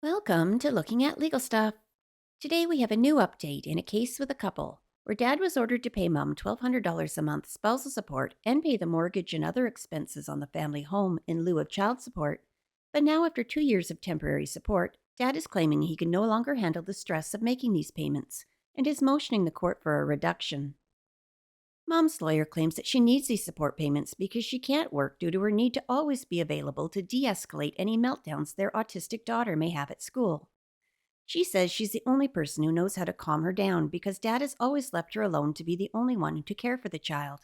Welcome to Looking at Legal Stuff. Today we have a new update in a case with a couple where dad was ordered to pay mom $1,200 a month spousal support and pay the mortgage and other expenses on the family home in lieu of child support. But now, after 2 years of temporary support, dad is claiming he can no longer handle the stress of making these payments and is motioning the court for a reduction. Mom's lawyer claims that she needs these support payments because she can't work due to her need to always be available to de-escalate any meltdowns their autistic daughter may have at school. She says she's the only person who knows how to calm her down because dad has always left her alone to be the only one to care for the child.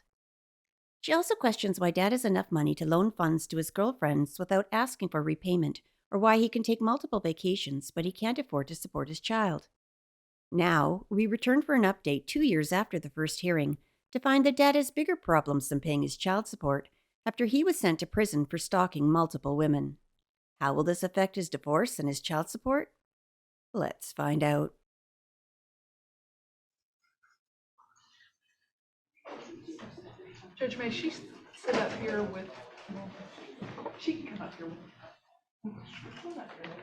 She also questions why dad has enough money to loan funds to his girlfriends without asking for repayment, or why he can take multiple vacations but he can't afford to support his child. Now, we return for an update 2 years after the first hearing to find that dad has bigger problems than paying his child support after he was sent to prison for stalking multiple women. How will this affect his divorce and his child support? Let's find out. Judge, may she sit up here with, she can come up here with. Come up here.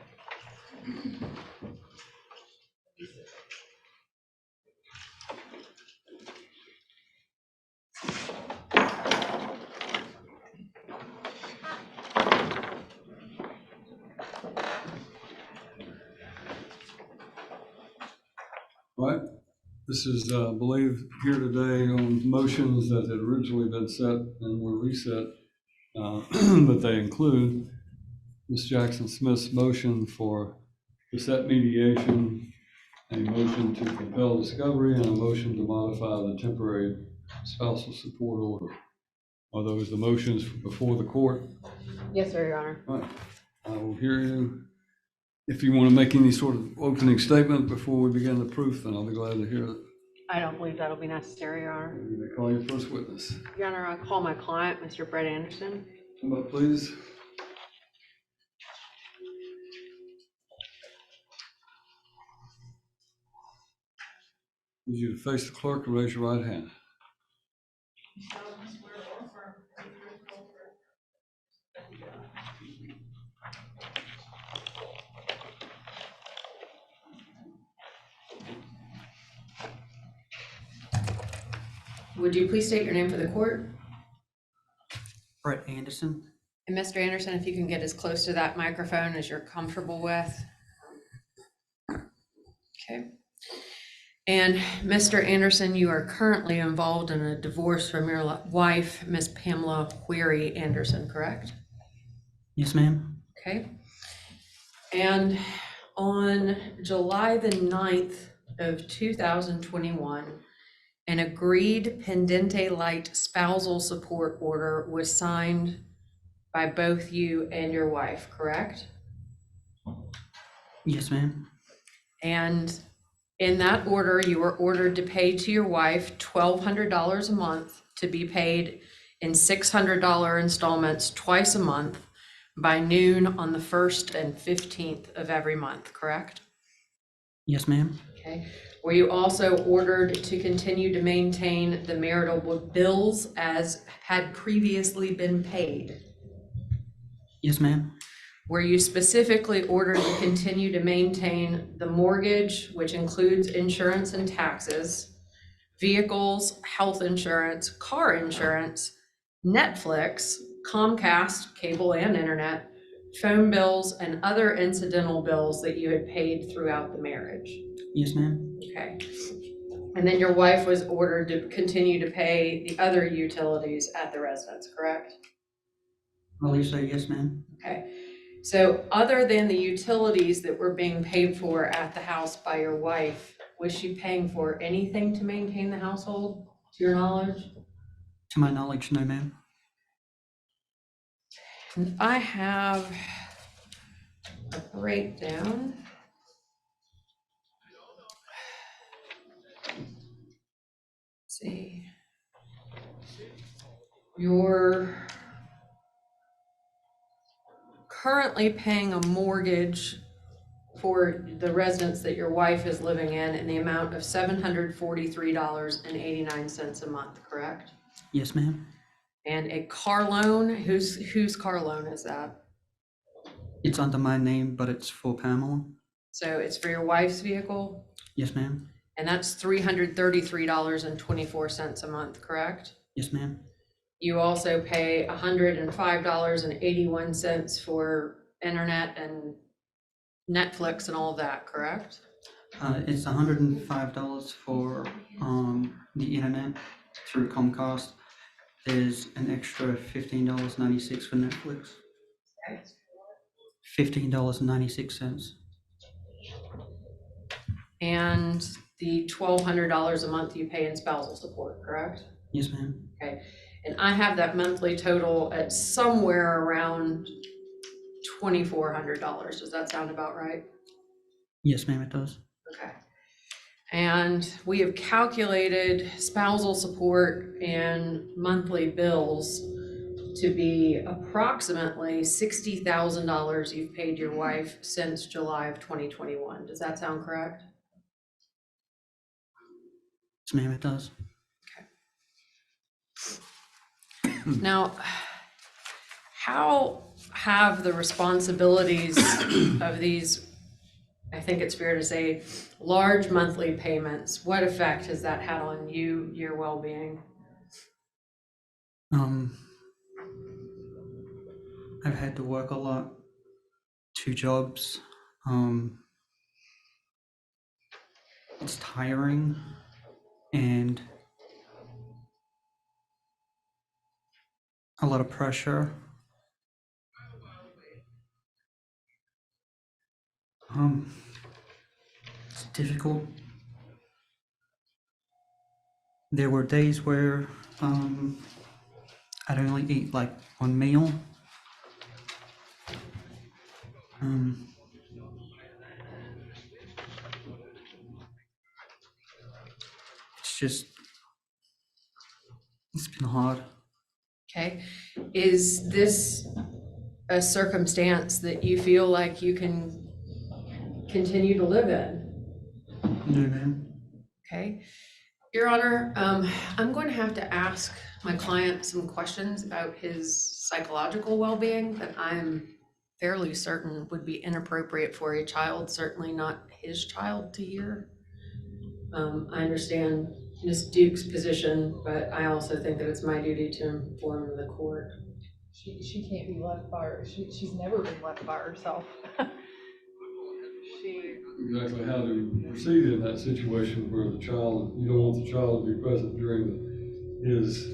All right, this is, I believe, here today on motions that had originally been set and were reset, but they include Ms. Jackson Smith's motion for the set mediation, a motion to compel discovery, and a motion to modify the temporary spousal support order. Are those the motions before the court? Yes, sir, Your Honor. All right, I will hear you. If you want to make any sort of opening statement before we begin the proof, then I'll be glad to hear it. I don't believe that'll be necessary, Your Honor. You may call your first witness. Your Honor, I call my client, Mr. Brett Anderson. Come up, please. Need you to face the clerk and raise your right hand. Would you please state your name for the court? Brett Anderson. And Mr. Anderson, if you can get as close to that microphone as you're comfortable with. Okay. And Mr. Anderson, you are currently involved in a divorce from your wife, Miss Pamela Anderson, correct? Yes, ma'am. Okay. And on July the 9th of 2021, an agreed pendente light spousal support order was signed by both you and your wife, correct? Yes, ma'am. And in that order, you were ordered to pay to your wife $1,200 a month to be paid in $600 installments twice a month by noon on the 1st and 15th of every month, correct? Yes, ma'am. Okay. Were you also ordered to continue to maintain the marital bills as had previously been paid? Yes, ma'am. Were you specifically ordered to continue to maintain the mortgage, which includes insurance and taxes, vehicles, health insurance, car insurance, Netflix, Comcast, cable and internet, phone bills, and other incidental bills that you had paid throughout the marriage? Yes, ma'am. Okay. And then your wife was ordered to continue to pay the other utilities at the residence, correct? I believe so, yes, ma'am. Okay. So other than the utilities that were being paid for at the house by your wife, was she paying for anything to maintain the household, to your knowledge? To my knowledge, no, ma'am. And I have a breakdown. Let's see. You're currently paying a mortgage for the residence that your wife is living in the amount of $743.89 a month, correct? Yes, ma'am. And a car loan, whose car loan is that? It's under my name, but it's for Pamela. So it's for your wife's vehicle, Yes, ma'am. and that's $333.24 a month, correct? Yes, ma'am. You also pay $105.81 for internet and Netflix and all of that, correct? It's $105 for the internet through Comcast. There's an extra $15.96 for Netflix. Okay. $15.96. And the $1,200 a month you pay in spousal support, correct? Yes, ma'am. Okay, and I have that monthly total at somewhere around $2,400. Does that sound about right? Yes, ma'am, it does. Okay. And we have calculated spousal support and monthly bills to be approximately $60,000 you've paid your wife since July of 2021. Does that sound correct? Yes, ma'am, it does. Now, how have the responsibilities of these, I think it's fair to say, large monthly payments, what effect has that had on you, your well-being? I've had to work a lot, 2 jobs. It's tiring, and a lot of pressure. It's difficult. There were days where I'd only eat like 1 meal. It's been hard. Okay, is this a circumstance that you feel like you can continue to live in? No, ma'am. Okay, Your Honor, I'm going to have to ask my client some questions about his psychological well-being that I'm fairly certain would be inappropriate for a child, certainly not his child to hear. I understand Ms. Duke's position, but I also think that it's my duty to inform the court. She can't be left by her, she's never been left by herself. She, Exactly how to proceed in that situation where the child, you don't want the child to be present during his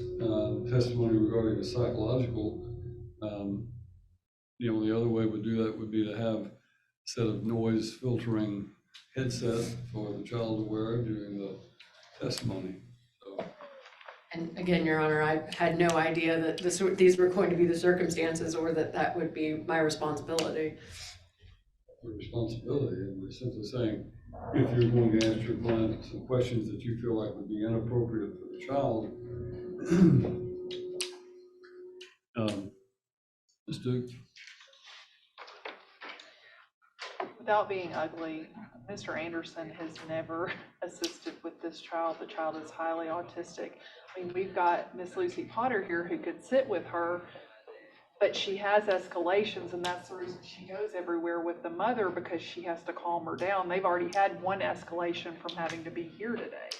testimony regarding the psychological. The only other way we do that would be to have a set of noise filtering headset for the child to wear during the testimony. So, And again, Your Honor, I had no idea that these were going to be the circumstances or that would be my responsibility. the responsibility, and we're simply saying, if you're going to ask your client some questions that you feel like would be inappropriate for the child, Ms. Duke. without being ugly, Mr. Anderson has never assisted with this child. The child is highly autistic. I mean, we've got Miss Lucy Potter here who could sit with her, but she has escalations, and that's the reason she goes everywhere with the mother, because she has to calm her down. They've already had one escalation from having to be here today.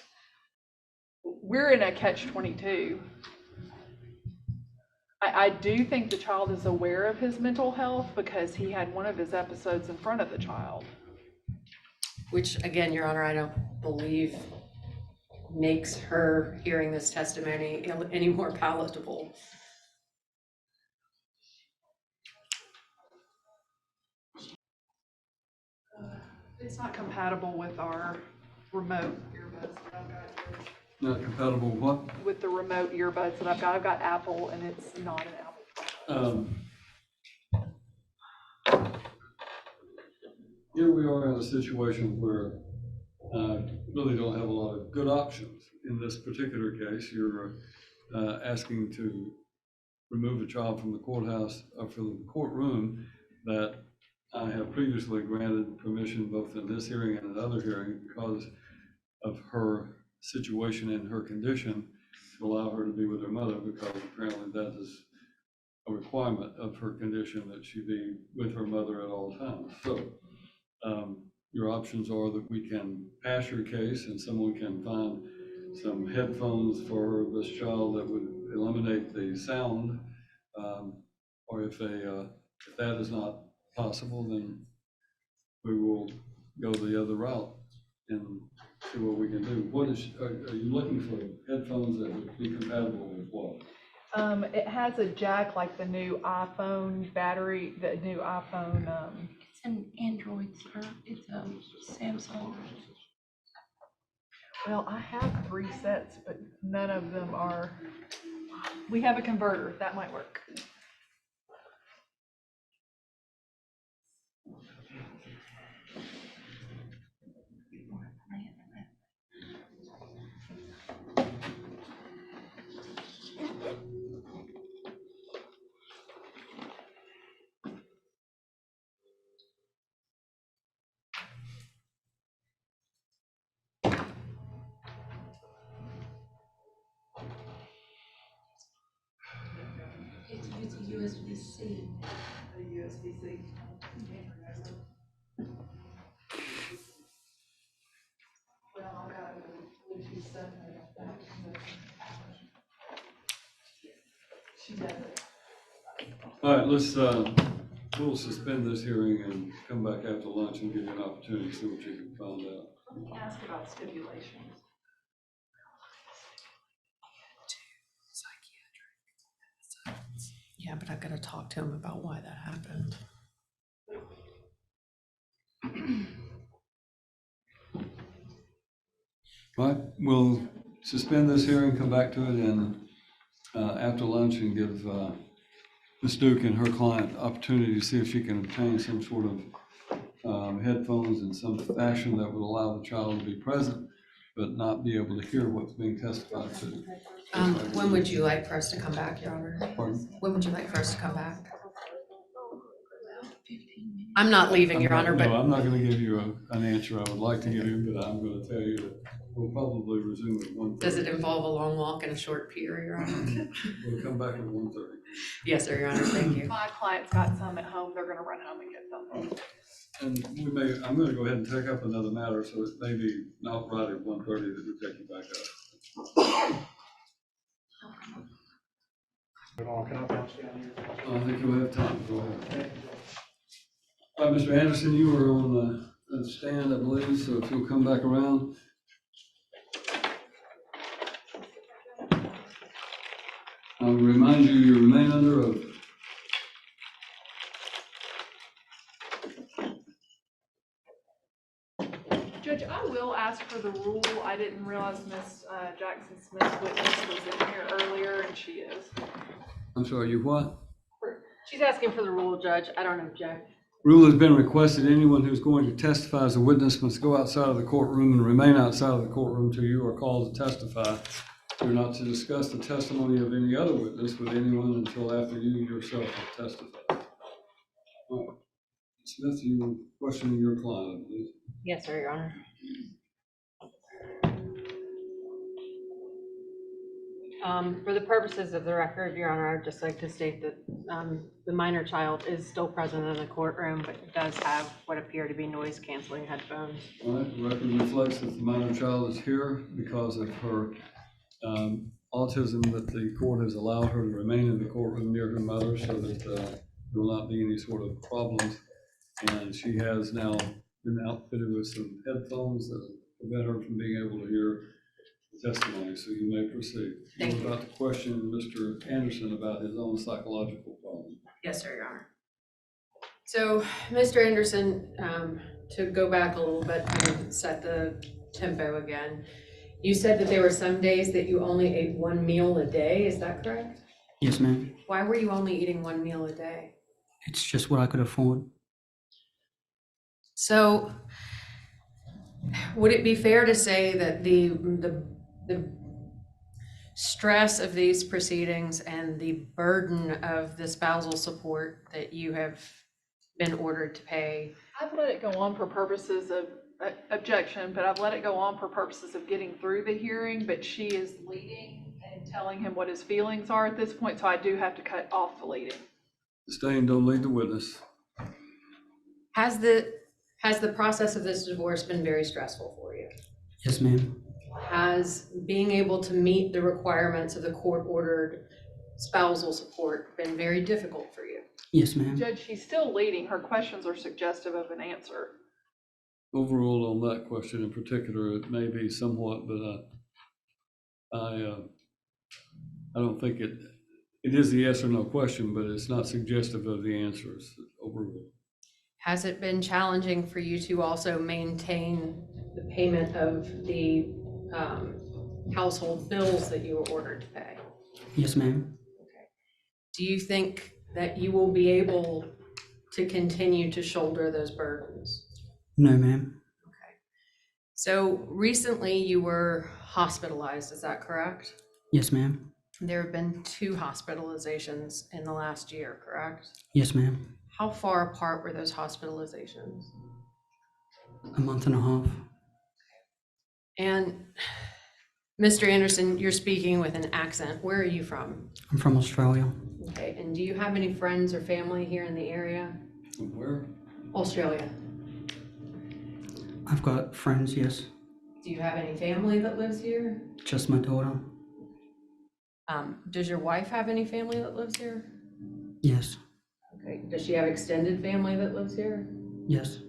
We're in a catch-22. I do think the child is aware of his mental health because he had one of his episodes in front of the child. Which, again, Your Honor, I don't believe makes her hearing this testimony any more palatable. It's not compatible with our remote earbuds that I've got here. Not compatible with what? With the remote earbuds that I've got. I've got Apple, and it's not an Apple. Here we are in a situation where really don't have a lot of good options. In this particular case, you're asking to remove a child from the courthouse, from the courtroom that I have previously granted permission both in this hearing and another hearing because of her situation and her condition to allow her to be with her mother, because apparently that is a requirement of her condition that she be with her mother at all times. So your options are that we can pass your case and someone can find some headphones for this child that would eliminate the sound. Or if that is not possible, then we will go the other route and see what we can do. Are you looking for headphones that would be compatible with what? It has a jack like the new iPhone battery, the new iPhone, It's an Android, sir. It's a Samsung. well, I have 3 sets, but none of them are, we have a converter, that might work. It's a USB-C. A USB-C. Well, I got a Bluetooth set. She does it. All right, we'll suspend this hearing and come back after lunch and give you an opportunity to see what you can find out. Let me ask about stipulations. Yeah, but I gotta talk to him about why that happened. All right, we'll suspend this hearing, come back to it and after lunch and give Ms. Duke and her client opportunity to see if she can obtain some sort of headphones in some fashion that would allow the child to be present, but not be able to hear what's being testified to. When would you like for us to come back, Your Honor? Pardon? When would you like for us to come back? I'm not leaving, Your Honor, No, but I'm not gonna give you an answer I would like to give you, but I'm gonna tell you that we'll probably resume at 1:30. does it involve a long walk and a short pier, Your Honor? We'll come back at 1:30. Yes, sir, Your Honor, thank you. My client's got some at home, they're gonna run home and get them. And I'm gonna go ahead and take up another matter, so it may be not right at 1:30 that we take you back up. I think you'll have time, go ahead. All right, Mr. Anderson, you were on the stand, I believe, so if you'll come back around. I'll remind you remain under oath. Judge, I will ask for the rule. I didn't realize Miss Jackson Smith's witness was in here earlier, and she is. I'm sorry, you what? She's asking for the rule, Judge. I don't object. Rule has been requested. Anyone who's going to testify as a witness must go outside of the courtroom and remain outside of the courtroom till you are called to testify. You're not to discuss the testimony of any other witness with anyone until after you yourself have testified. All right. Smith, you were questioning your client, I believe. Yes, sir, Your Honor. For the purposes of the record, Your Honor, I'd just like to state that the minor child is still present in the courtroom, but does have what appear to be noise-canceling headphones. All right, the record reflects that the minor child is here because of her autism, that the court has allowed her to remain in the courtroom near her mother so that there will not be any sort of problems. And she has now been outfitted with some headphones that will prevent her from being able to hear the testimony. So you may proceed. Thank you. You're about to question Mr. Anderson about his own psychological problem. Yes, sir, Your Honor. So, Mr. Anderson, to go back a little bit and set the tempo again, you said that there were some days that you only ate one meal a day, is that correct? Yes, ma'am. Why were you only eating one meal a day? It's just what I could afford. So, would it be fair to say that the stress of these proceedings and the burden of the spousal support that you have been ordered to pay? I've let it go on for purposes of objection, but I've let it go on for purposes of getting through the hearing, but she is leading and telling him what his feelings are at this point, so I do have to cut off the leading. Staying, don't lead the witness. Has the process of this divorce been very stressful for you? Yes, ma'am. Has being able to meet the requirements of the court-ordered spousal support been very difficult for you? Yes, ma'am. Judge, she's still leading. Her questions are suggestive of an answer. Overall, on that question in particular, it may be somewhat, but I don't think it is a yes or no question, but it's not suggestive of the answers overall. Has it been challenging for you to also maintain the payment of the household bills that you were ordered to pay? Yes, ma'am. Do you think that you will be able to continue to shoulder those burdens? No, ma'am. So recently you were hospitalized, is that correct? Yes, ma'am. There have been 2 hospitalizations in the last year, correct? Yes, ma'am. How far apart were those hospitalizations? A month and a half. And Mr. Anderson, you're speaking with an accent. Where are you from? I'm from Australia. Okay, and do you have any friends or family here in the area? Where? Australia. I've got friends, yes. Do you have any family that lives here? Just my daughter. Does your wife have any family that lives here? Yes. Okay, does she have extended family that lives here? Yes.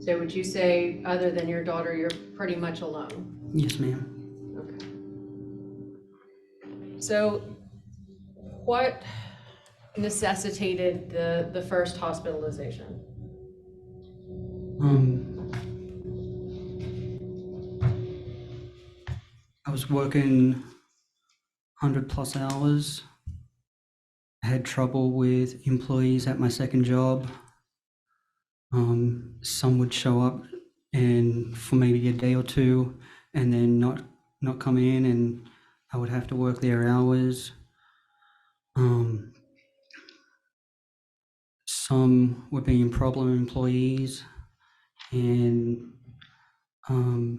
So would you say, other than your daughter, you're pretty much alone? Yes, ma'am. Okay. So what necessitated the first hospitalization? I was working 100+ hours. I had trouble with employees at my second job. Some would show up and for maybe a day or two and then not come in, and I would have to work their hours. Some were being problem employees, and I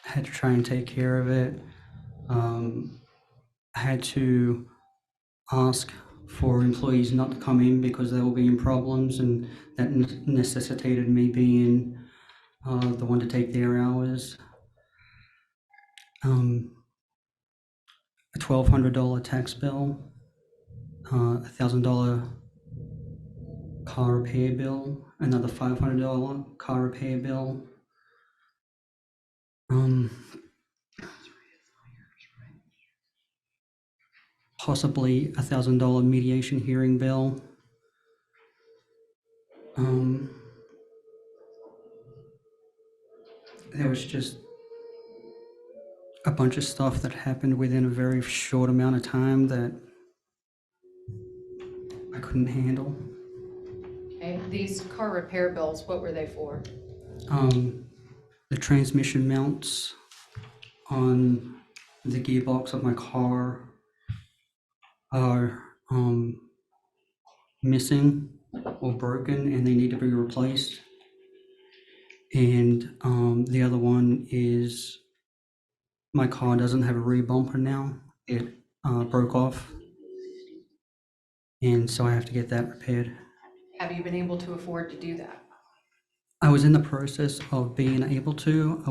had to try and take care of it. I had to ask for employees not to come in because they were being problems, and that necessitated me being the one to take their hours. A $1,200 tax bill, $1,000 car repair bill, another $500 car repair bill. Possibly $1,000 mediation hearing bill. There was just a bunch of stuff that happened within a very short amount of time that I couldn't handle. Okay, these car repair bills, what were they for? The transmission mounts on the gearbox of my car are missing or broken, and they need to be replaced. And the other one is my car doesn't have a rear bumper now. It broke off, and so I have to get that repaired. Have you been able to afford to do that? I was in the process of being able to.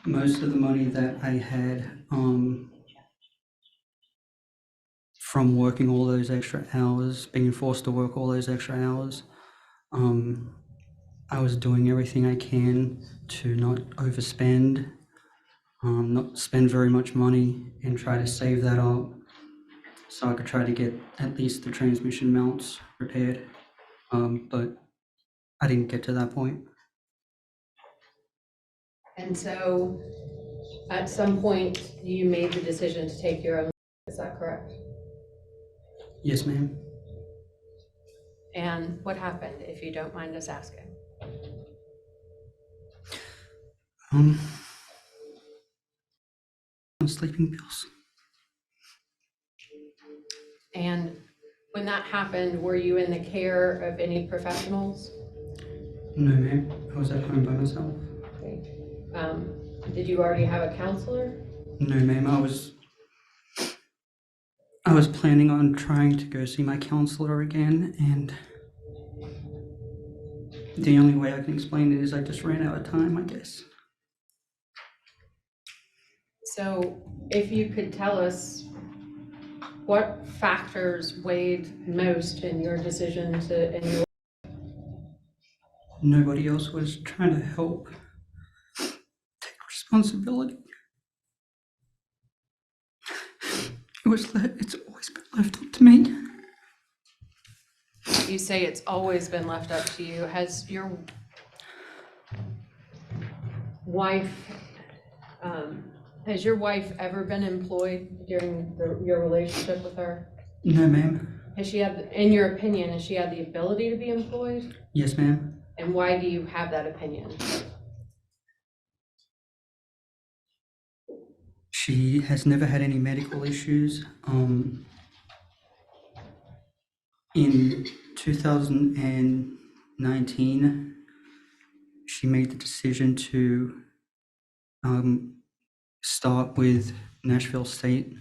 Most of the money that I had from working all those extra hours, being forced to work all those extra hours, I was doing everything I can to not overspend, not spend very much money, and try to save that up so I could try to get at least the transmission mounts repaired. But I didn't get to that point. And so at some point you made the decision to take your own, is that correct? Yes, ma'am. And what happened, if you don't mind us asking? Sleeping pills. And when that happened, were you in the care of any professionals? No, ma'am. I was at home by myself. Okay. Did you already have a counselor? No, ma'am, I was planning on trying to go see my counselor again, and the only way I can explain it is I just ran out of time, I guess. So if you could tell us what factors weighed most in your decision to enroll? Nobody else was trying to help take responsibility. It's always been left up to me. You say it's always been left up to you. Has your wife, ever been employed during your relationship with her? No, ma'am. Has she had, in your opinion, has she had the ability to be employed? Yes, ma'am. And why do you have that opinion? She has never had any medical issues. In 2019, she made the decision to start with Nashville State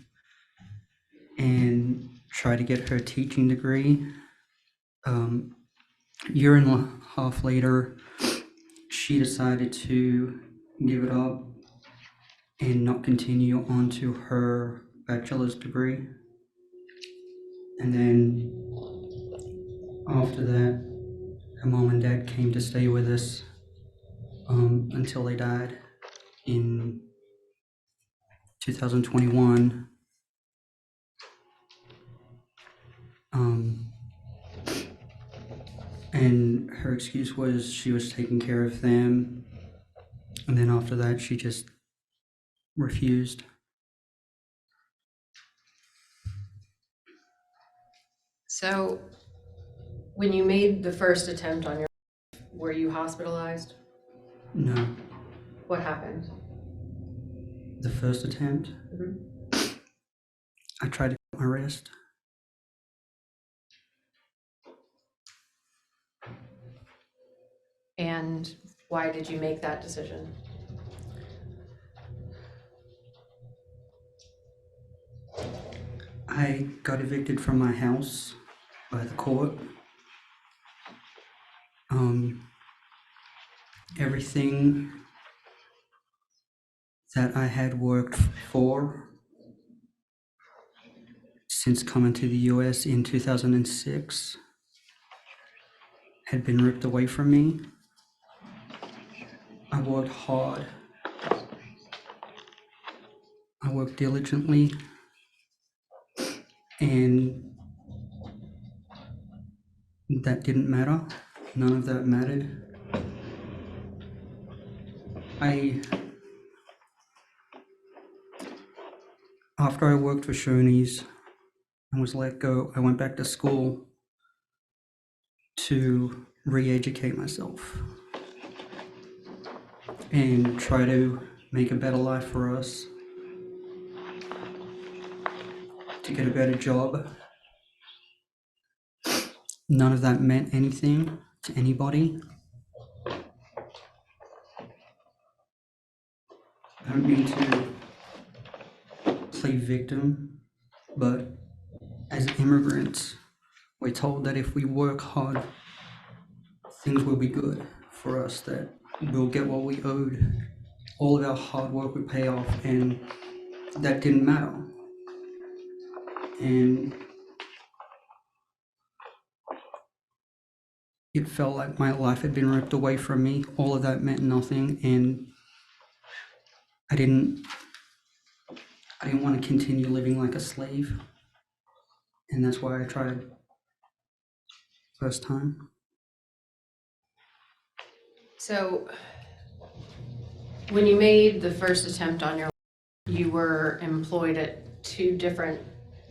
and try to get her teaching degree. Year and a half later, she decided to give it up and not continue on to her bachelor's degree. And then after that, her mom and dad came to stay with us until they died in 2021. And her excuse was she was taking care of them. And then after that, she just refused. So when you made the first attempt on your life, were you hospitalized? No. What happened? The first attempt, I tried to cut my wrist. And why did you make that decision? I got evicted from my house by the court. Everything that I had worked for since coming to the US in 2006 had been ripped away from me. I worked hard. I worked diligently, and that didn't matter. None of that mattered. After I worked for Shoney's and was let go, I went back to school to re-educate myself and try to make a better life for us, to get a better job. None of that meant anything to anybody. I don't mean to play victim, but as immigrants, we're told that if we work hard, things will be good for us, that we'll get what we owed. All of our hard work would pay off, and that didn't matter. And it felt like my life had been ripped away from me. All of that meant nothing, and I didn't want to continue living like a slave. And that's why I tried first time. So when you made the first attempt on your life, you were employed at two different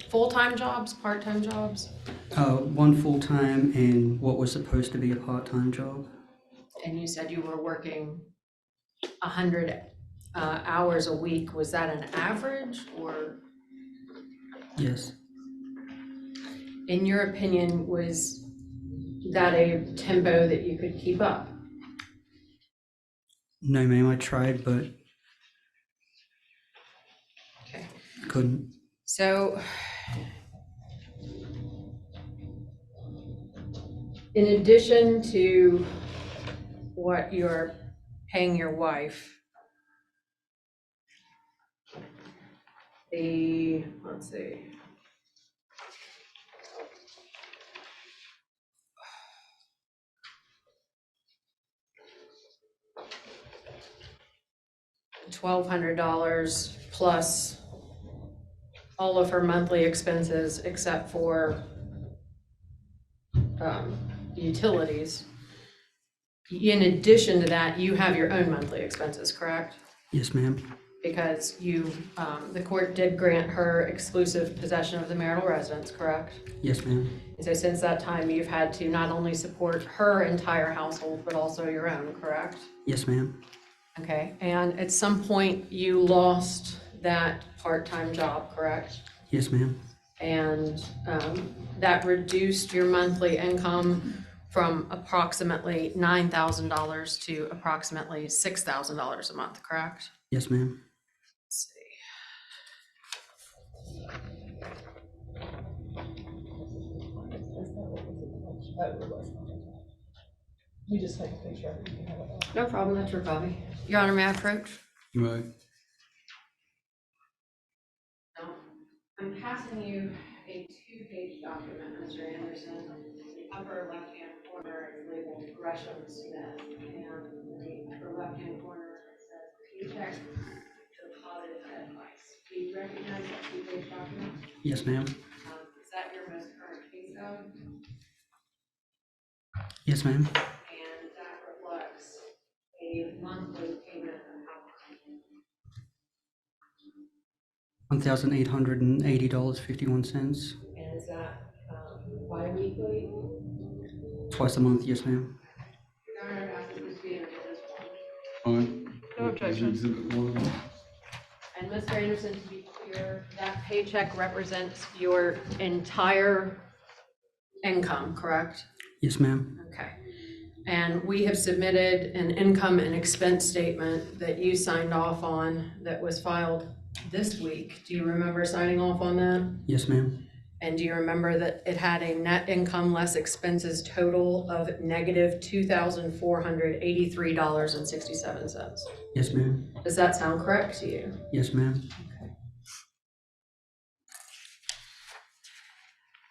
full-time jobs, part-time jobs? One full-time and what was supposed to be a part-time job. And you said you were working 100 hours a week. Was that an average, or? Yes. In your opinion, was that a tempo that you could keep up? No, ma'am, I tried, but couldn't. So, in addition to what you're paying your wife, let's see. $1,200 plus all of her monthly expenses except for utilities. In addition to that, you have your own monthly expenses, correct? Yes, ma'am. Because the court did grant her exclusive possession of the marital residence, correct? Yes, ma'am. And so since that time, you've had to not only support her entire household, but also your own, correct? Yes, ma'am. Okay, and at some point, you lost that part-time job, correct? Yes, ma'am. And that reduced your monthly income from approximately $9,000 to approximately $6,000 a month, correct? Yes, ma'am. Let's see. We just take a picture. You can have it. No problem, that's your copy. Your Honor, may I approach? Right. I'm passing you a 2-page document, Mr. Anderson. In the upper left-hand corner is labeled Gresham Smith, and in the upper left-hand corner it says paycheck deposit advice. Do you recognize that 2-page document? Yes, ma'am. Is that your most current case code? Yes, ma'am. And that reflects a monthly payment of how much? $1,880.51. And is that bi-weekly? Twice a month, yes, ma'am. Your Honor, I think this be in this All right. No objection. Exhibit 1. And Mr. Anderson, to be clear, that paycheck represents your entire income, correct? Yes, ma'am. Okay. And we have submitted an income and expense statement that you signed off on that was filed this week. Do you remember signing off on that? Yes, ma'am. And do you remember that it had a net income less expenses total of negative $2,483.67? Yes, ma'am. Does that sound correct to you? Yes, ma'am.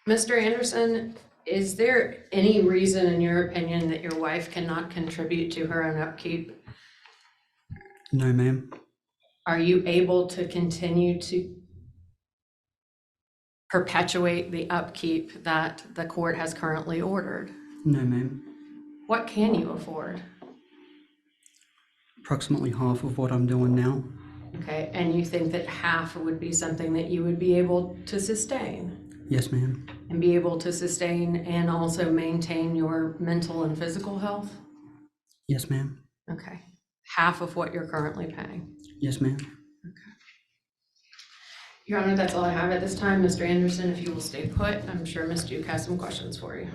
Mr. Anderson, is there any reason in your opinion that your wife cannot contribute to her own upkeep? No, ma'am. Are you able to continue to perpetuate the upkeep that the court has currently ordered? No, ma'am. What can you afford? Approximately half of what I'm doing now. Okay, and you think that half would be something that you would be able to sustain? Yes, ma'am. And be able to sustain and also maintain your mental and physical health? Yes, ma'am. Okay, half of what you're currently paying? Yes, ma'am. Your Honor, that's all I have at this time. Mr. Anderson, if you will stay put, I'm sure Ms. Duke has some questions for you.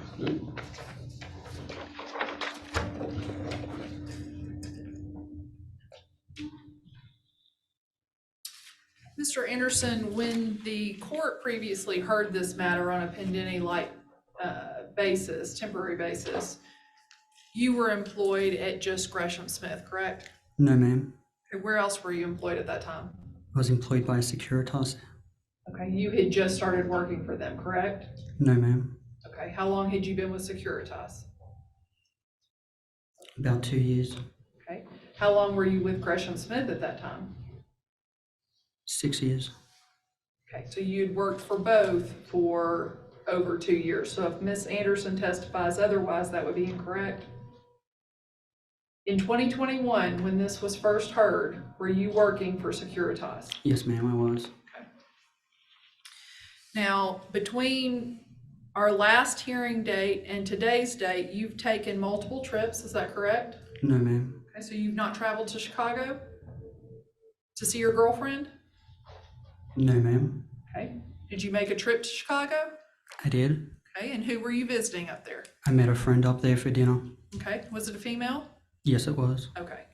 Mr. Anderson, when the court previously heard this matter on a pending-like basis, temporary basis, you were employed at just Gresham Smith, correct? No, ma'am. Okay, where else were you employed at that time? I was employed by Securitas. Okay, you had just started working for them, correct? No, ma'am. Okay, how long had you been with Securitas? About 2 years. Okay, how long were you with Gresham Smith at that time? 6 years. Okay, so you'd worked for both for over 2 years. So if Ms. Anderson testifies otherwise, that would be incorrect. In 2021, when this was first heard, were you working for Securitas? Yes, ma'am, I was. Now, between our last hearing date and today's date, you've taken multiple trips, is that correct? No, ma'am. Okay, so you've not traveled to Chicago to see your girlfriend? No, ma'am. Okay, did you make a trip to Chicago? I did. Okay, and who were you visiting up there? I met a friend up there for dinner. Okay, was it a female? Yes, it was. Okay,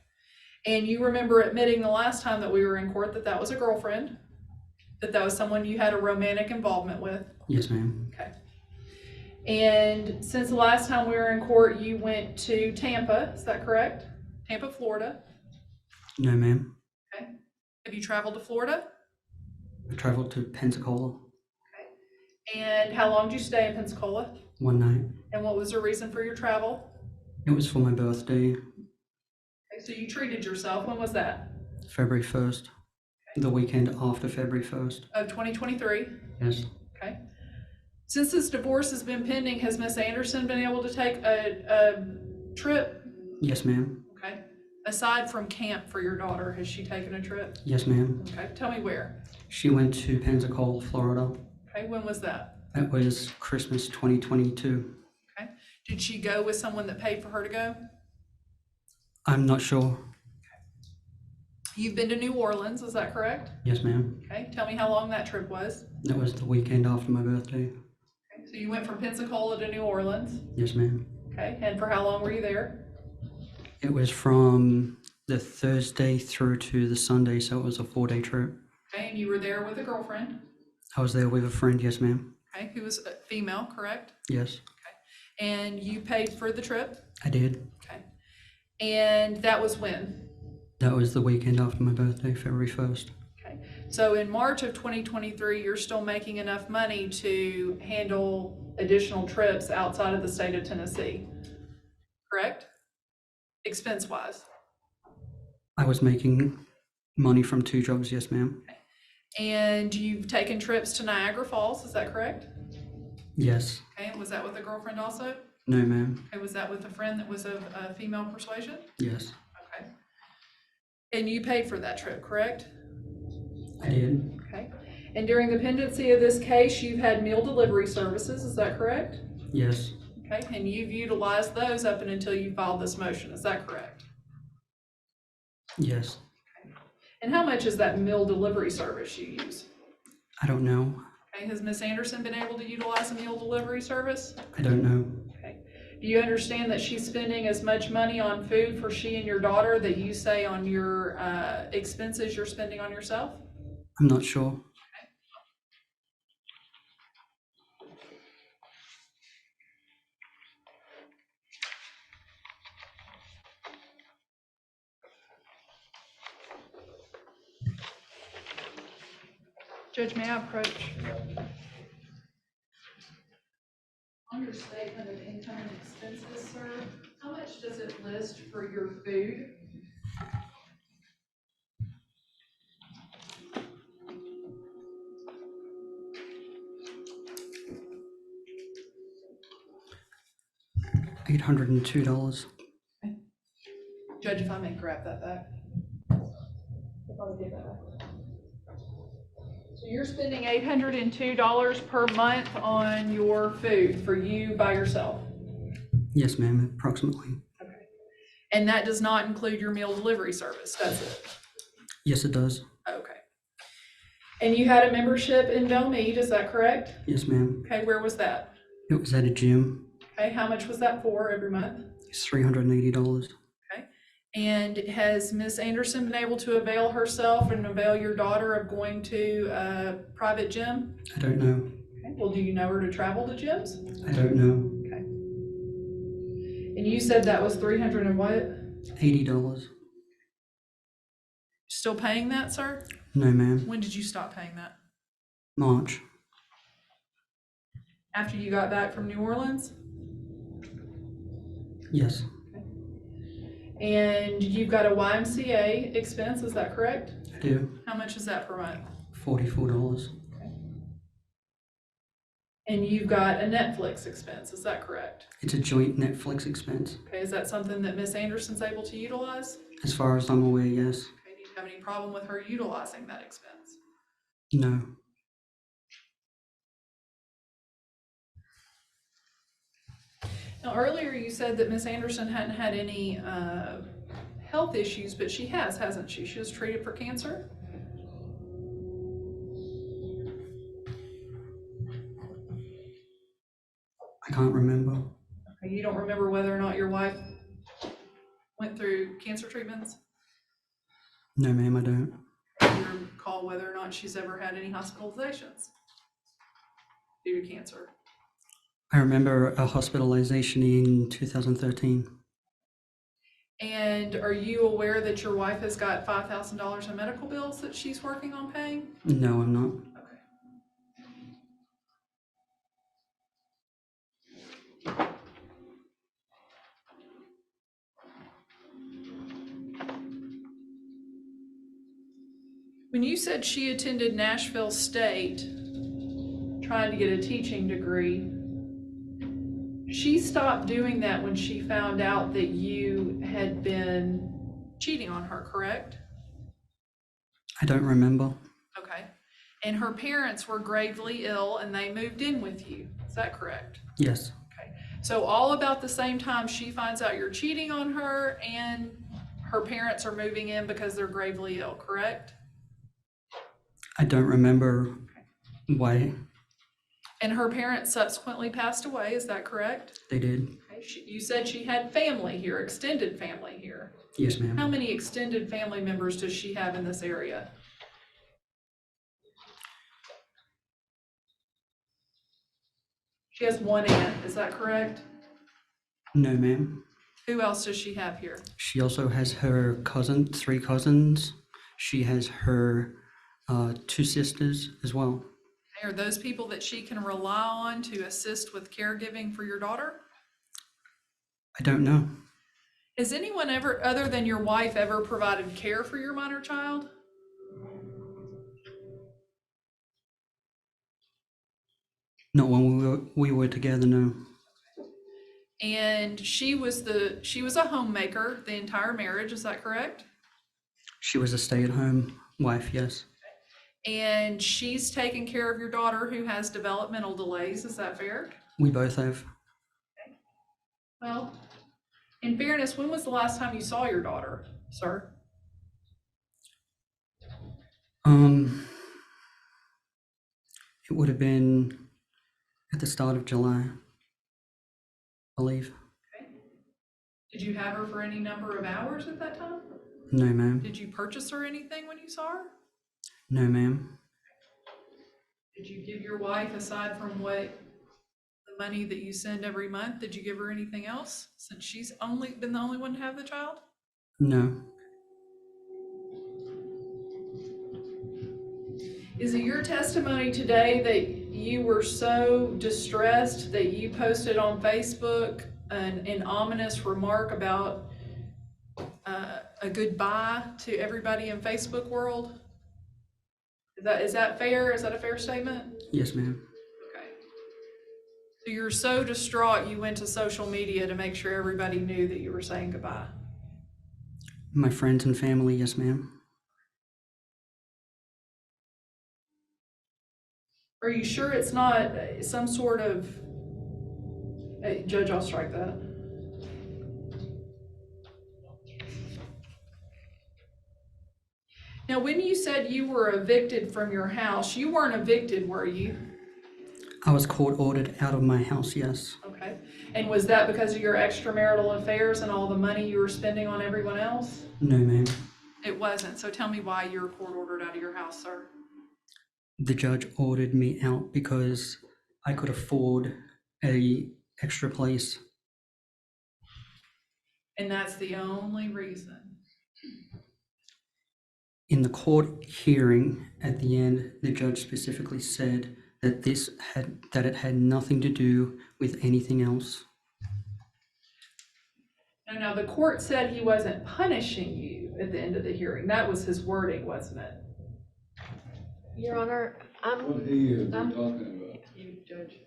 and you remember admitting the last time that we were in court that that was a girlfriend? that was someone you had a romantic involvement with? Yes, ma'am. Okay. And since the last time we were in court, you went to Tampa, is that correct? Tampa, Florida. No, ma'am. Okay. Have you traveled to Florida? I traveled to Pensacola And how long did you stay in Pensacola? one night. And what was the reason for your travel? It was for my birthday, Okay, so you treated yourself. When was that? February 1st, the weekend after February 1st. Of 2023? Yes. Okay. Since this divorce has been pending, has Miss Anderson been able to take a trip? Yes, ma'am. Okay. Aside from camp for your daughter, has she taken a trip? Yes, ma'am. Okay. Tell me where. She went to Pensacola, Florida. Okay. When was that? That was Christmas 2022. Okay. Did she go with someone that paid for her to go? I'm not sure. You've been to New Orleans, is that correct? Yes, ma'am. Okay. Tell me how long that trip was. That was the weekend after my birthday. Okay. So you went from Pensacola to New Orleans. Yes, ma'am. Okay. And for how long were you there? It was from the Thursday through to the Sunday, so it was a 4-day trip. Okay. And you were there with a girlfriend. I was there with a friend. Yes, ma'am. Okay. Who was female, correct? Yes, And you paid for the trip. I did. Okay. And that was when? That was the weekend after my birthday, February 1st. Okay. So in March of 2023, you're still making enough money to handle additional trips outside of the state of Tennessee, correct? Expense-wise. I was making money from 2 jobs. Yes, ma'am. And you've taken trips to Niagara Falls, is that correct? Yes. Okay. And was that with a girlfriend also? No, ma'am. Okay. Was that with a friend that was of female persuasion? Yes, Okay. And you paid for that trip, correct? I did. Okay. And during the pendency of this case, you've had meal delivery services, is that correct? Yes, Okay. And you've utilized those up and until you filed this motion, is that correct? yes. And how much is that meal delivery service you use? I don't know. Okay. Has Miss Anderson been able to utilize a meal delivery service? I don't know. Okay. Do you understand that she's spending as much money on food for she and your daughter that you say on your expenses you're spending on yourself? I'm not sure. Judge, may I approach? On your statement of income and expenses, sir, how much does it list for your food? $802. Judge, if I may grab that back. If I would give that back. So you're spending $802 per month on your food for you by yourself? Yes, ma'am, approximately. Okay. And that does not include your meal delivery service, does it? Yes, it does. Okay. And you had a membership in Belmead, is that correct? Yes, ma'am. Okay, where was that? It was at a gym. Okay, how much was that for every month? It's $380. And has Miss Anderson been able to avail herself and avail your daughter of going to a private gym? I don't know. Okay. Well, do you know her to travel to gyms? I don't know. Okay. And you said that was 300 and what? $80. Still paying that, sir? No, ma'am. When did you stop paying that? March. After you got back from New Orleans? Yes, And you've got a YMCA expense, is that correct? I do. How much is that per month? $44. And you've got a Netflix expense, is that correct? It's a joint Netflix expense. Okay, is that something that Miss Anderson's able to utilize? As far as I'm aware, yes. Okay, do you have any problem with her utilizing that expense? No. Now, earlier you said that Miss Anderson hadn't had any health issues, but she has, hasn't she? She was treated for cancer? I can't remember. Okay, you don't remember whether or not your wife went through cancer treatments? No, ma'am, I don't. you recall whether or not she's ever had any hospitalizations due to cancer? I remember a hospitalization in 2013. And are you aware that your wife has got $5,000 in medical bills that she's working on paying? No, I'm not. Okay. When you said she attended Nashville State, trying to get a teaching degree, she stopped doing that when she found out that you had been cheating on her, correct? I don't remember. Okay. And her parents were gravely ill and they moved in with you. Is that correct? Yes. Okay. So all about the same time she finds out you're cheating on her and her parents are moving in because they're gravely ill, correct? I don't remember why And her parents subsequently passed away, is that correct? they did. Okay. You said she had family here, extended family here. Yes, How ma'am. many extended family members does she have in this area? She has one aunt, is that correct? No, ma'am. Who else does she have here? She also has her three cousins. She has her 2 sisters as well. Are those people that she can rely on to assist with caregiving for your daughter? I don't know. Has anyone ever, other than your wife, ever provided care for your minor child? Not when we were together, no. And she was a homemaker the entire marriage, is that correct? She was a stay-at-home wife, yes. And she's taking care of your daughter who has developmental delays, is that fair? We both have. Well, in fairness, when was the last time you saw your daughter, sir? It would have been at the start of July, I believe. Okay. Did you have her for any number of hours at that time? No, ma'am. Did you purchase her anything when you saw her? No, ma'am. Did you give your wife, aside from what the money that you send every month, did you give her anything else since she's been the only one to have the child? No. Is it your testimony today that you were so distressed that you posted on Facebook an ominous remark about a goodbye to everybody in Facebook world? Is that fair? Is that a fair statement? Yes, ma'am. Okay. So you're so distraught you went to social media to make sure everybody knew that you were saying goodbye? My friends and family, yes, ma'am. Are you sure it's not some sort of, hey, Judge, I'll strike that. Now, when you said you were evicted from your house, you weren't evicted, were you? I was court ordered out of my house, yes. Okay. And was that because of your extramarital affairs and all the money you were spending on everyone else? No, ma'am. It wasn't. So tell me why you were court ordered out of your house, sir. The judge ordered me out because I could afford a extra place. And that's the only reason. In the court hearing at the end, the judge specifically said that it had nothing to do with anything else. Now, the court said he wasn't punishing you at the end of the hearing. That was his wording, wasn't it? Your Honor, What he is talking about? You, Judge.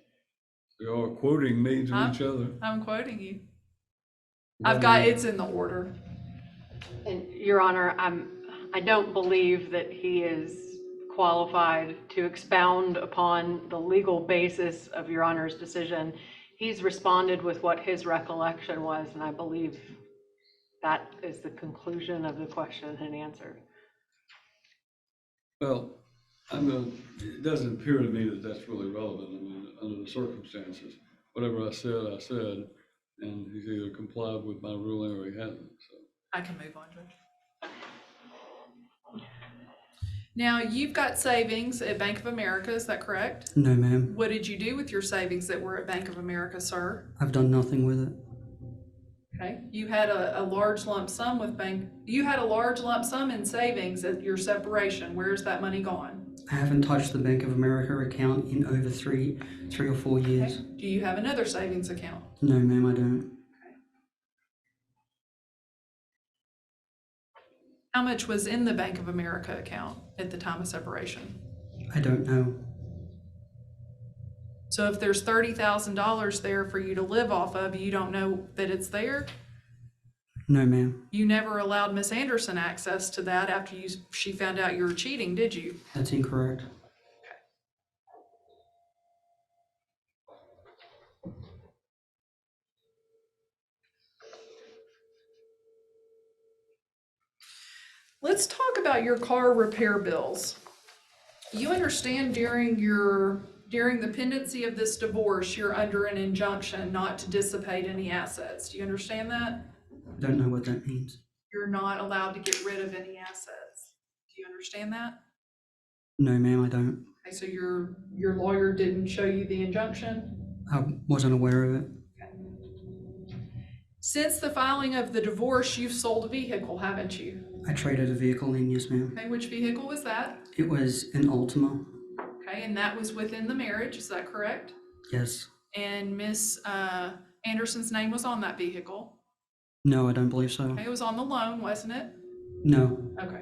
They are quoting me to each other. I'm quoting you. It's in the order. and Your Honor, I don't believe that he is qualified to expound upon the legal basis of Your Honor's decision. He's responded with what his recollection was, and I believe that is the conclusion of the question and answer. Well, it doesn't appear to me that that's really relevant. I mean, under the circumstances, whatever I said, and he's either complied with my ruling or he hasn't, so. I can move on, Judge. Now, you've got savings at Bank of America, is that correct? No, ma'am. What did you do with your savings that were at Bank of America, sir? I've done nothing with it. Okay, you had a large lump sum in savings at your separation. Where's that money gone? I haven't touched the Bank of America account in over three or 4 years. Okay. Do you have another savings account? No, ma'am, I don't. How much was in the Bank of America account at the time of separation? I don't know. So if there's $30,000 there for you to live off of, you don't know that it's there? No, ma'am. You never allowed Miss Anderson access to that after she found out you were cheating, did you? That's incorrect. Let's talk about your car repair bills. You understand during the pendency of this divorce, you're under an injunction not to dissipate any assets. Do you understand that? I don't know what that means. You're not allowed to get rid of any assets. Do you understand that? No, ma'am, I don't. Okay, so your lawyer didn't show you the injunction? I wasn't aware of it. Since the filing of the divorce, you've sold a vehicle, haven't you? I traded a vehicle in, yes, ma'am. Okay, which vehicle was that? It was an Altima. Okay, and that was within the marriage, is that correct? Yes. And Miss Anderson's name was on that vehicle. No, I don't believe so. Okay, it was on the loan, wasn't it? No. Okay.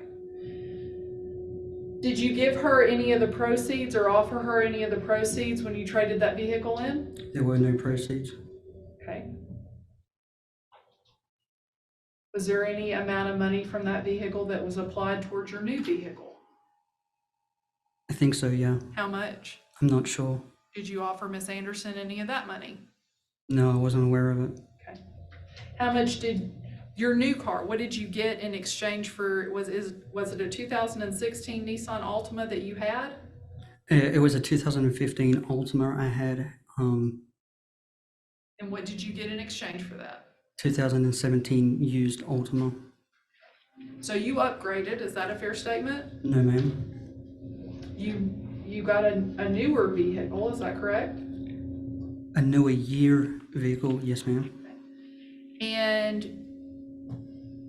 Did you give her any of the proceeds or offer her any of the proceeds when you traded that vehicle in? There were no proceeds. Okay. Was there any amount of money from that vehicle that was applied towards your new vehicle? I think so, yeah. How much? I'm not sure. Did you offer Miss Anderson any of that money? No, I wasn't aware of it. Okay. How much did your new car, what did you get in exchange for, was it a 2016 Nissan Altima that you had? It was a 2015 Altima I had. And what did you get in exchange for that? 2017 used Altima. So you upgraded, is that a fair statement? No, ma'am. You got a newer vehicle, is that correct? A newer year vehicle, yes, ma'am. And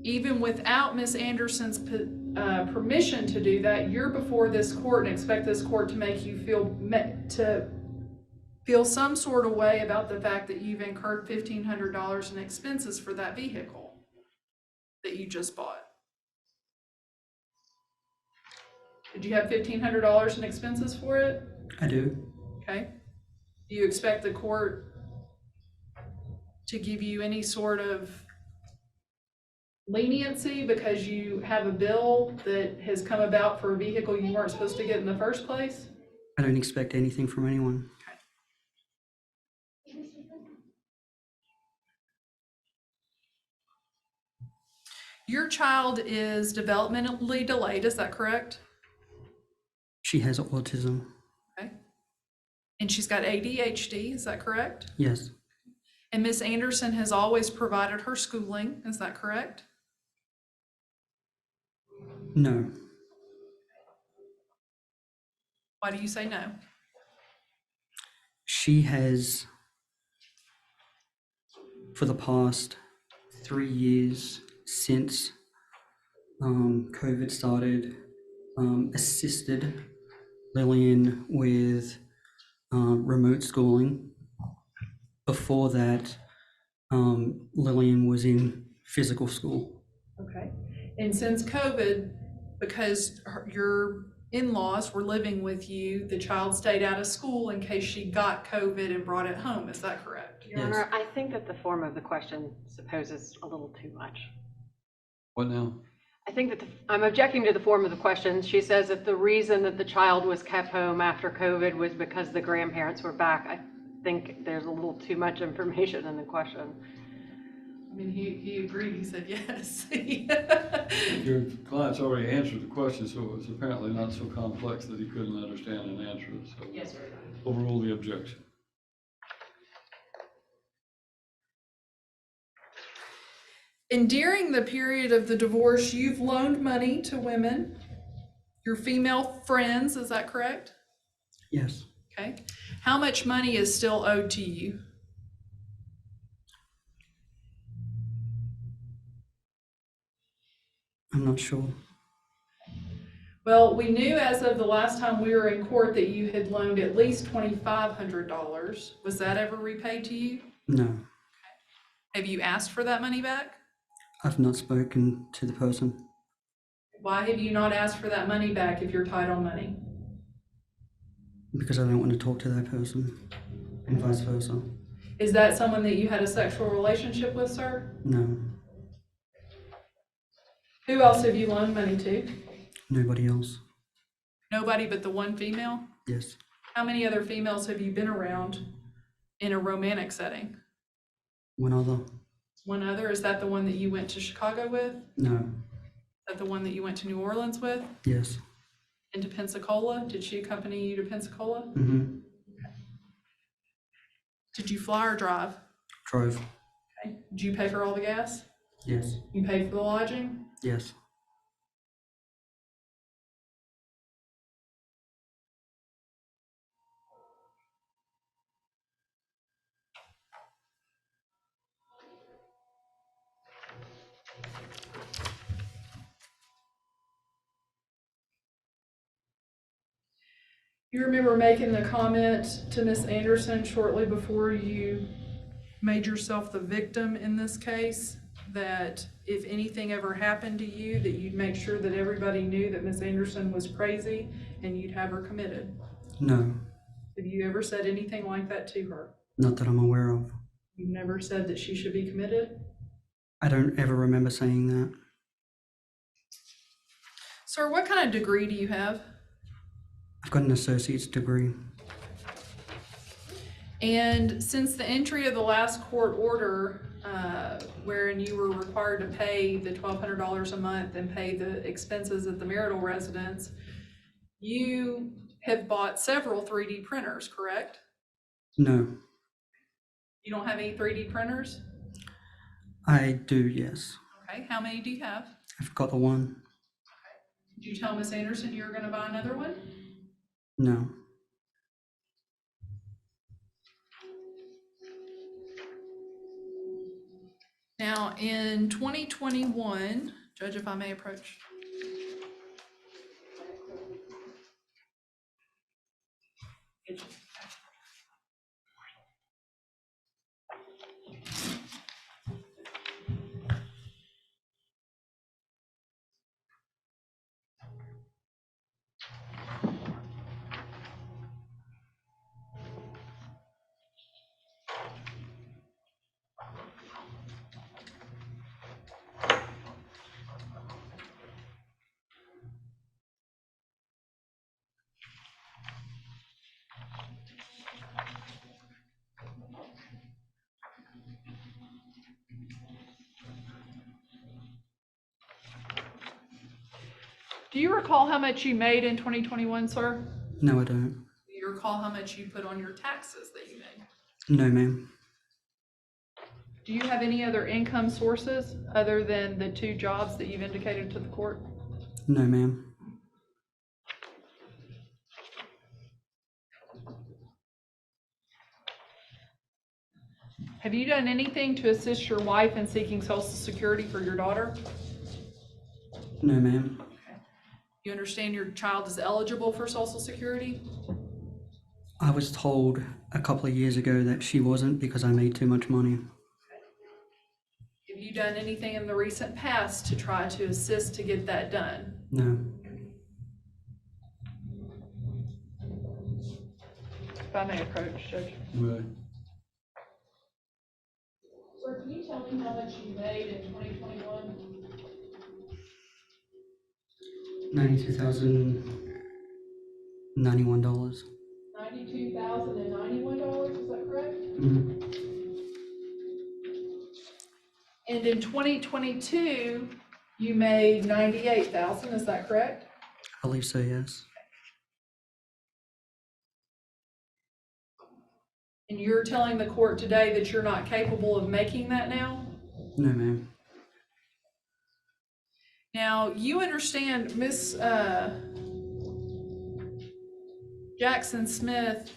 even without Miss Anderson's permission to do that, you're before this court and expect this court to make you feel some sort of way about the fact that you've incurred $1,500 in expenses for that vehicle that you just bought. Did you have $1,500 in expenses for it? I do. Okay. Do you expect the court to give you any sort of leniency because you have a bill that has come about for a vehicle you weren't supposed to get in the first place? I don't expect anything from anyone. Your child is developmentally delayed, is that correct? She has autism. Okay. And she's got ADHD, is that correct? Yes. And Miss Anderson has always provided her schooling, is that correct? No. Why do you say no? She has, for the past 3 years since COVID started, assisted Lillian with remote schooling. Before that, Lillian was in physical school. Okay. And since COVID, because your in-laws were living with you, the child stayed out of school in case she got COVID and brought it home, is that correct? Your Honor, I think that the form of the question supposes a little too much. What now? I think that I'm objecting to the form of the question. She says that the reason that the child was kept home after COVID was because the grandparents were back. I think there's a little too much information in the question. I mean, he agreed, he said yes. Your client's already answered the question, so it was apparently not so complex that he couldn't understand and answer it, so Yes, sir. overrule the objection. And during the period of the divorce, you've loaned money to women Your female friends, is that correct? Yes. Okay. How much money is still owed to you? I'm not sure. Well, we knew as of the last time we were in court that you had loaned at least $2,500. Was that ever repaid to you? No. Have you asked for that money back? I've not spoken to the person Why have you not asked for that money back if you're tight on money? because I don't want to talk to that person, and vice versa. Is that someone that you had a sexual relationship with, sir? No. Who else have you loaned money to? Nobody else. Nobody but the one female? Yes. How many other females have you been around in a romantic setting? One other. One other? Is that the one that you went to Chicago with? Is No. that the one that you went to New Orleans with? Yes. And to Pensacola? Did she accompany you to Pensacola? Mm-hmm. Did you fly or drive? Drove. Okay. Did you pay for all the gas? Yes. You paid for the lodging? Yes. You remember making the comment to Miss Anderson shortly before you made yourself the victim in this case, that if anything ever happened to you, that you'd make sure that everybody knew that Miss Anderson was crazy and you'd have her committed? No. Have you ever said anything like that to her? Not that I'm aware of. You've never said that she should be committed? I don't ever remember saying that. Sir, what kind of degree do you have? I've got an associate's degree. And since the entry of the last court order, wherein you were required to pay the $1,200 a month and pay the expenses at the marital residence, you have bought several 3D printers, correct? No. You don't have any 3D printers? I do, yes. Okay, how many do you have? I've got the one. Did you tell Miss Anderson you were gonna buy another one? No. Now, in 2021, Judge, if I may approach. Do you recall how much you made in 2021, sir? No, I don't. Do you recall how much you put on your taxes that you made? No, ma'am. Do you have any other income sources other than the 2 jobs that you've indicated to the court? No, ma'am. Have you done anything to assist your wife in seeking Social Security for your daughter? No, ma'am. You understand your child is eligible for Social Security? I was told a couple of years ago that she wasn't because I made too much money. Have you done anything in the recent past to try to assist to get that done? No. If I may approach, Judge. Right. Sir, can you tell me how much you made in 2021? $92,091. $92,091, is that correct? Mm-hmm. And in 2022, you made $98,000, is that correct? I believe so, yes. And you're telling the court today that you're not capable of making that now? No, ma'am. Now, you understand Miss Jackson Smith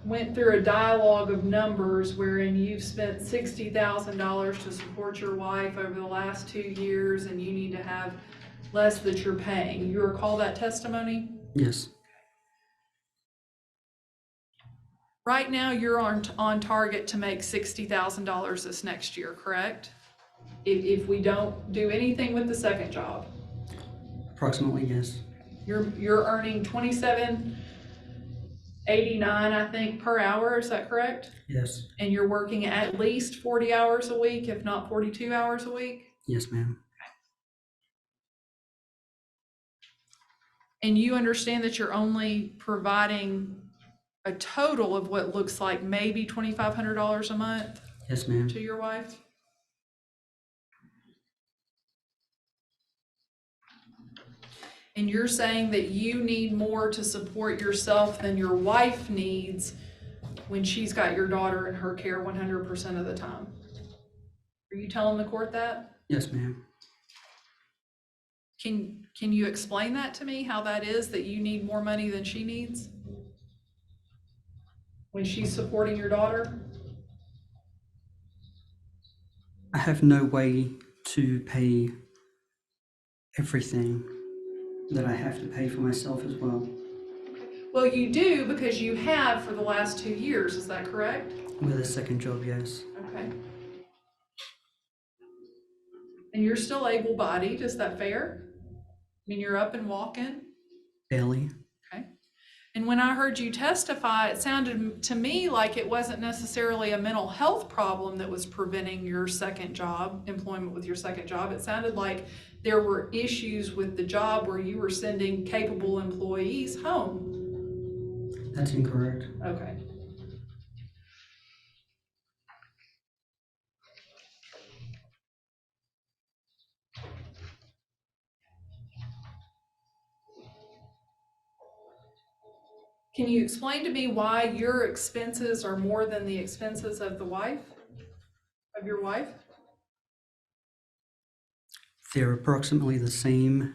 went through a dialogue of numbers wherein you've spent $60,000 to support your wife over the last 2 years, and you need to have less that you're paying. You recall that testimony? Yes, Right now, you're on target to make $60,000 this next year, correct? If we don't do anything with the second job. approximately, yes. You're earning $27.89, I think, per hour, is that correct? Yes, And you're working at least 40 hours a week, if not 42 hours a week? yes, ma'am. And you understand that you're only providing a total of what looks like maybe $2,500 a month Yes, ma'am. to your wife? And you're saying that you need more to support yourself than your wife needs when she's got your daughter in her care 100% of the time. Are you telling the court that? Yes, ma'am. Can you explain that to me, how that is, that you need more money than she needs? When she's supporting your daughter? I have no way to pay everything that I have to pay for myself as well. Well, you do, because you have for the last 2 years, is that correct? With a second job, yes. Okay. And you're still able-bodied, is that fair? I mean, you're up and walking? Barely. Okay. And when I heard you testify, it sounded to me like it wasn't necessarily a mental health problem that was preventing your second job, employment with your second job. It sounded like there were issues with the job where you were sending capable employees home. That's incorrect. Okay. Can you explain to me why your expenses are more than the expenses of your wife? They're approximately the same,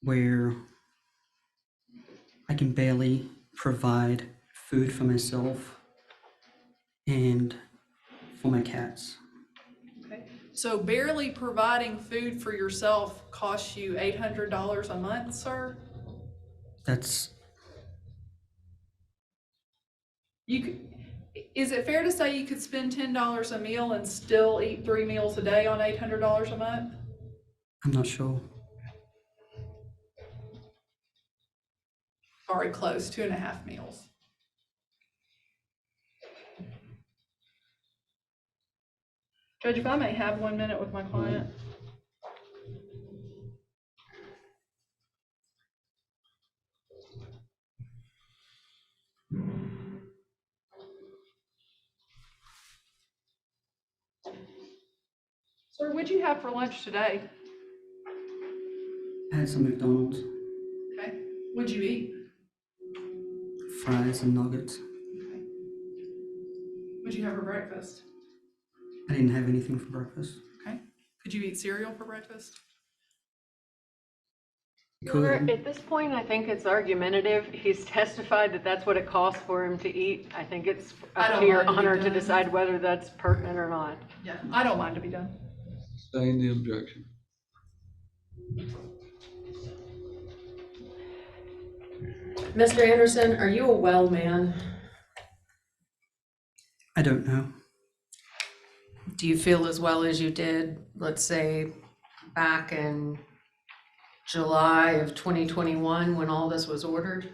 where I can barely provide food for myself and for my cats. Okay. So barely providing food for yourself costs you $800 a month, sir? That's, Is it fair to say you could spend $10 a meal and still eat 3 meals a day on $800 a month? I'm not sure. Sorry, close, 2.5 meals. Judge, if I may have 1 minute with my client. Sir, what'd you have for lunch today? I had some McDonald's, Okay. What'd you eat? fries and nuggets. Okay. What'd you have for breakfast? I didn't have anything for breakfast. Okay. Could you eat cereal for breakfast? Your Honor, at this point, I think it's argumentative. He's testified that that's what it costs for him to eat. I think it's I up don't to your mind to be honor to done. decide whether that's pertinent or not. Yeah, I don't mind to be done. Sustain the objection. Mr. Anderson, are you a well man? I don't know. Do you feel as well as you did, let's say, back in July of 2021 when all this was ordered?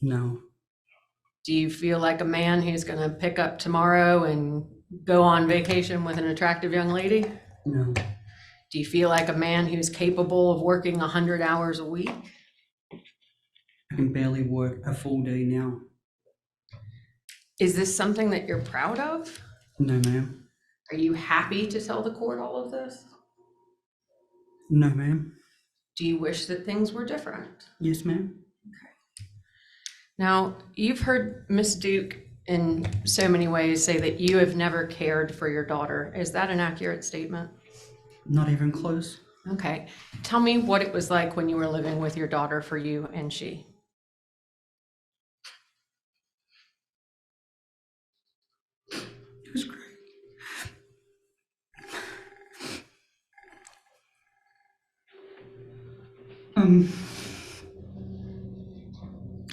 No. Do you feel like a man who's going to pick up tomorrow and go on vacation with an attractive young lady? No. Do you feel like a man who's capable of working 100 hours a week? I can barely work a full day now. Is this something that you're proud of? No, ma'am. Are you happy to tell the court all of this? No, ma'am. Do you wish that things were different? Yes, ma'am. Now, you've heard Ms. Duke in so many ways say that you have never cared for your daughter. Is that an accurate statement? Not even close. Okay. Tell me what it was like when you were living with your daughter for you and she. It was great.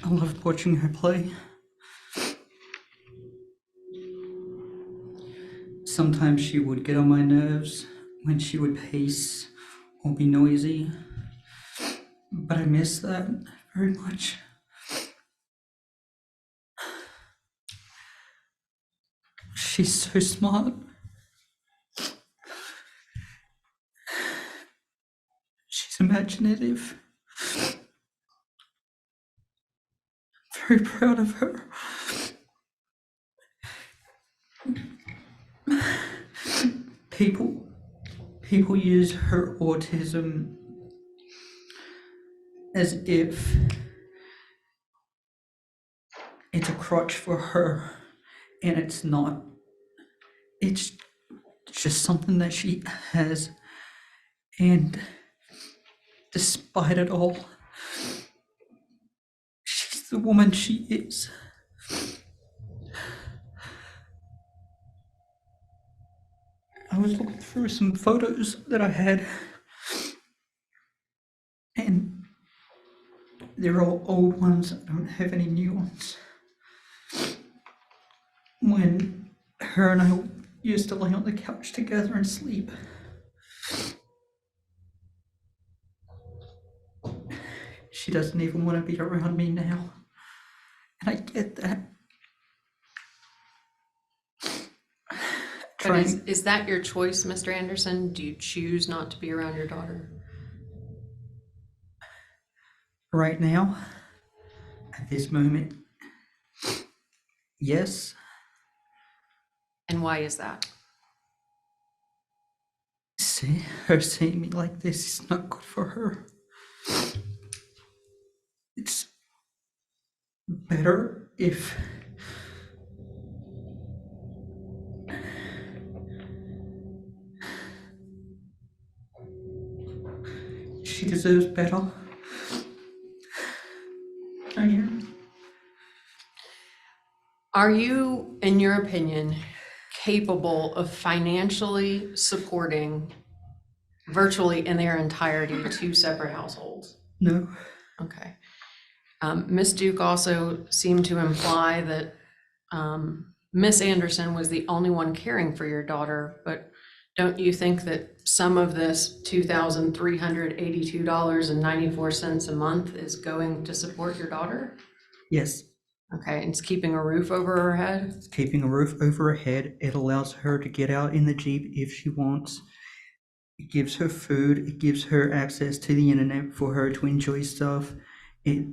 I loved watching her play. Sometimes she would get on my nerves when she would pace or be noisy, but I miss that very much. She's so smart. She's imaginative. Very proud of her. People use her autism as if it's a crutch for her, and it's not. It's just something that she has, and despite it all, she's the woman she is. I was looking through some photos that I had, and they're all old ones. I don't have any new ones. When her and I used to lay on the couch together and sleep. She doesn't even want to be around me now, and I get that. But is that your choice, Mr. Anderson? Do you choose not to be around your daughter? Right now, at this moment, yes. And why is that? Her seeing me like this is not good for her. It's better if she deserves better. I am. Are you, in your opinion, capable of financially supporting virtually in their entirety 2 separate households? No. Okay. Ms. Duke also seemed to imply that Miss Anderson was the only one caring for your daughter, but don't you think that some of this $2,382.94 a month is going to support your daughter? Yes. Okay, and it's keeping a roof over her head? It's keeping a roof over her head. It allows her to get out in the Jeep if she wants. It gives her food. It gives her access to the internet for her to enjoy stuff. It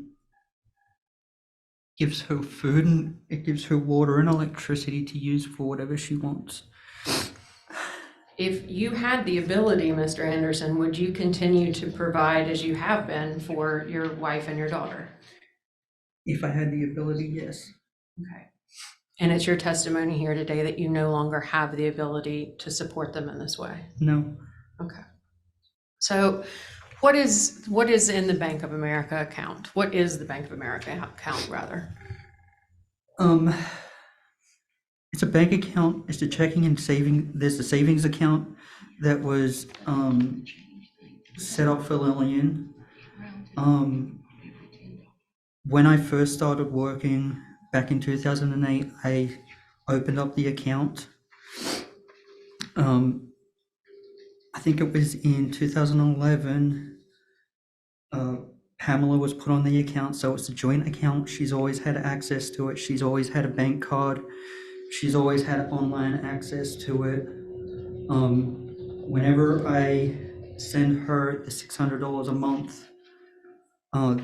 gives her food, and it gives her water and electricity to use for whatever she wants. If you had the ability, Mr. Anderson, would you continue to provide as you have been for your wife and your daughter? If I had the ability, yes. Okay. And it's your testimony here today that you no longer have the ability to support them in this way? No. Okay. So what is in the Bank of America account? What is the Bank of America account, rather? It's a bank account. It's a checking and saving. There's a savings account that was set up for Lillian. When I first started working back in 2008, I opened up the account. I think it was in 2011. Pamela was put on the account, so it's a joint account. She's always had access to it. She's always had a bank card. She's always had online access to it. Whenever I send her the $600 a month,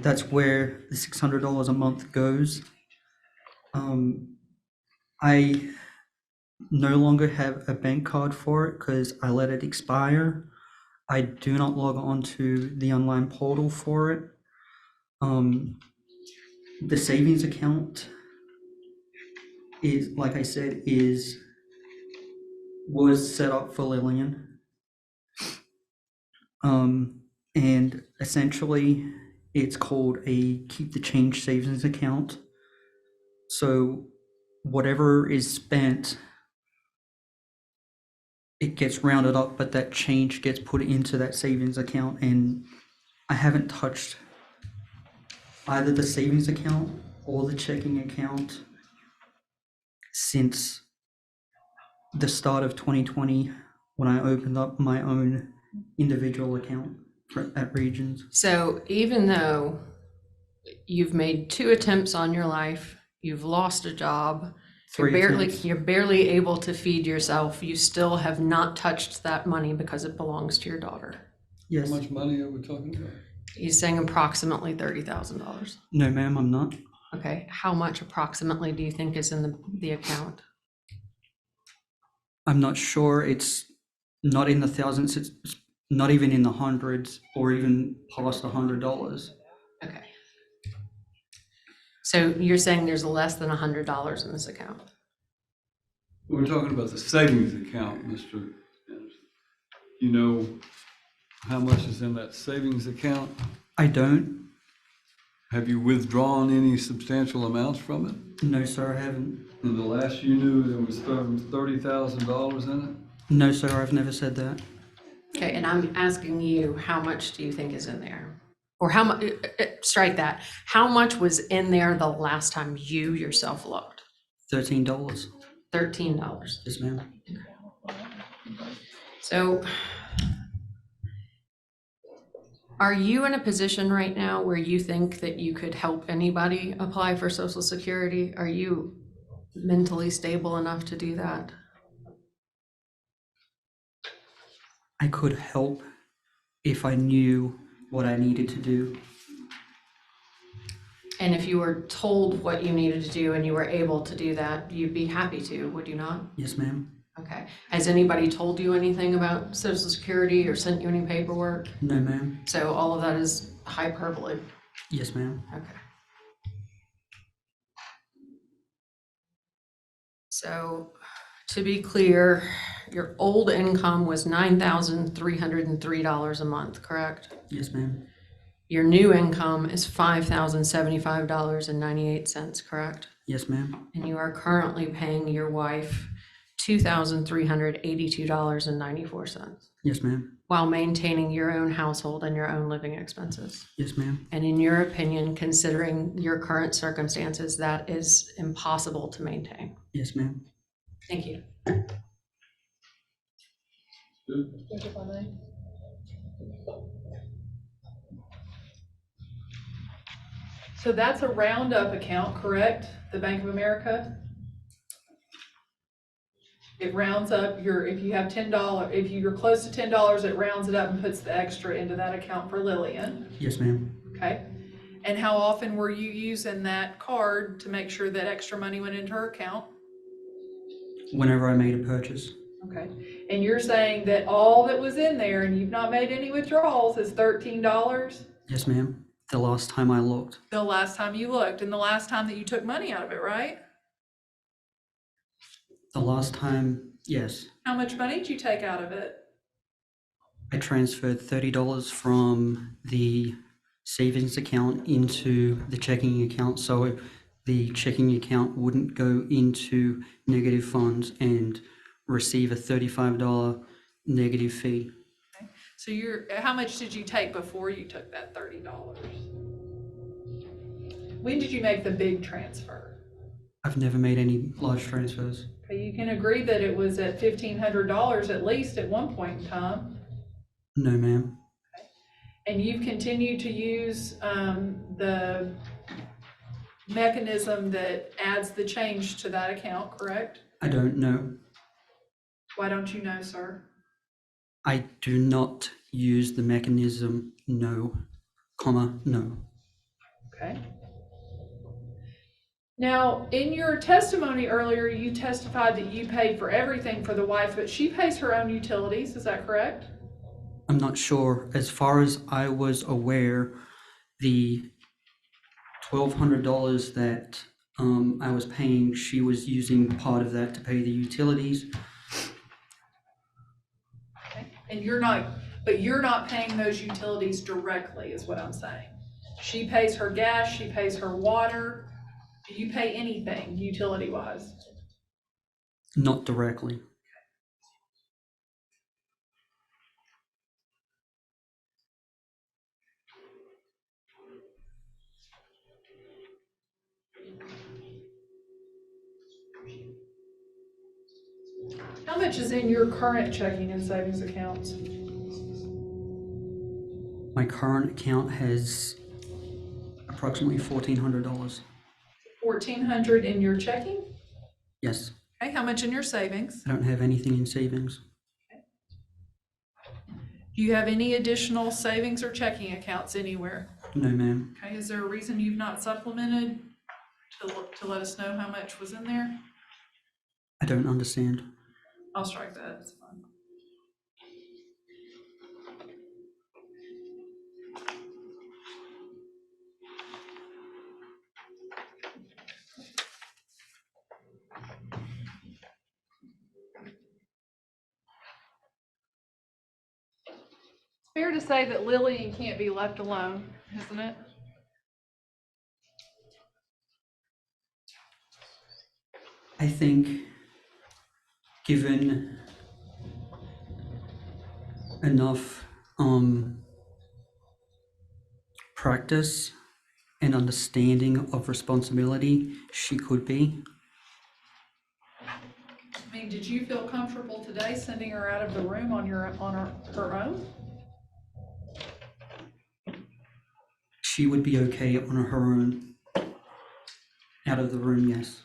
that's where the $600 a month goes. I no longer have a bank card for it because I let it expire. I do not log on to the online portal for it. The savings account is, like I said, was set up for Lillian. And essentially it's called a keep the change savings account. So whatever is spent, it gets rounded up, but that change gets put into that savings account. And I haven't touched either the savings account or the checking account since the start of 2020 when I opened up my own individual account at Regions. So even though you've made 2 attempts on your life, you've lost a job, you're 3 attempts. barely able to feed yourself, you still have not touched that money because it belongs to your daughter. Yes. How much money are we talking about? He's saying approximately $30,000. No, ma'am, I'm not. Okay, how much approximately do you think is in the account? I'm not sure. It's not in the thousands. It's not even in the hundreds or even past $100. Okay. So you're saying there's less than $100 in this account? We're talking about the savings account, Mr. Anderson. You know how much is in that savings account? I don't. Have you withdrawn any substantial amounts from it? No, sir, I haven't. In the last you knew, there was $30,000 in it? No, sir, I've never said that. Okay, and I'm asking you, how much do you think is in there? Or how much, strike that. How much was in there the last time you yourself looked? $13. $13. Yes, ma'am. So are you in a position right now where you think that you could help anybody apply for Social Security? Are you mentally stable enough to do that? I could help if I knew what I needed to do. And if you were told what you needed to do and you were able to do that, you'd be happy to, would you not? Yes, ma'am. Okay. Has anybody told you anything about Social Security or sent you any paperwork? No, ma'am. So all of that is hyperbole. Yes, ma'am. Okay. So to be clear, your old income was $9,303 a month, correct? Yes, ma'am. Your new income is $5,075.98, correct? Yes, ma'am. And you are currently paying your wife $2,382.94 Yes, ma'am. while maintaining your own household and your own living expenses. Yes, ma'am. And in your opinion, considering your current circumstances, that is impossible to maintain. Yes, ma'am. Thank you. So that's a roundup account, correct? The Bank of America? It rounds up if you have $10, if you're close to $10, it rounds it up and puts the extra into that account for Lillian, Yes, ma'am. okay? And how often were you using that card to make sure that extra money went into her account? Whenever I made a purchase. Okay, and you're saying that all that was in there, and you've not made any withdrawals, is $13? Yes, ma'am. The last time I looked. The last time you looked, and the last time that you took money out of it, right? The last time, yes. How much money did you take out of it? I transferred $30 from the savings account into the checking account, so the checking account wouldn't go into negative funds and receive a $35 negative fee. Okay. So how much did you take before you took that $30? When did you make the big transfer? I've never made any large transfers. Okay, you can agree that it was at $1,500 at least at one point in time. No, ma'am. And you've continued to use the mechanism that adds the change to that account, correct? I don't know. Why don't you know, sir? I do not use the mechanism, no, comma, no. Okay. Now, in your testimony earlier, you testified that you paid for everything for the wife, but she pays her own utilities, is that correct? I'm not sure. As far as I was aware, the $1,200 that I was paying, she was using part of that to pay the utilities. Okay. And you're not but you're not paying those utilities directly, is what I'm saying. She pays her gas, she pays her water. Do you pay anything utility-wise? Not directly. How much is in your current checking and savings accounts? My current account has approximately $1,400. $1,400 in your checking? Yes, Okay, how much in your savings? I don't have anything in savings. Do you have any additional savings or checking accounts anywhere? No, ma'am. Okay, is there a reason you've not supplemented to let us know how much was in there? I don't understand. I'll strike that, it's fine. It's fair to say that Lillian can't be left alone, isn't it? I think given enough practice and understanding of responsibility, she could be. I mean, did you feel comfortable today sending her out of the room on her own? She would be okay on her own. Out of the room, yes.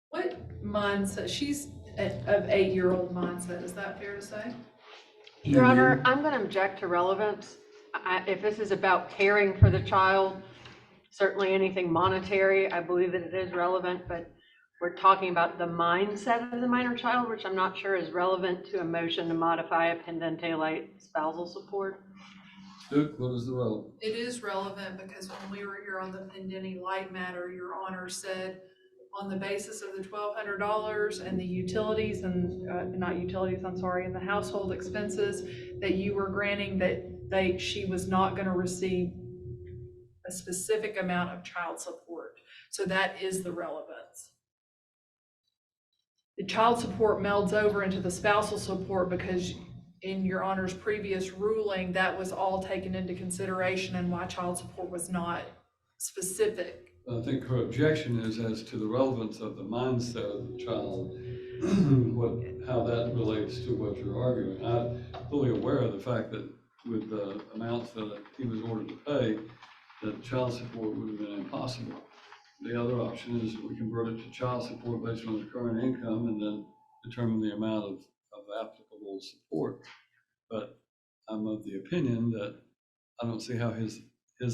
What mindset? She's of 8-year-old mindset, is that fair to say? Your No, Honor, ma'am. I'm going to object to relevance. If this is about caring for the child, certainly anything monetary, I believe that it is relevant, but we're talking about the mindset of the minor child, which I'm not sure is relevant to a motion to modify a pendente light spousal support. Duke, what is the relevance? It is relevant because when we were here on the pendente light matter, Your Honor said on the basis of the $1,200 and the utilities and, not utilities, I'm sorry, and the household expenses, that you were granting that she was not going to receive a specific amount of child support. So that is the relevance. The child support melds over into the spousal support because in Your Honor's previous ruling, that was all taken into consideration and why child support was not specific. I think her objection is as to the relevance of the mindset of the child, how that relates to what you're arguing. I'm fully aware of the fact that with the amounts that he was ordered to pay, that child support would have been impossible. The other option is we convert it to child support based on the current income and then determine the amount of applicable support. But I'm of the opinion that I don't see how his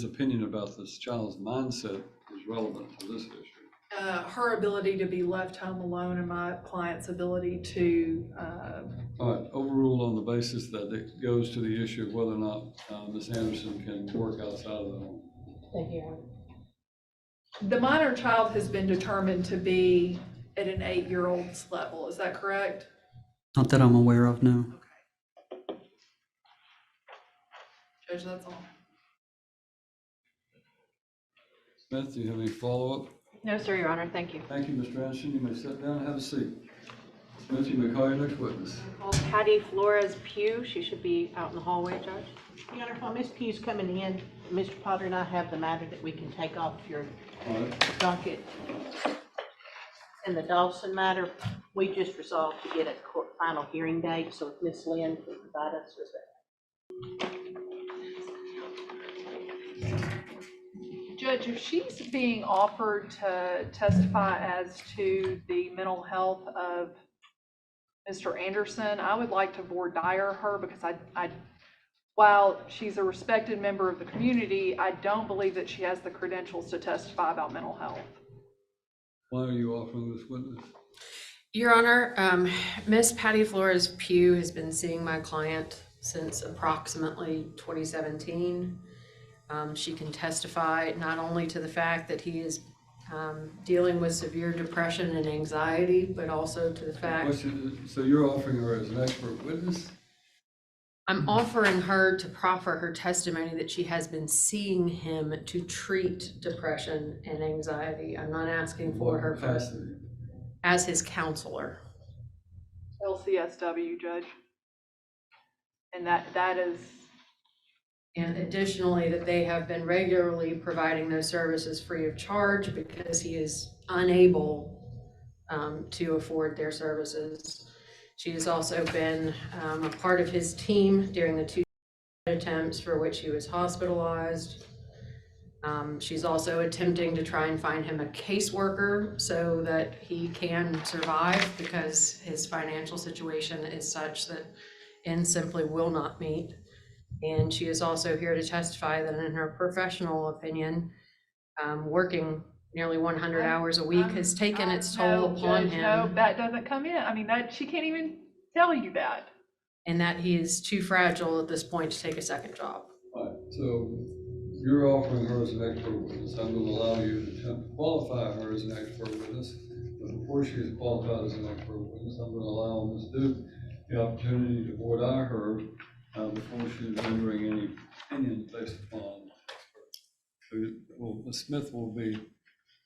opinion about this child's mindset is relevant to this issue. Her ability to be left home alone and my client's ability to, All right, overruled on the basis that it goes to the issue of whether or not Ms. Anderson can work outside of the home. Thank you, Your Honor. the minor child has been determined to be at an 8-year-old's level, is that correct? Not that I'm aware of, no. Judge, that's all. Smith, do you have any follow-up? No, sir, Your Honor, thank you. Thank you, Mr. Anderson. You may sit down and have a seat. Smith, you may call your next witness. Call Patty Flores Pugh. She should be out in the hallway, Judge. Your Honor, while Ms. Pugh's coming in, Mr. Potter and I have the matter that we can take off your All right. docket. In the Dawson matter, we just resolved to get a final hearing date, so if Ms. Lynn can provide us with that. Judge, if she's being offered to testify as to the mental health of Mr. Anderson, I would like to voir dire her because while she's a respected member of the community, I don't believe that she has the credentials to testify about mental health. Why are you offering this witness? Your Honor, Miss Patty Flores Pugh has been seeing my client since approximately 2017. She can testify not only to the fact that he is dealing with severe depression and anxiety, but also to the fact, Question, so you're offering her as an expert witness? I'm offering her to proffer her testimony that she has been seeing him to treat depression and anxiety. I'm not asking for What her capacity? as his counselor. LCSW, Judge. And that is, And additionally, that they have been regularly providing those services free of charge because he is unable to afford their services. She has also been a part of his team during the 2 attempts for which he was hospitalized. She's also attempting to try and find him a caseworker so that he can survive, because his financial situation is such that ends simply will not meet. And she is also here to testify that in her professional opinion, working nearly 100 hours a week has taken its toll no, upon Judge, him. no, that doesn't come in. I mean, that, she can't even tell you that. And that he is too fragile at this point to take a second job. All right, so you're offering her as an expert witness. I'm going to allow you to attempt to qualify her as an expert witness. But before she is qualified as an expert witness, I'm going to allow Ms. Duke the opportunity to voir dire her before she's rendering any opinion based upon expert. So, Ms. Smith will be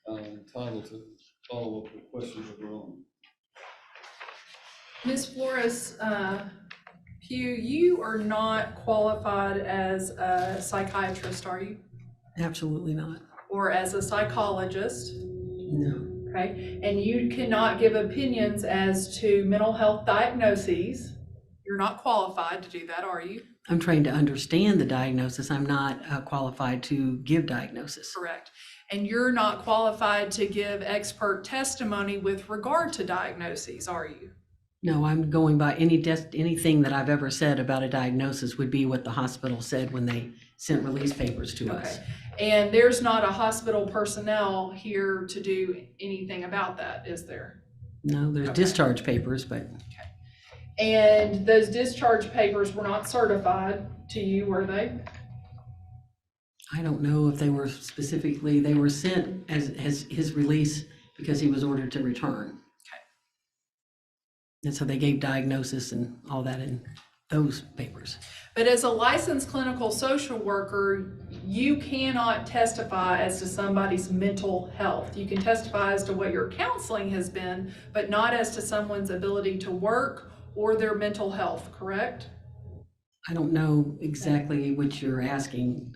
entitled to follow up with questions of her own. Ms. Flores, Pugh, you are not qualified as a psychiatrist, are you? Absolutely not. Or as a psychologist, No. okay? And you cannot give opinions as to mental health diagnoses. You're not qualified to do that, are you? I'm trained to understand the diagnosis. I'm not qualified to give diagnosis. Correct. And you're not qualified to give expert testimony with regard to diagnoses, are you? No, I'm going by anything that I've ever said about a diagnosis would be what the hospital said when they sent release papers to us. Okay. And there's not a hospital personnel here to do anything about that, is there? No, there's Okay. discharge papers, but And those discharge papers were not certified to you, were they? I don't know if they were specifically, they were sent as his release because he was ordered to return. Okay. And so they gave diagnosis and all that in those papers. But as a licensed clinical social worker, you cannot testify as to somebody's mental health. You can testify as to what your counseling has been, but not as to someone's ability to work or their mental health, correct? I don't know exactly what you're asking.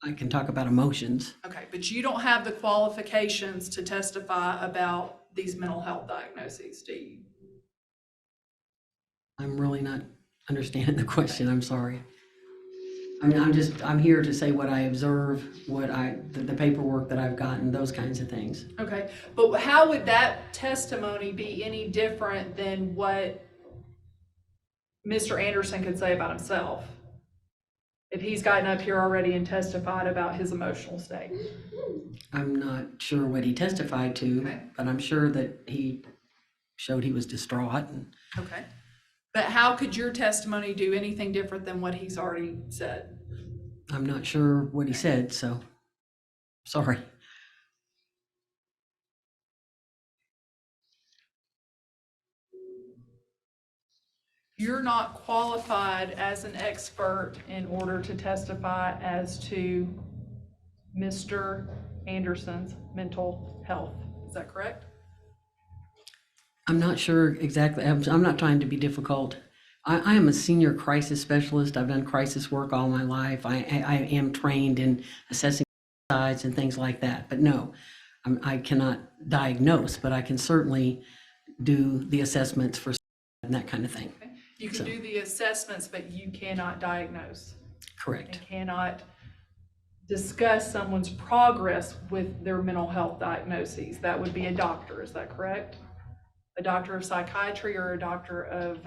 I can talk about emotions. Okay, but you don't have the qualifications to testify about these mental health diagnoses, do you? I'm really not understanding the question. I'm sorry. I'm here to say what I observe, the paperwork that I've gotten, those kinds of things. Okay, but how would that testimony be any different than what Mr. Anderson could say about himself? If he's gotten up here already and testified about his emotional state? I'm not sure what he testified to, Okay. but I'm sure that he showed he was distraught. And Okay. But how could your testimony do anything different than what he's already said? I'm not sure what he said, so sorry. You're not qualified as an expert in order to testify as to Mr. Anderson's mental health. Is that correct? I'm not sure exactly. I'm not trying to be difficult. I am a senior crisis specialist. I've done crisis work all my life. I am trained in assessing sides and things like that. But no, I cannot diagnose, but I can certainly do the assessments for and that kind of thing. Okay. You can So- do the assessments, but you cannot diagnose Correct. and cannot discuss someone's progress with their mental health diagnoses. That would be a doctor, is that correct? A doctor of psychiatry or a doctor of,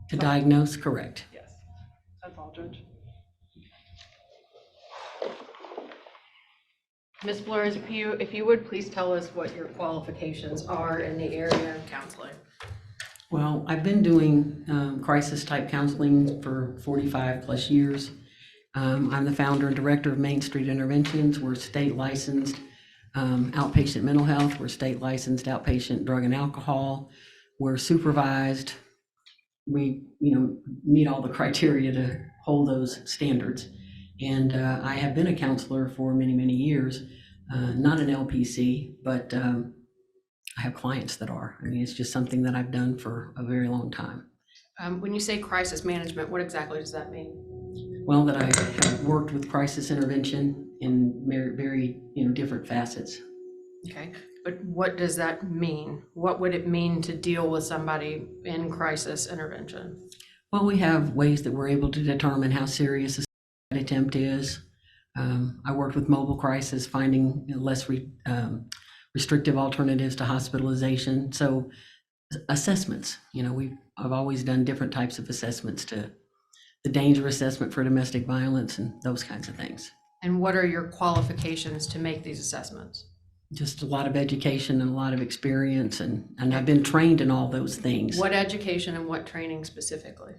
To diagnose, correct. yes, that's all, Judge. Ms. Flores, if you would please tell us what your qualifications are in the area of counseling. Well, I've been doing crisis type counseling for 45 plus years. I'm the founder and director of Main Street Interventions. We're state licensed. outpatient mental health. We're state licensed outpatient drug and alcohol. We're supervised. We, meet all the criteria to hold those standards. And I have been a counselor for many, many years, not an LPC, but I have clients that are. I mean, it's just something that I've done for a very long time. When you say crisis management, what exactly does that mean? Well, that I have worked with crisis intervention in very, different facets. Okay, but what does that mean? What would it mean to deal with somebody in crisis intervention? Well, we have ways that we're able to determine how serious a suicide attempt is. I worked with mobile crisis, finding less restrictive alternatives to hospitalization. So assessments, I've always done different types of assessments, to the danger assessment for domestic violence and those kinds of things. And what are your qualifications to make these assessments? Just a lot of education and a lot of experience, and I've been trained in all those things. What education and what training specifically?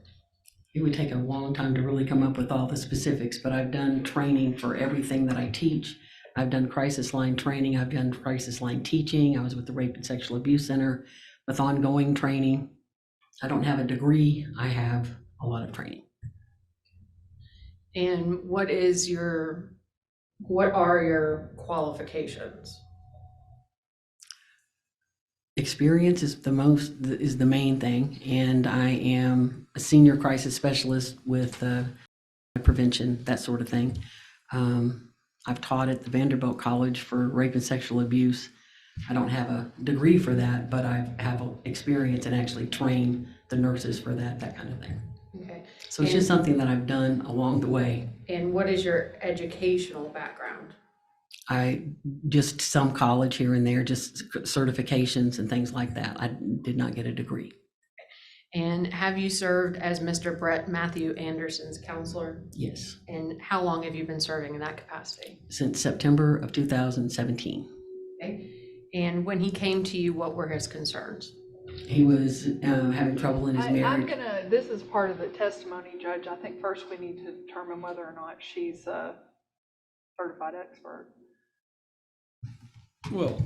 It would take a long time to really come up with all the specifics, but I've done training for everything that I teach. I've done crisis line training. I've done crisis line teaching. I was with the Rape and Sexual Abuse Center with ongoing training. I don't have a degree. I have a lot of training. And what are your qualifications? Experience is the main thing, and I am a senior crisis specialist with prevention, that sort of thing. I've taught at the Vanderbilt College for rape and sexual abuse. I don't have a degree for that, but I have experience and actually train the nurses for that kind of thing. Okay. So it's just something that I've done along the way. And what is your educational background? I just some college here and there, just certifications and things like that. I did not get a degree. And have you served as Mr. Brett Matthew Anderson's counselor? Yes. And how long have you been serving in that capacity? Since September of 2017. Okay. And when he came to you, what were his concerns? He was having trouble in his marriage. This is part of the testimony, Judge. I think first we need to determine whether or not she's a certified expert. Well,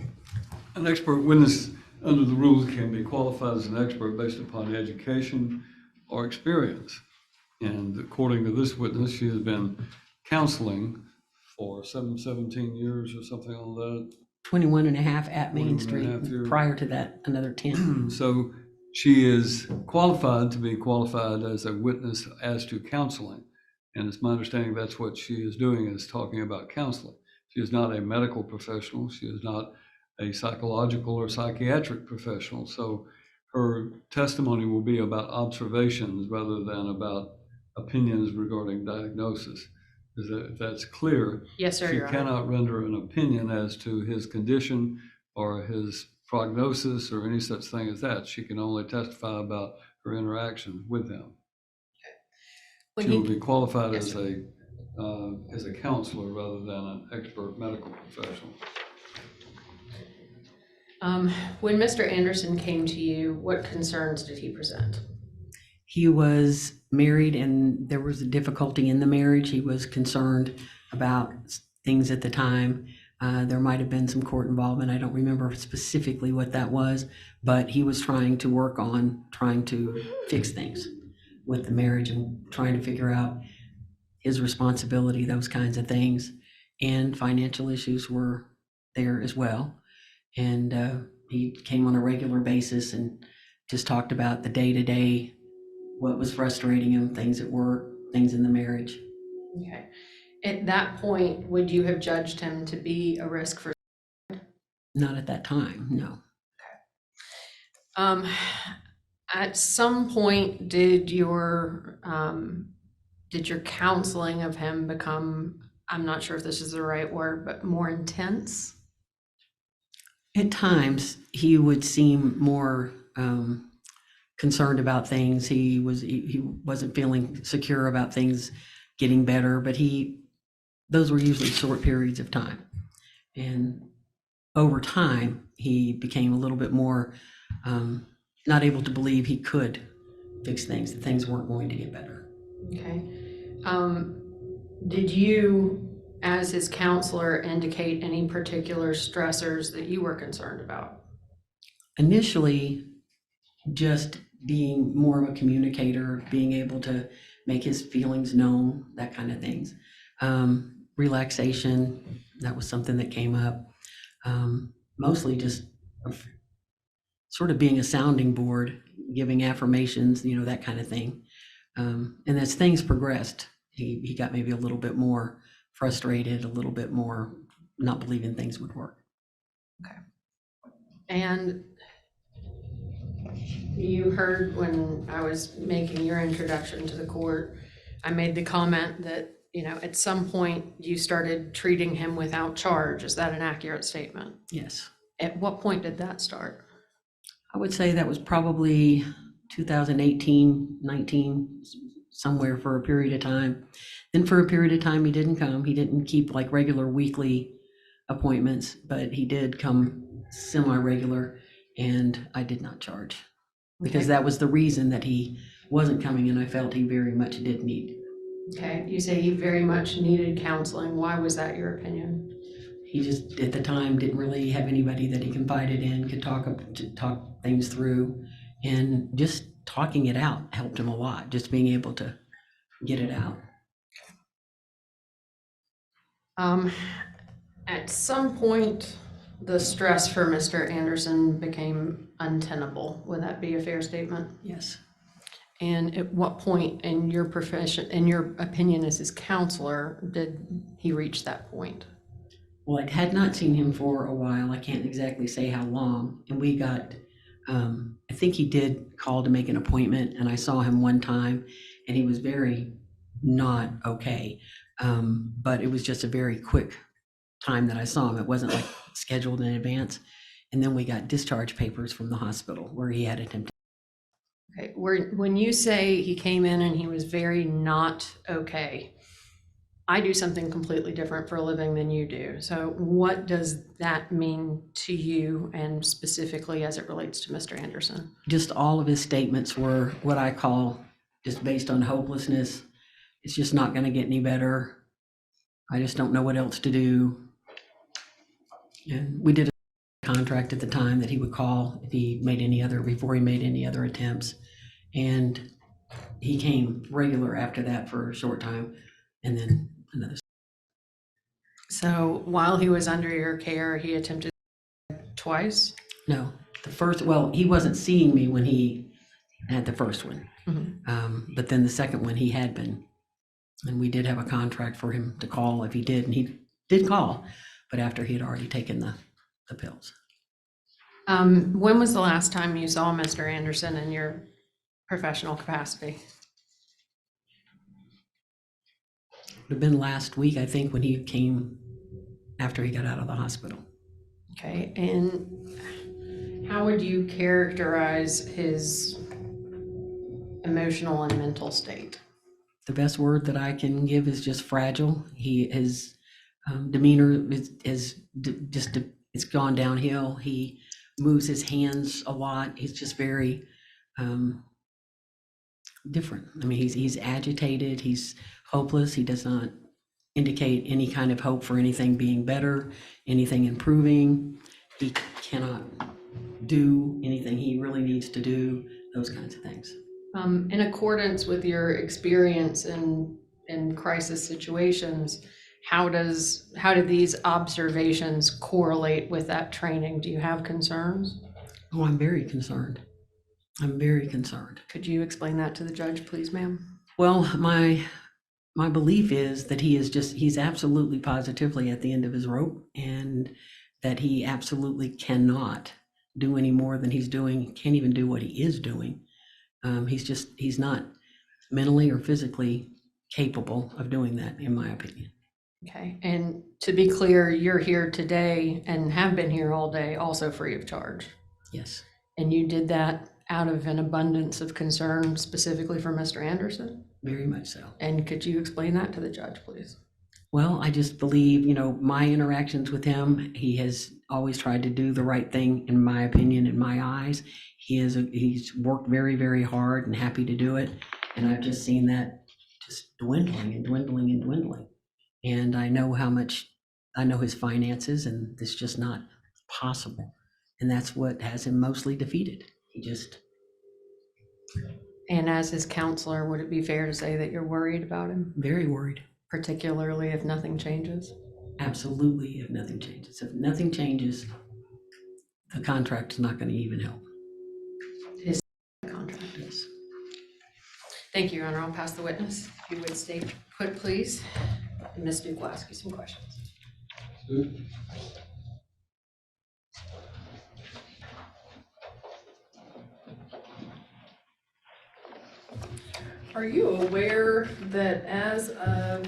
an expert witness under the rules can be qualified as an expert based upon education or experience. And according to this witness, she has been counseling for 17 years or something like that. 21 and a half at Main 21 and a half Street. years. Prior to that, another 10. So she is qualified to be qualified as a witness as to counseling. And it's my understanding that's what she is doing, is talking about counseling. She is not a medical professional. She is not a psychological or psychiatric professional. So her testimony will be about observations rather than about opinions regarding diagnosis. If that's clear, Yes, sir. she Your Honor. cannot render an opinion as to his condition or his prognosis or any such thing as that. She can only testify about her interaction with him. When She he- will be qualified Yes, as a counselor rather than an expert medical professional. When Mr. Anderson came to you, what concerns did he present? He was married and there was a difficulty in the marriage. He was concerned about things at the time. There might have been some court involvement. I don't remember specifically what that was, but he was trying to work on trying to fix things with the marriage and trying to figure out his responsibility, those kinds of things. And financial issues were there as well. And he came on a regular basis and just talked about the day-to-day, what was frustrating him, things at work, things in the marriage. Okay. At that point, would you have judged him to be a risk for? Not at that time, no. At some point, did your counseling of him become, I'm not sure if this is the right word, but more intense? At times, he would seem more concerned about things. He wasn't feeling secure about things getting better, but those were usually short periods of time. And over time, he became a little bit more not able to believe he could fix things, that things weren't going to get better. Okay. Did you as his counselor, indicate any particular stressors that you were concerned about? Initially, just being more of a communicator, being able to make his feelings known, that kind of things. Relaxation, that was something that came up. Mostly just sort of being a sounding board, giving affirmations, that kind of thing. And as things progressed, he got maybe a little bit more frustrated, a little bit more not believing things would work. And you heard when I was making your introduction to the court, I made the comment that, at some point you started treating him without charge. Is that an accurate statement? Yes. At what point did that start? I would say that was probably 2018, 19, somewhere for a period of time. Then for a period of time, he didn't come. He didn't keep like regular weekly appointments, but he did come semi-regular, and I did not charge because that was the reason that he wasn't coming, and I felt he very much did need. Okay, you say he very much needed counseling. Why was that your opinion? He just, at the time, didn't really have anybody that he confided in, could talk things through, and just talking it out helped him a lot, just being able to get it out. At some point, the stress for Mr. Anderson became untenable. Would that be a fair statement? Yes. And at what point in your opinion as his counselor, did he reach that point? Well, I had not seen him for a while. I can't exactly say how long. And we got, I think he did call to make an appointment, and I saw him one time, and he was very not okay. But it was just a very quick time that I saw him. It wasn't like scheduled in advance. And then we got discharge papers from the hospital where he had attempted. Okay, when you say he came in and he was very not okay, I do something completely different for a living than you do. So what does that mean to you, and specifically as it relates to Mr. Anderson? Just all of his statements were what I call just based on hopelessness. It's just not going to get any better. I just don't know what else to do. And we did a contract at the time that he would call if he made before he made any other attempts. And he came regular after that for a short time, and then another. So while he was under your care, he attempted twice? No, he wasn't seeing me when he had the first one. Mm-hmm. But then the second one he had been, and we did have a contract for him to call if he did, and he did call, but after he had already taken the pills. When was the last time you saw Mr. Anderson in your professional capacity? It would have been last week, I think, when he came after he got out of the hospital. Okay, and how would you characterize his emotional and mental state? The best word that I can give is just fragile. His demeanor it's gone downhill. He moves his hands a lot. He's just very different. I mean, he's agitated. He's hopeless. He does not indicate any kind of hope for anything being better, anything improving. He cannot do anything he really needs to do, those kinds of things. In accordance with your experience in crisis situations, how do these observations correlate with that training? Do you have concerns? Oh, I'm very concerned. I'm very concerned. Could you explain that to the judge, please, ma'am? Well, my belief is that he's absolutely positively at the end of his rope, and that he absolutely cannot do any more than he's doing, can't even do what he is doing. He's not mentally or physically capable of doing that, in my opinion. Okay, and to be clear, you're here today and have been here all day, also free of charge. Yes. And you did that out of an abundance of concern specifically for Mr. Anderson? Very much so. And could you explain that to the judge, please? Well, I just believe, my interactions with him, he has always tried to do the right thing, in my opinion, in my eyes. He's worked very, very hard and happy to do it. And I've just seen that just dwindling and dwindling and dwindling. And I know I know his finances, and it's just not possible. And that's what has him mostly defeated. He just, And as his counselor, would it be fair to say that you're worried about him, very worried. particularly if nothing changes? Absolutely, if nothing changes. If nothing changes, the contract is not going to even help. His contract is. Thank you, Your Honor. I'll pass the witness. If you would stay put, please. And Ms. Duke will ask you some questions. Are you aware that as of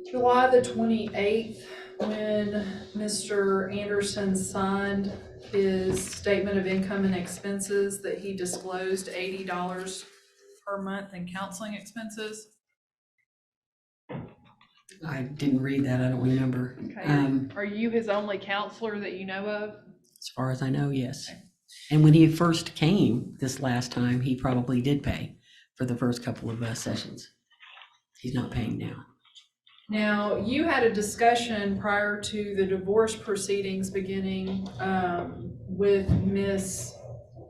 July the 28th, when Mr. Anderson signed his statement of income and expenses, that he disclosed $80 per month in counseling expenses? I didn't read that. I don't remember. Okay. Are you his only counselor that you know of? As far as I know, yes. And when he first came this last time, he probably did pay for the first couple of sessions. He's not paying now. Now, you had a discussion prior to the divorce proceedings beginning with Ms.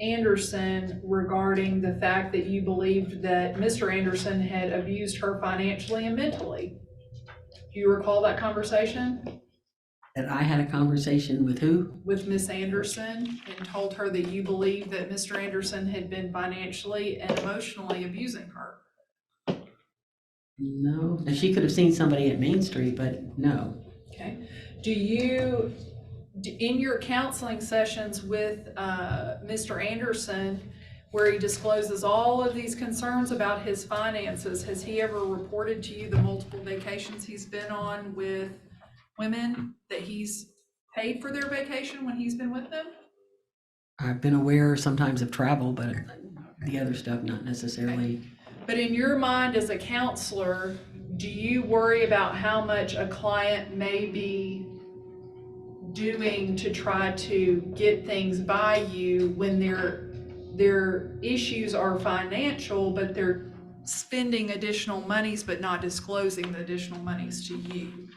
Anderson regarding the fact that you believed that Mr. Anderson had abused her financially and mentally. Do you recall that conversation? That I had a conversation with who? With Ms. Anderson, and told her that you believed that Mr. Anderson had been financially and emotionally abusing her. No. Now, she could have seen somebody at Main Street, but no. Okay. Do you, in your counseling sessions with Mr. Anderson, where he discloses all of these concerns about his finances, has he ever reported to you the multiple vacations he's been on with women, that he's paid for their vacation when he's been with them? I've been aware sometimes of travel, but the other stuff not necessarily. But in your mind as a counselor, do you worry about how much a client may be doing to try to get things by you when their issues are financial, but they're spending additional monies but not disclosing the additional monies to you?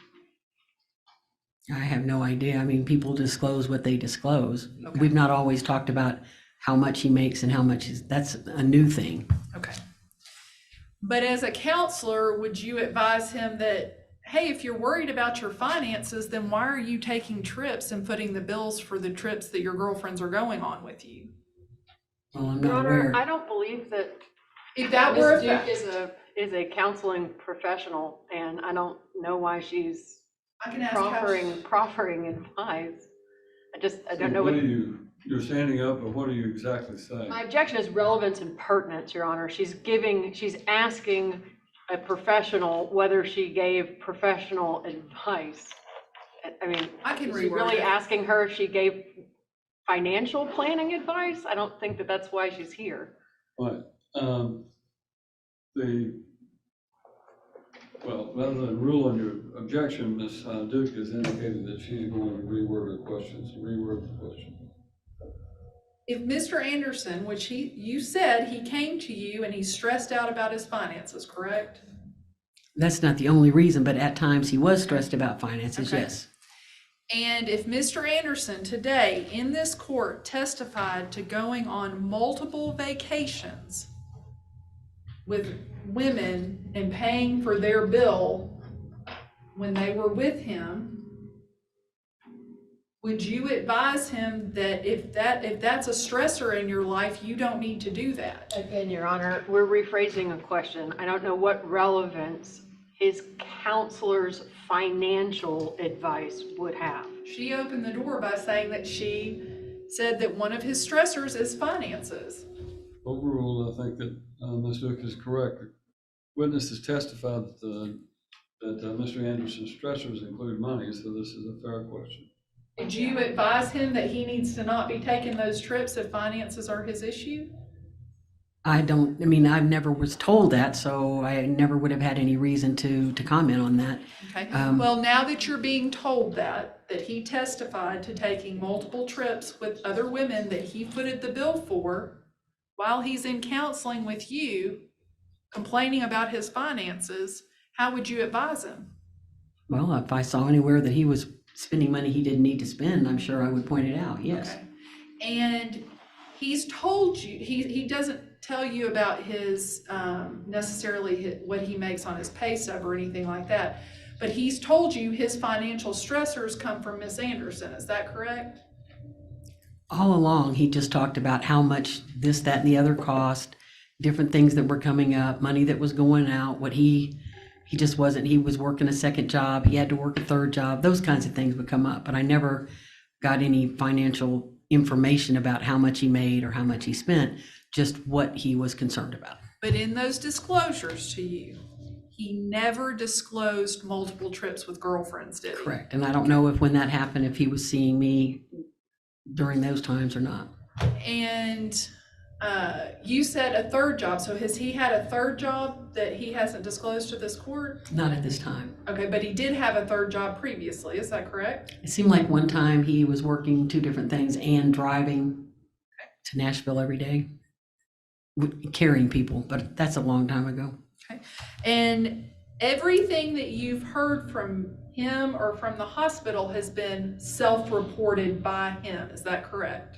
I have no idea. I mean, people disclose what they disclose. Okay. We've not always talked about how much he makes and how much that's a new thing. Okay. But as a counselor, would you advise him that, hey, if you're worried about your finances, then why are you taking trips and footing the bills for the trips that your girlfriends are going on with you? Well, I'm Your not Honor, aware. I don't believe that If that were a Ms. Duke fact, is a counseling professional, and I don't know why she's I can ask how proffering advice. I don't know What what. you're standing up, but what are you exactly saying? My objection is relevance and pertinence, Your Honor. She's asking a professional whether she gave professional advice. I mean, I can is she reword really it. asking her if she gave financial planning advice? I don't think that that's why she's here. Right. Well, rather than rule on your objection, Ms. Duke has indicated that she's going to reword the question. If Mr. Anderson, which you said he came to you and he's stressed out about his finances, correct? That's not the only reason, but at times he was stressed about finances, Okay. yes. And if Mr. Anderson today in this court testified to going on multiple vacations with women and paying for their bill when they were with him, would you advise him that if that's a stressor in your life, you don't need to do that? Again, Your Honor, we're rephrasing a question. I don't know what relevance his counselor's financial advice would have. She opened the door by saying that she said that one of his stressors is finances. Overruled, I think that Ms. Duke is correct. Witnesses testified that Mr. Anderson's stressors include money, so this is a fair question. Did you advise him that he needs to not be taking those trips if finances are his issue? I never was told that, so I never would have had any reason to comment on that. Okay, well, now that you're being told that he testified to taking multiple trips with other women that he footed the bill for while he's in counseling with you, complaining about his finances, how would you advise him? Well, if I saw anywhere that he was spending money he didn't need to spend, I'm sure I would point it out, yes. Okay. And he's told you, he doesn't tell you about his, necessarily what he makes on his pay stub or anything like that, but he's told you his financial stressors come from Miss Anderson, is that correct? All along, he just talked about how much this, that, and the other cost, different things that were coming up, money that was going out, what he just wasn't, he was working a second job, he had to work a third job, those kinds of things would come up, but I never got any financial information about how much he made or how much he spent, just what he was concerned about. But in those disclosures to you, he never disclosed multiple trips with girlfriends, did he? Correct, and I don't know if when that happened, if he was seeing me during those times or not. And you said a third job, so has he had a third job that he hasn't disclosed to this court? Not at this time. Okay, but he did have a third job previously, is that correct? It seemed like one time he was working 2 different things and driving to Nashville every day, carrying people, but that's a long time ago. Okay, and everything that you've heard from him or from the hospital has been self-reported by him, is that correct?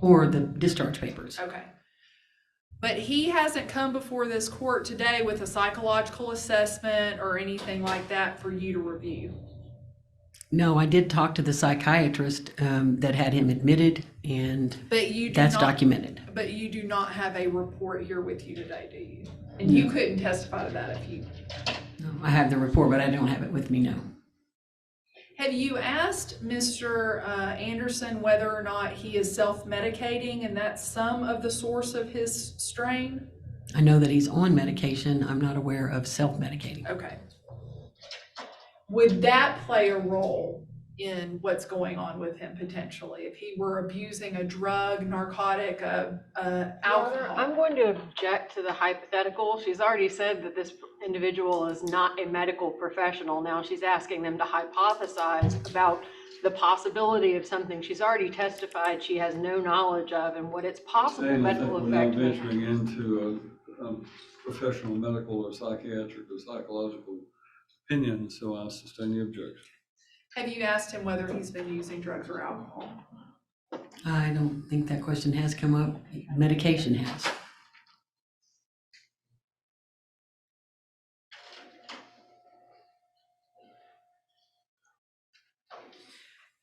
Or the discharge papers. Okay. But he hasn't come before this court today with a psychological assessment or anything like that for you to review? No, I did talk to the psychiatrist that had him admitted, and But you do that's not, documented. But you do not have a report here with you today, do you? And you couldn't testify to that if you... No, I have the report, but I don't have it with me now. Have you asked Mr. Anderson whether or not he is self-medicating and that's some of the source of his strain? I know that he's on medication. I'm not aware of self-medicating. Okay. Would that play a role in what's going on with him potentially? If he were abusing a drug, narcotic, alcohol? I'm going to object to the hypothetical. She's already said that this individual is not a medical professional. Now she's asking them to hypothesize about the possibility of something she's already testified she has no knowledge of and what its possible Saying that medical without effect may venturing into a professional medical or psychiatric or psychological opinion, so I sustain the objection. Have you asked him whether he's been using drugs or alcohol? I don't think that question has come up. Medication has.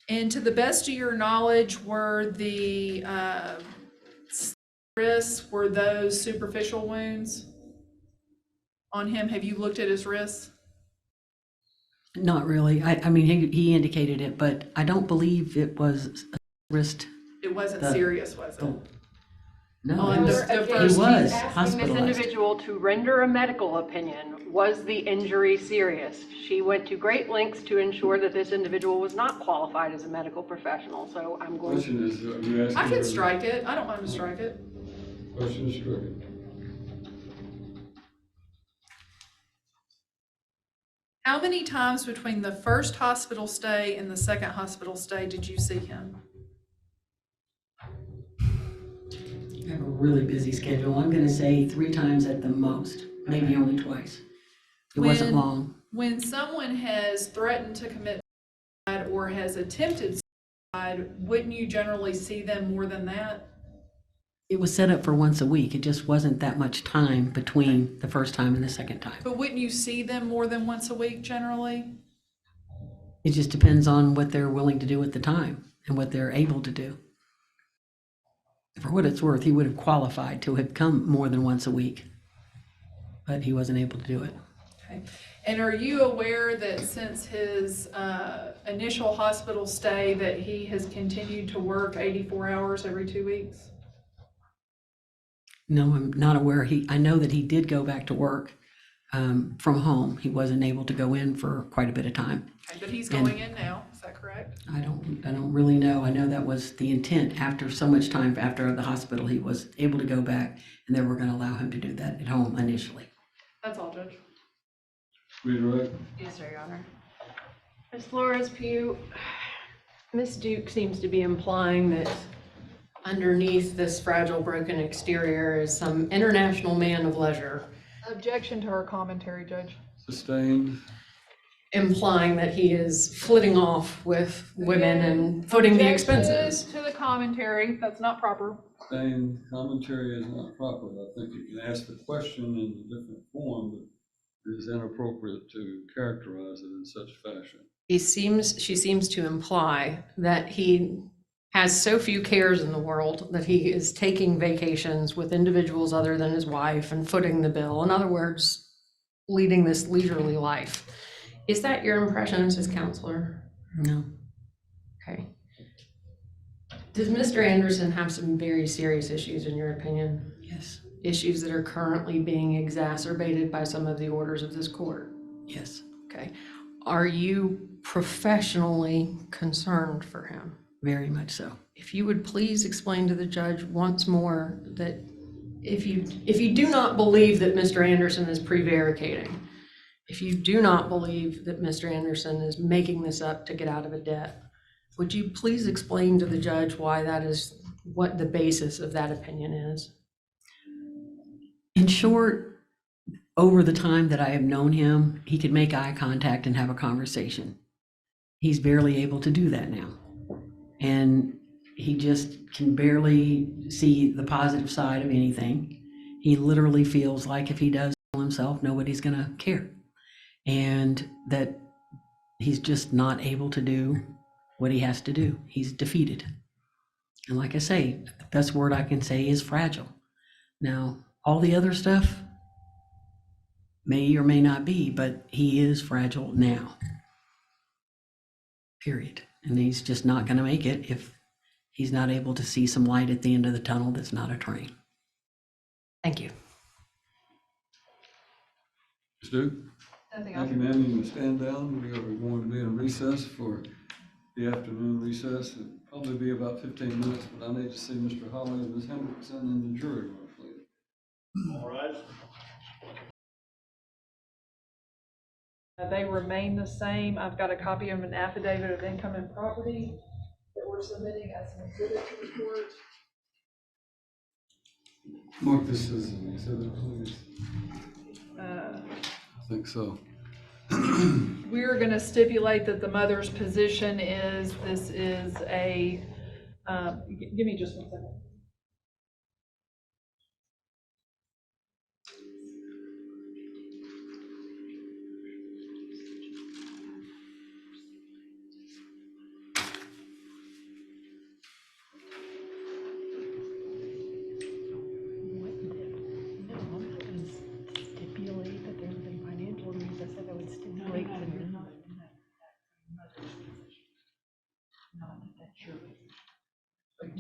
And to the best of your knowledge, were the wrists, were those superficial wounds on him? Have you looked at his wrists? Not really. I mean, he indicated it, but I don't believe it was a wrist. It wasn't The- serious, was it? No, On it was, the he first- was asking this hospitalized. individual to render a medical opinion. Was the injury serious? She went to great lengths to ensure that this individual was not qualified as a medical professional, so I'm going to... Question is, are you asking? I can her- strike it. I don't mind to strike it. Question is stricken. How many times between the first hospital stay and the second hospital stay did you see him? I have a really busy schedule. I'm gonna say 3 times at the most, maybe Okay. only twice. It wasn't When- long. When someone has threatened to commit suicide or has attempted suicide, wouldn't you generally see them more than that? It was set up for once a week. It just wasn't that much time between the first time and the second time. But wouldn't you see them more than once a week generally? It just depends on what they're willing to do at the time and what they're able to do. For what it's worth, he would have qualified to have come more than once a week, but he wasn't able to do it. Okay. And are you aware that since his initial hospital stay that he has continued to work 84 hours every 2 weeks? No, I'm not aware. I know that he did go back to work from home. He wasn't able to go in for quite a bit of time. Okay, but he's And- going in now, is that correct? I don't really know. I know that was the intent. After so much time after the hospital, he was able to go back, and they were going to allow him to do that at home initially. That's all, Judge. Redirect. Yes, sir, Your Honor. Ms. Flores Pugh, Ms. Duke seems to be implying that Underneath this fragile, broken exterior is some international man of leisure Objection to her commentary, Judge. Sustained. Implying that he is flitting off with women and footing the expenses. Objection to the commentary, that's not proper. Sustained commentary is not proper. I think you can ask the question in a different form, but it is inappropriate to characterize it in such fashion. She seems to imply that he has so few cares in the world that he is taking vacations with individuals other than his wife and footing the bill. In other words, leading this leisurely life. Is that your impression as his counselor? No. Okay. Does Mr. Anderson have some very serious issues in your opinion? Yes. Issues that are currently being exacerbated by some of the orders of this court? Yes. Okay. Are you professionally concerned for him? Very much so. If you would please explain to the judge once more that if you do not believe that Mr. Anderson is prevaricating, if you do not believe that Mr. Anderson is making this up to get out of a debt, would you please explain to the judge why that is, what the basis of that opinion is? In short, over the time that I have known him, he could make eye contact and have a conversation. He's barely able to do that now. And he just can barely see the positive side of anything. He literally feels like if he does kill himself, nobody's gonna care. And that he's just not able to do what he has to do. He's defeated. And like I say, the best word I can say is fragile. Now, all the other stuff may or may not be, but he is fragile now. Period. And he's just not going to make it if he's not able to see some light at the end of the tunnel that's not a train. Thank you. Ms. Duke? Nothing Thank else. you, ma'am. You can stand down. We are going to be in recess for the afternoon recess. It'll probably be about 15 minutes, but I need to see Mr. Holly and Ms. Hendrickson in the jury room, please. All right. They remain the same. I've got a copy of an affidavit of income and property that we're submitting as an exhibit to the court. Mark this as an exhibit, please. I think so. We're going to stipulate that the mother's position is this is a, give me just 1 second.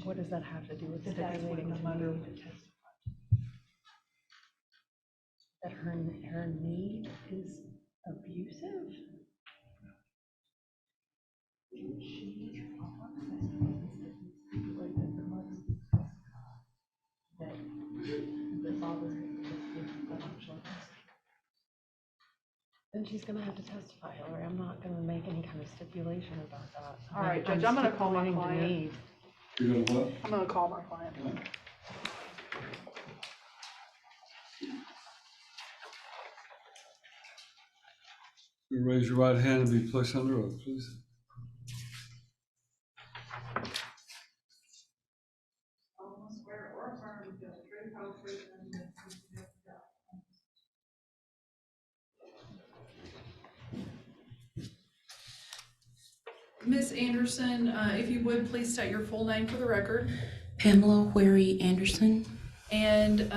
What does that have to do with stipulating the mother? That her need is abusive? Then she's gonna have to testify, Hillary. I'm not gonna make any kind of stipulation about that. All right, Judge, I'm gonna call my client. You're gonna what? I'm gonna call my client. You raise your right hand and be placed under oath, please. Ms. Anderson, if you would, please state your full name for the record. Pamela Anderson. And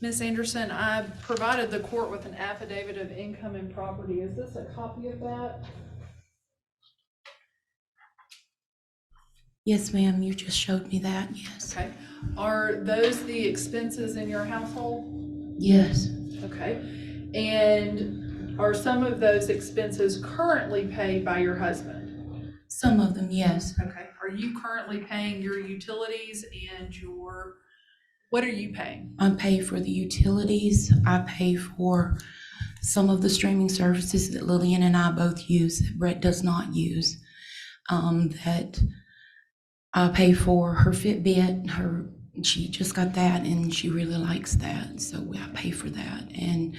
Ms. Anderson, I provided the court with an affidavit of income and property. Is this a copy of that? Yes, ma'am, you just showed me that, yes. Okay. Are those the expenses in your household? Yes. Okay. And are some of those expenses currently paid by your husband? Some of them, yes. Okay. Are you currently paying your utilities and what are you paying? I pay for the utilities. I pay for some of the streaming services that Lillian and I both use that Brett does not use. That I pay for her Fitbit, her she just got that and she really likes that, so I pay for that. And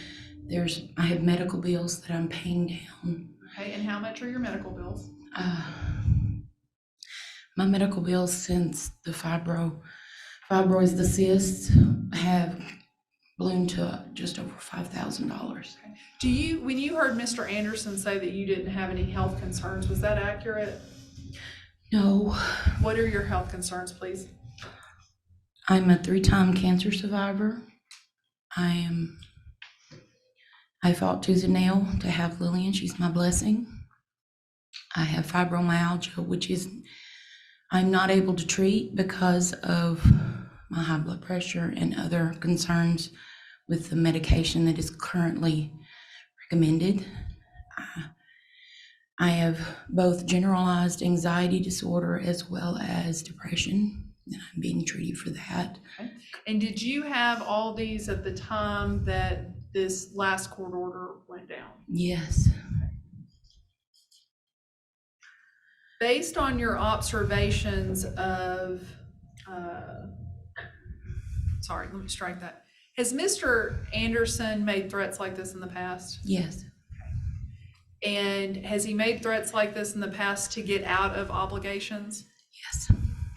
I have medical bills that I'm paying down. Okay, and how much are your medical bills? My medical bills since the fibroids, the cysts have ballooned to just over $5,000. When you heard Mr. Anderson say that you didn't have any health concerns, was that accurate? No, What are your health concerns, please? I'm a 3-time cancer survivor. I fought tooth and nail to have Lillian. She's my blessing. I have fibromyalgia, which is I'm not able to treat because of my high blood pressure and other concerns with the medication that is currently recommended. I have both generalized anxiety disorder as well as depression, and I'm being treated for that. Okay. And did you have all these at the time that this last court order went down? Yes. Based on your observations of, sorry, let me strike that. Has Mr. Anderson made threats like this in the past? Yes. And has he made threats like this in the past to get out of obligations? Yes.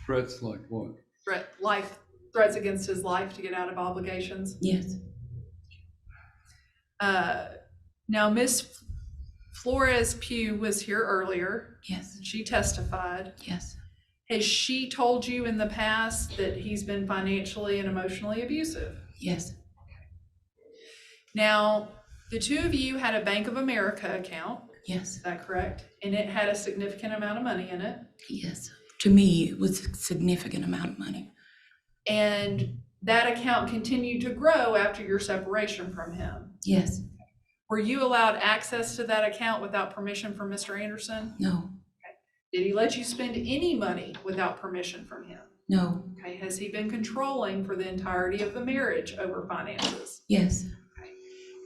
Threats like what? Threats against his life to get out of obligations? Yes. Now, Miss Flores Pugh was here earlier. Yes. She testified. Yes. Has she told you in the past that he's been financially and emotionally abusive? Yes. Now, the two of you had a Bank of America account. Yes. Is that correct? And it had a significant amount of money in it. Yes. To me, it was a significant amount of money. And that account continued to grow after your separation from him. Yes. Were you allowed access to that account without permission from Mr. Anderson? No. Did he let you spend any money without permission from him? No. Okay. Has he been controlling for the entirety of the marriage over finances? Yes.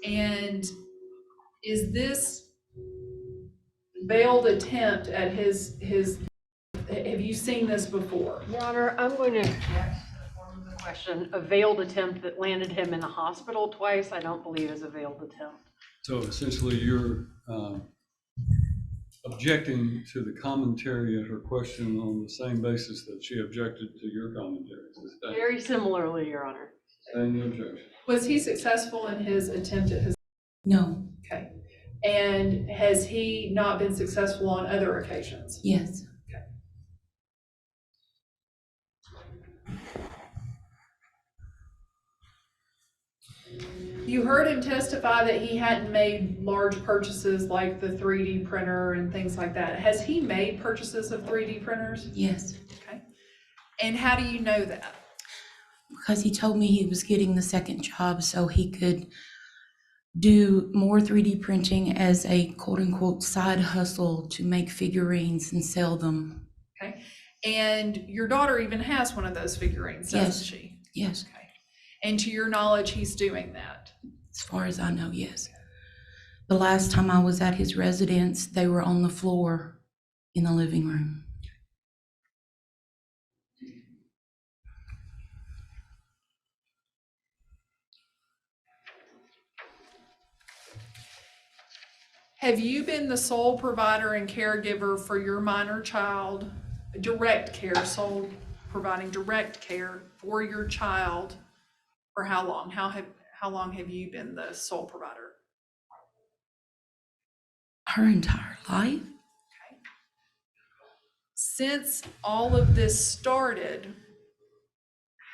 And is this veiled attempt at his, have you seen this before? Your Honor, I'm going to object to the form of the question. A veiled attempt that landed him in the hospital twice, I don't believe is a veiled attempt. So essentially, you're objecting to the commentary at her question on the same basis that she objected to your commentary. Is that Very similarly, Your Honor. any objection? Was he successful in his attempt at his, No. okay. And has he not been successful on other occasions? Yes. You heard him testify that he hadn't made large purchases like the 3D printer and things like that. Has he made purchases of 3D printers? Yes. Okay. And how do you know that? Because he told me he was getting the second job so he could do more 3D printing as a quote unquote side hustle to make figurines and sell them. Okay. And your daughter even has one of those figurines, doesn't Yes. she? Yes. Okay. And to your knowledge, he's doing that. As far as I know, yes. The last time I was at his residence, they were on the floor in the living room. Have you been the sole provider and caregiver for your minor child, direct care, providing direct care for your child for how long? How long have you been the sole provider? Her entire life? Okay. Since all of this started,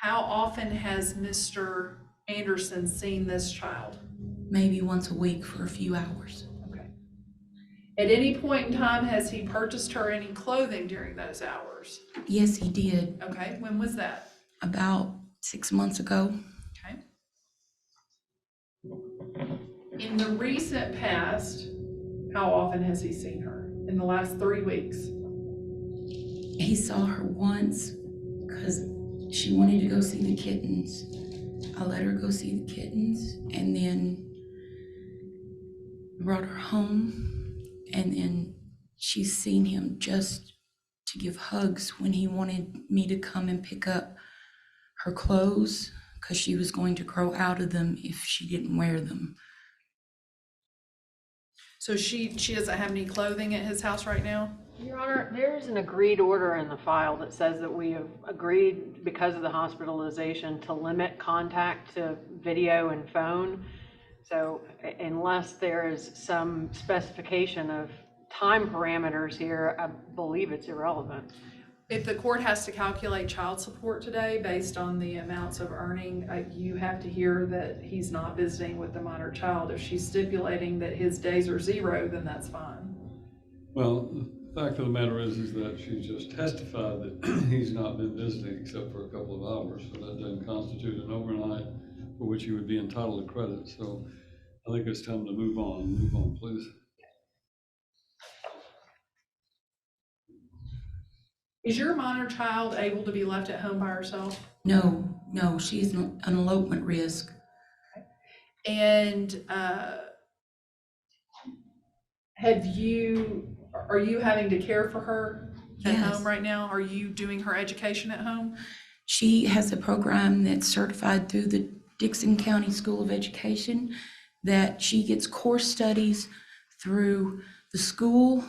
how often has Mr. Anderson seen this child? Maybe once a week for a few hours. At any point in time, has he purchased her any clothing during those hours? Yes, he did. Okay, when was that? About 6 months ago. Okay. In the recent past, how often has he seen her? In the last 3 weeks? He saw her once because she wanted to go see the kittens. I let her go see the kittens and then brought her home. And then she's seen him just to give hugs when he wanted me to come and pick up her clothes because she was going to grow out of them if she didn't wear them. So she doesn't have any clothing at his house right now? Your Honor, there is an agreed order in the file that says that we have agreed, because of the hospitalization, to limit contact to video and phone. So unless there is some specification of time parameters here, I believe it's irrelevant. If the court has to calculate child support today based on the amounts of earning, you have to hear that he's not visiting with the minor child. If she's stipulating that his days are 0, then that's fine. Well, the fact of the matter is that she just testified that he's not been visiting except for a couple of hours, so that doesn't constitute an overnight for which he would be entitled to credit. So I think it's time to move on. Move on, please. Is your minor child able to be left at home by herself? No, she's an elopement risk. And are you having to care for her at Yes. home right now? Are you doing her education at home? She has a program that's certified through the Dixon County School of Education that she gets course studies through the school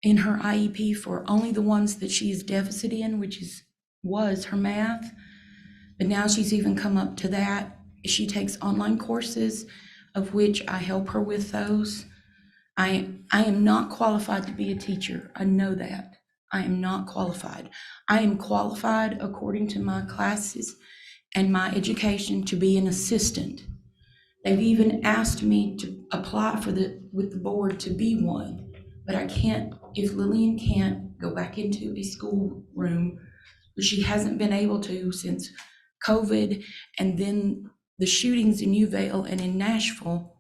in her IEP for only the ones that she is deficit in, which was her math. But now she's even come up to that. She takes online courses, of which I help her with those. I am not qualified to be a teacher. I know that. I am not qualified. I am qualified according to my classes and my education to be an assistant. They've even asked me to apply with the board to be one, but I can't. If Lillian can't go back into a school room, she hasn't been able to since COVID and then the shootings in Uvalde and in Nashville,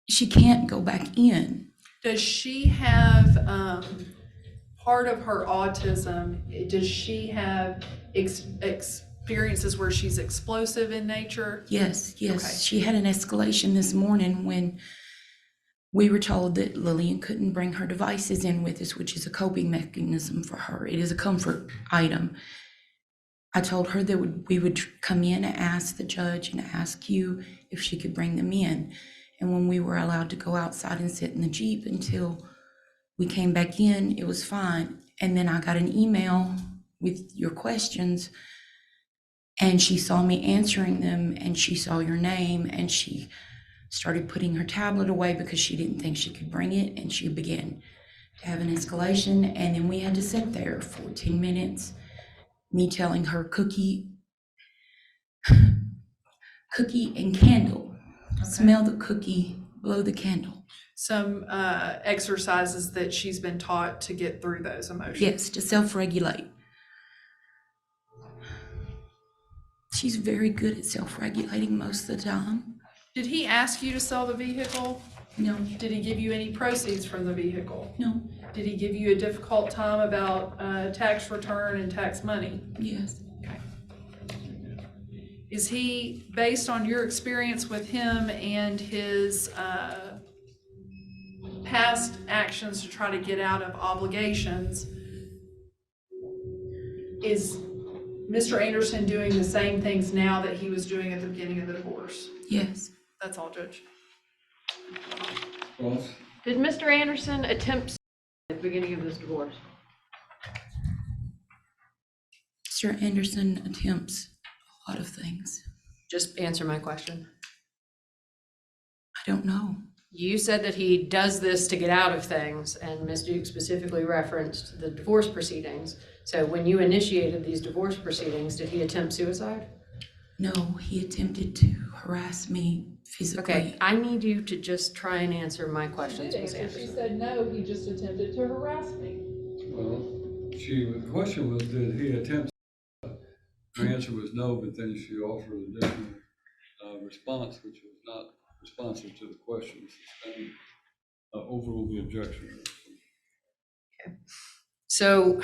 she can't go back in. Does she have, part of her autism, does she have experiences where she's explosive in nature? Yes. Okay. She had an escalation this morning when we were told that Lillian couldn't bring her devices in with us, which is a coping mechanism for her. It is a comfort item. I told her that we would come in and ask the judge and ask you if she could bring them in. And when we were allowed to go outside and sit in the Jeep until we came back in, it was fine. And then I got an email with your questions, and she saw me answering them, and she saw your name, and she started putting her tablet away because she didn't think she could bring it, and she began to have an escalation. And then we had to sit there 14 minutes, me telling her cookie and candle. Okay. Smell the cookie, blow the candle. Some exercises that she's been taught to get through those emotions. Yes, to self-regulate. She's very good at self-regulating most of the time. Did he ask you to sell the vehicle? No. Did he give you any proceeds from the vehicle? No. Did he give you a difficult time about tax return and tax money? Yes. Okay. Is he, based on your experience with him and his past actions to try to get out of obligations, is Mr. Anderson doing the same things now that he was doing at the beginning of the divorce? Yes. That's all, Judge. Ross? Did Mr. Anderson attempt at the beginning of this divorce? Mr. Anderson attempts a lot of things. Just answer my question. I don't know. You said that he does this to get out of things, and Ms. Duke specifically referenced the divorce proceedings. So when you initiated these divorce proceedings, did he attempt suicide? No, he attempted to harass me physically. Okay, I need you to just try and answer my questions, Ms. She Anderson. said, no, he just attempted to harass me. Well, the question was, did he attempt? Her answer was no, but then she offered a different response, which was not responsive to the question. And overruled the objection. Okay. So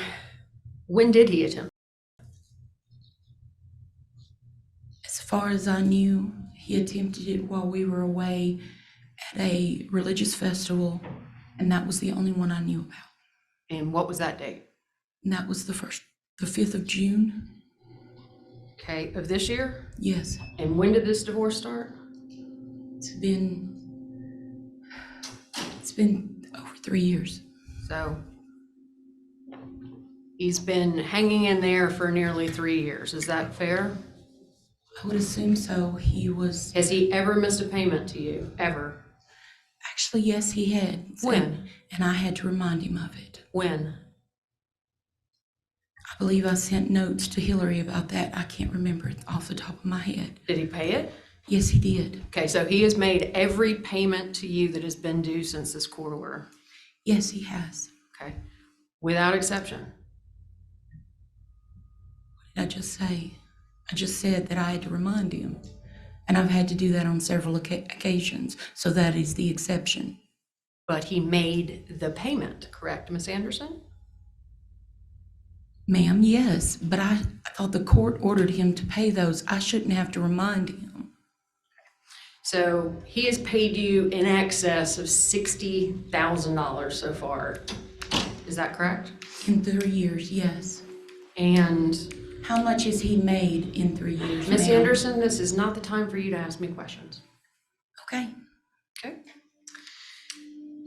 when did he attempt? As far as I knew, he attempted it while we were away at a religious festival, and that was the only one I knew about. And what was that date? And that was the first The 5th of June? Okay, of this year? Yes. And when did this divorce start? It's been over 3 years. So he's been hanging in there for nearly 3 years. Is that fair? I would assume so. He was, Has he ever missed a payment to you? Ever? actually, yes, he had. When? And I had to remind him of it. When? I believe I sent notes to Hillary about that. I can't remember it off the top of my head. Did he pay it? Yes, he did. Okay, so he has made every payment to you that has been due since this court order. Yes, he has. Okay, without exception. What did I just say? I just said that I had to remind him. And I've had to do that on several occasions. So that is the exception. But he made the payment, correct, Ms. Anderson? Ma'am, yes, but I thought the court ordered him to pay those. I shouldn't have to remind him. So he has paid you in excess of $60,000 so far. Is that correct? In 3 years, yes. And How much has he made in 3 years, Ms. ma'am? Anderson, this is not the time for you to ask me questions. Okay, Okay.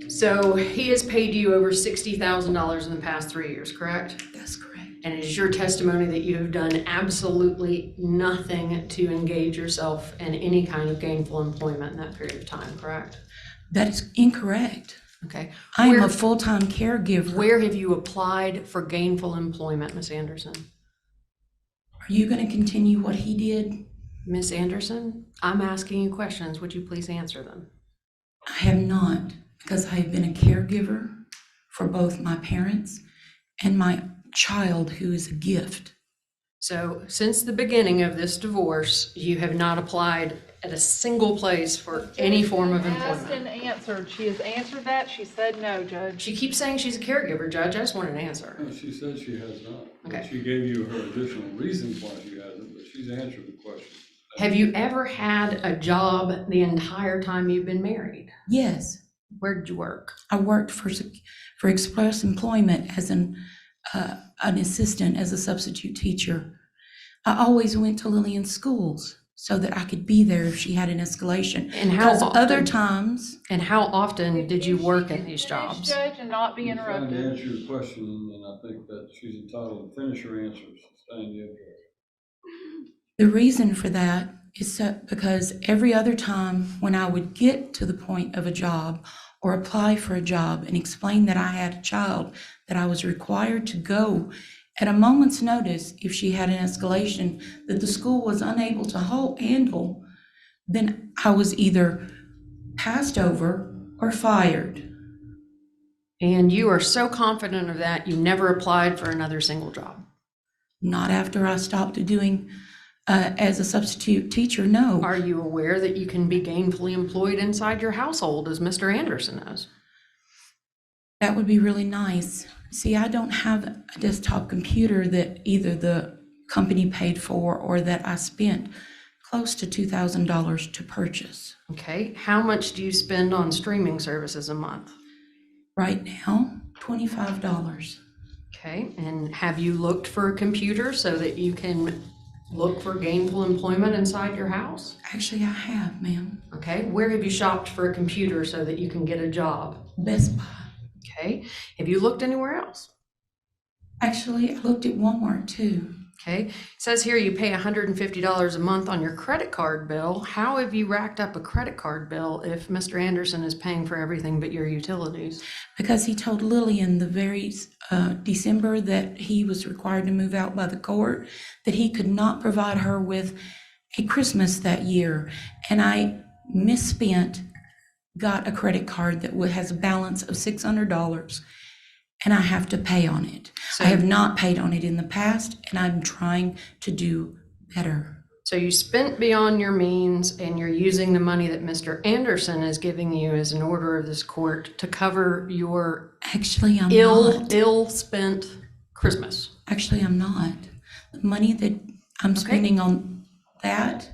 So he has paid you over $60,000 in the past 3 years, correct? that's correct. And it is your testimony that you have done absolutely nothing to engage yourself in any kind of gainful employment in that period of time, correct? That is incorrect. Okay. I am Where- a full-time caregiver. Where have you applied for gainful employment, Ms. Anderson? Are you going to continue what he did? Ms. Anderson, I'm asking you questions. Would you please answer them? I have not, because I have been a caregiver for both my parents and my child, who is a gift. So since the beginning of this divorce, you have not applied at a single place for any form of Asked employment. and answered. She has answered that. She said no, Judge. She keeps saying she's a caregiver, Judge. I just want an answer. No, she said she has not. Okay. She gave you her additional reasons why she hasn't, but she's answered the question. Have you ever had a job the entire time you've been married? Yes, Where did you work? I worked for Express Employment as an assistant, as a substitute teacher. I always went to Lillian's schools so that I could be there if she had an escalation. And how Because other often? times, And how often did you work in She these can finish, jobs? Judge, and not be She's trying to interrupted. answer your question, and I think that she's entitled to finish her answers. Stand you up there. the reason for that is because every other time when I would get to the point of a job or apply for a job and explain that I had a child, that I was required to go at a moment's notice if she had an escalation that the school was unable to handle, then I was either passed over or fired. And you are so confident of that, you never applied for another single job. Not after I stopped doing as a substitute teacher, no. Are you aware that you can be gainfully employed inside your household, as Mr. Anderson is? That would be really nice. See, I don't have a desktop computer that either the company paid for or that I spent close to $2,000 to purchase. Okay, how much do you spend on streaming services a month? Right now, $25. Okay, and have you looked for a computer so that you can look for gainful employment inside your house? Actually, I have, ma'am. Okay, where have you shopped for a computer so that you can get a job? Best Buy. Okay, have you looked anywhere else? Actually, I looked at Walmart too. Okay, it says here you pay $150 a month on your credit card bill. How have you racked up a credit card bill if Mr. Anderson is paying for everything but your utilities? Because he told Lillian the very December that he was required to move out by the court, that he could not provide her with a Christmas that year. And I misspent, got a credit card that has a balance of $600, and I have to pay on it. So- I have not paid on it in the past, and I'm trying to do better. So you spent beyond your means and you're using the money that Mr. Anderson is giving you as an order of this court to cover your Actually, I'm not. ill-spent Christmas. Actually, I'm not. The money that I'm spending on that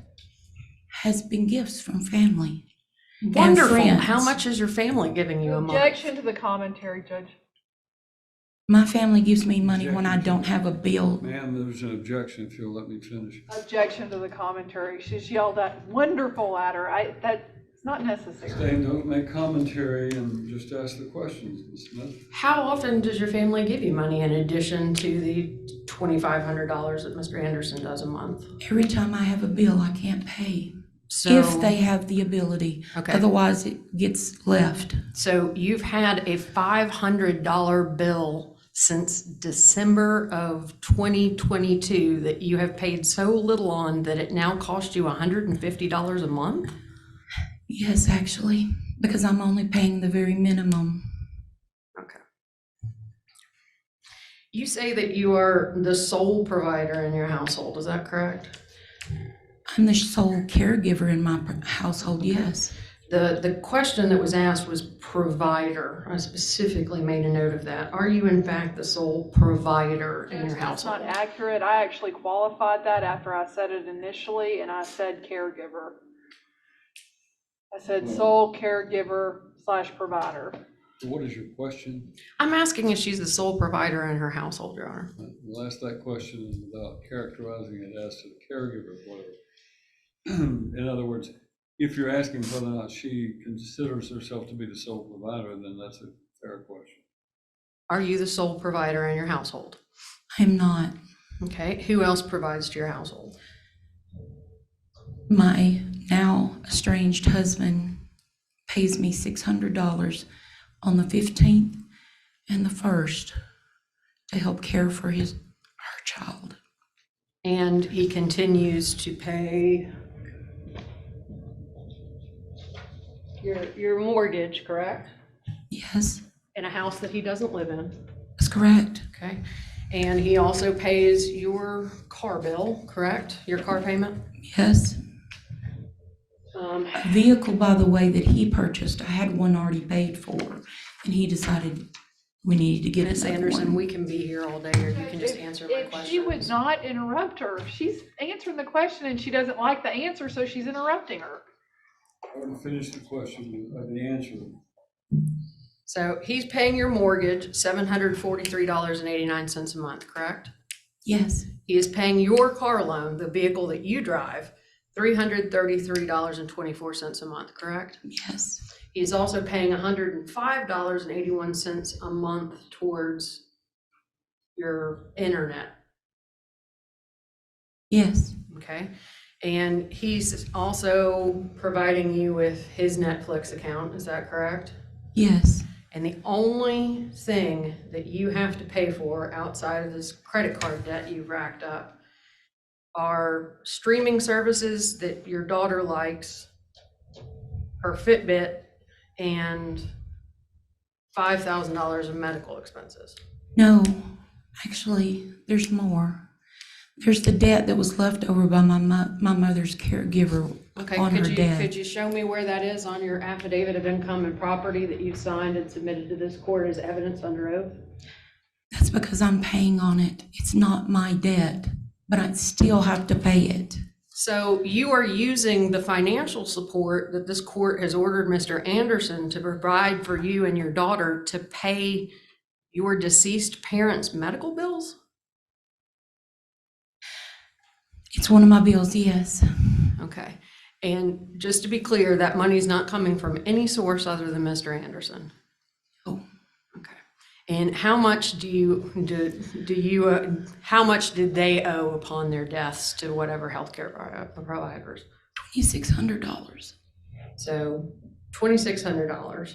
has been gifts from family. and Wonderful. friends. How much is your family giving you a month? Objection to the commentary, Judge. My family gives me money when I don't have a bill. Ma'am, there's an objection if you'll let me finish. Objection to the commentary. She's yelled at wonderful at her. That's not necessary. Stay, don't make commentary and just ask the questions, Ms. Smith. How often does your family give you money in addition to the $2,500 that Mr. Anderson does a month? Every time I have a bill, I can't pay. So, If they have the ability. Okay. Otherwise, it gets left. So you've had a $500 bill since December of 2022 that you have paid so little on that it now costs you $150 a month? Yes, actually, because I'm only paying the very minimum. Okay. You say that you are the sole provider in your household, is that correct? I'm the sole caregiver in my household, yes. The question that was asked was provider. I specifically made a note of that. Are you in fact the sole provider in your That's household? not accurate. I actually qualified that after I said it initially, and I said caregiver. I said sole caregiver / provider. What is your question? I'm asking if she's the sole provider in her household, Your Honor. We'll ask that question without characterizing it as to the caregiver, whatever. In other words, if you're asking whether or not she considers herself to be the sole provider, then that's a fair question. Are you the sole provider in your household? I'm not. Okay, who else provides to your household? My now estranged husband pays me $600 on the 15th and the 1st to help care for our child. And he continues to pay your mortgage, correct? Yes, In a house that he doesn't live in, that's correct. okay? And he also pays your car bill, correct? Your car payment? Yes. A vehicle, by the way, that he purchased, I had one already paid for, and he decided we needed to get Ms. another Anderson, one. we can be here all day, or you can just answer my If she would questions. not interrupt her, she's answering the question and she doesn't like the answer, so she's interrupting her. I want to finish the question, the answer. So he's paying your mortgage $743.89 a month, correct? Yes, He is paying your car loan, the vehicle that you drive, $333.24 a month, correct? yes, He is also paying $105.81 a month towards your internet, yes, okay? And he's also providing you with his Netflix account, is that correct? yes, And the only thing that you have to pay for outside of this credit card debt you've racked up are streaming services that your daughter likes, her Fitbit, and $5,000 of medical expenses. No, actually, there's more. There's the debt that was left over by my mother's caregiver Okay, on her could death. you show me where that is on your affidavit of income and property that you've signed and submitted to this court as evidence under oath? That's because I'm paying on it. It's not my debt, but I still have to pay it. So you are using the financial support that this court has ordered Mr. Anderson to provide for you and your daughter to pay your deceased parents' medical bills? It's one of my bills, yes. Okay. And just to be clear, that money's not coming from any source other than Mr. Anderson? Oh, Okay. And how much how much did they owe upon their deaths to whatever healthcare providers? $2,600. So $2,600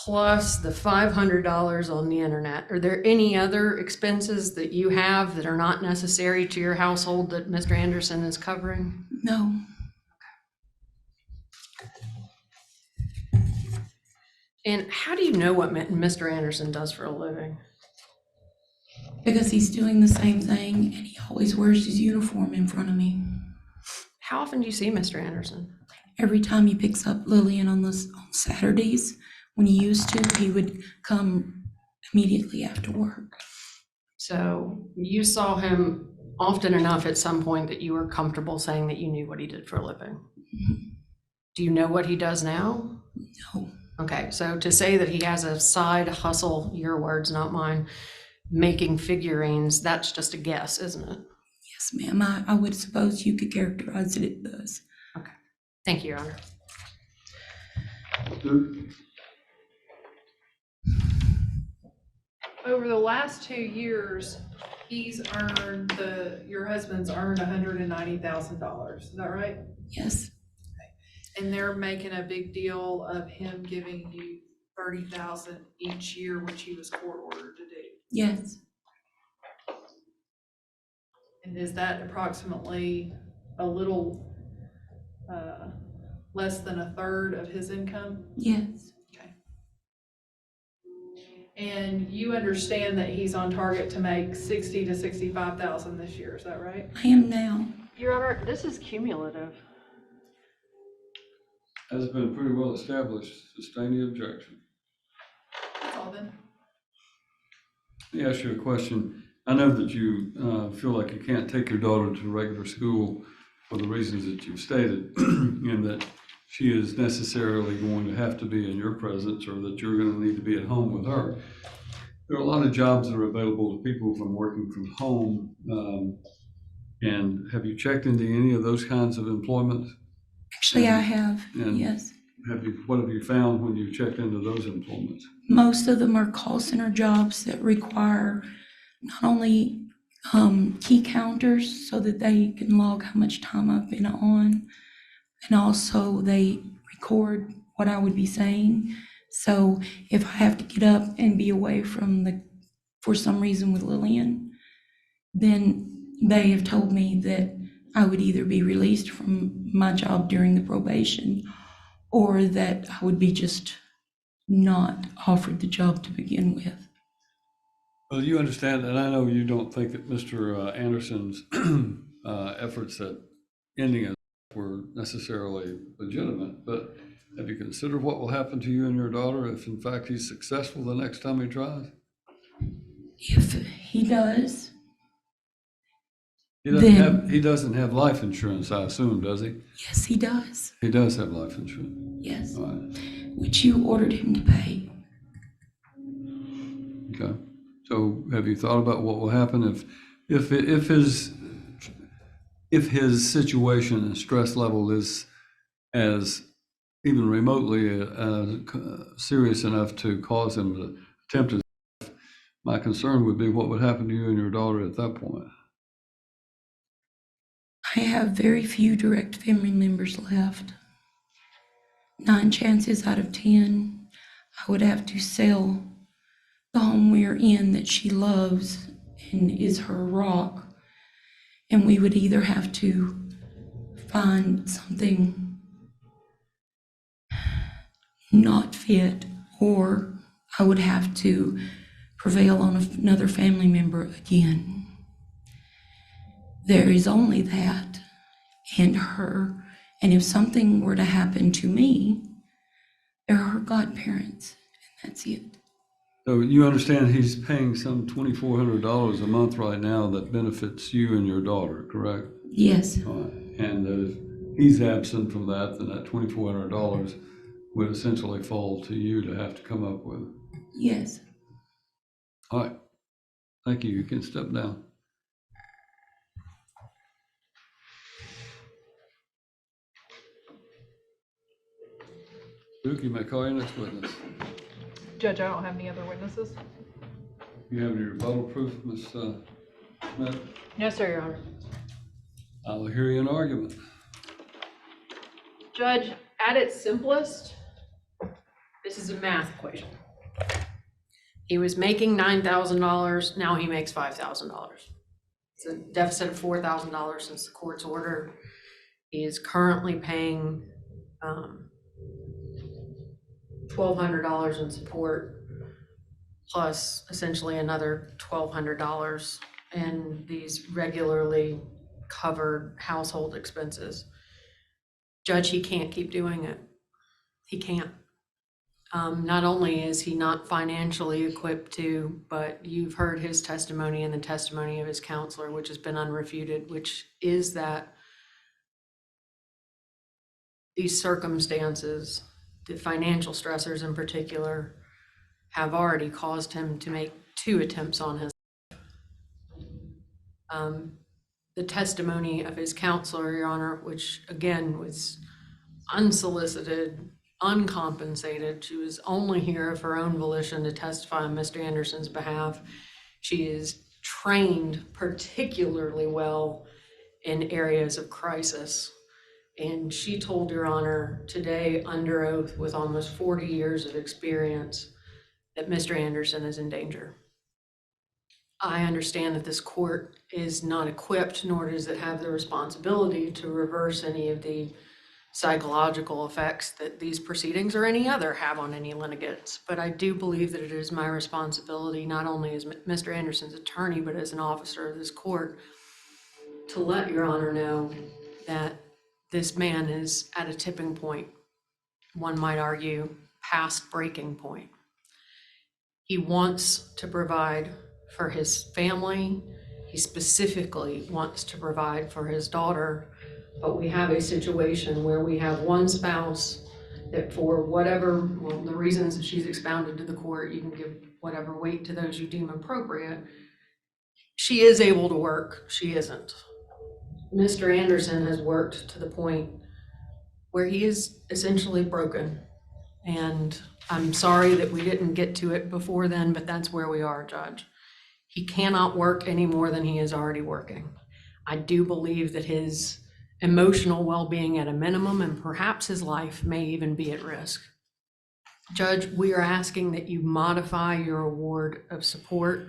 plus the $500 on the internet. Are there any other expenses that you have that are not necessary to your household that Mr. Anderson is covering? No, And how do you know what Mr. Anderson does for a living? because he's doing the same thing and he always wears his uniform in front of me. How often do you see Mr. Anderson? Every time he picks up Lillian on Saturdays, when he used to, he would come immediately after work. So you saw him often enough at some point that you were comfortable saying that you knew what he did for a living. Mhm. Do you know what he does now? No, Okay, so to say that he has a side hustle, your words, not mine, making figurines, that's just a guess, isn't it? Yes, ma'am, I would suppose you could characterize it as. Okay, thank you, Your Honor. Duke? Over the last 2 years, your husband's earned $190,000, is that right? Yes, And they're making a big deal of him giving you $30,000 each year, which he was court ordered to do. yes, And is that approximately a little less than a third of his income? yes, Okay. And you understand that he's on target to make 60 to 65,000 this year, is that right? I am now. Your Honor, this is cumulative. Has been pretty well established. Sustain the objection. That's all then. Let me ask you a question. I know that you feel like you can't take your daughter to regular school for the reasons that you've stated, and that she is necessarily going to have to be in your presence, or that you're going to need to be at home with her. There are a lot of jobs that are available to people from working from home. And have you checked into any of those kinds of employment? Actually, I have, And yes. what have you found when you checked into those employments? Most of them are call center jobs that require not only key counters so that they can log how much time I've been on, and also they record what I would be saying. So if I have to get up and be away for some reason with Lillian, then they have told me that I would either be released from my job during the probation, or that I would be just not offered the job to begin with. Well, you understand, and I know you don't think that Mr. Anderson's efforts at ending it were necessarily legitimate, but have you considered what will happen to you and your daughter if in fact he's successful the next time he tries? If he does, He doesn't have life insurance, I assume, does he? yes, he does. He does have life insurance. Yes, All right. which you ordered him to pay. Okay. So have you thought about what will happen if his situation and stress level is as even remotely serious enough to cause him to attempt his life? My concern would be what would happen to you and your daughter at that point. I have very few direct family members left. 9 chances out of 10, I would have to sell the home we're in that she loves and is her rock, and we would either have to find something not fit, or I would have to prevail on another family member again. There is only that and her, and if something were to happen to me, they're her godparents, and that's it. So you understand he's paying some $2,400 a month right now that benefits you and your daughter, correct? Yes, All right. And if he's absent from that, then that $2,400 would essentially fall to you to have to come up with. yes. All right. Thank you. You can step down. Luke, you may call your next witness. Judge, I don't have any other witnesses. You have your rebuttal proof, Ms. Smith? No, sir, Your Honor. I will hear you in argument. Judge, at its simplest, this is a math equation. He was making $9,000, now he makes $5,000. It's a deficit of $4,000 since the court's order. He is currently paying $1,200 in support, plus essentially another $1,200 in these regularly covered household expenses. Judge, he can't keep doing it. He can't. Not only is he not financially equipped to, but you've heard his testimony and the testimony of his counselor, which has been unrefuted, which is that these circumstances the financial stressors in particular have already caused him to make 2 attempts on his the testimony of his counselor, Your Honor, which again was unsolicited, uncompensated. She was only here of her own volition to testify on Mr. Anderson's behalf. She is trained particularly well in areas of crisis. And she told Your Honor today under oath with almost 40 years of experience that Mr. Anderson is in danger. I understand that this court is not equipped, nor does it have the responsibility to reverse any of the psychological effects that these proceedings or any other have on any litigants. But I do believe that it is my responsibility, not only as Mr. Anderson's attorney, but as an officer of this court, to let Your Honor know that this man is at a tipping point, one might argue, past breaking point. He wants to provide for his family. He specifically wants to provide for his daughter, but we have a situation where we have one spouse that for whatever, well, the reasons that she's expounded to the court, you can give whatever weight to those you deem appropriate. She is able to work, she isn't. Mr. Anderson has worked to the point where he is essentially broken. And I'm sorry that we didn't get to it before then, but that's where we are, Judge. He cannot work any more than he is already working. I do believe that his emotional well-being at a minimum, and perhaps his life may even be at risk. Judge, we are asking that you modify your award of support.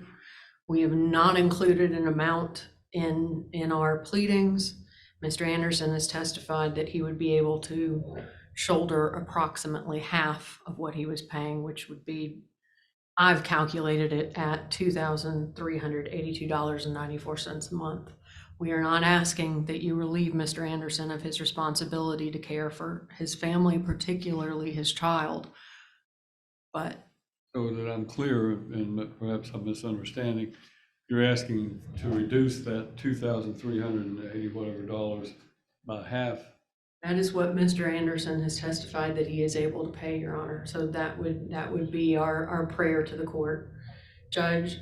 We have not included an amount in our pleadings. Mr. Anderson has testified that he would be able to shoulder approximately half of what he was paying, which would be, I've calculated it at $2,382.94 a month. We are not asking that you relieve Mr. Anderson of his responsibility to care for his family, particularly his child, but. So that I'm clear, and perhaps I'm misunderstanding, you're asking to reduce that $2,380 whatever dollars by half. That is what Mr. Anderson has testified that he is able to pay, Your Honor. So that would be our prayer to the court. Judge,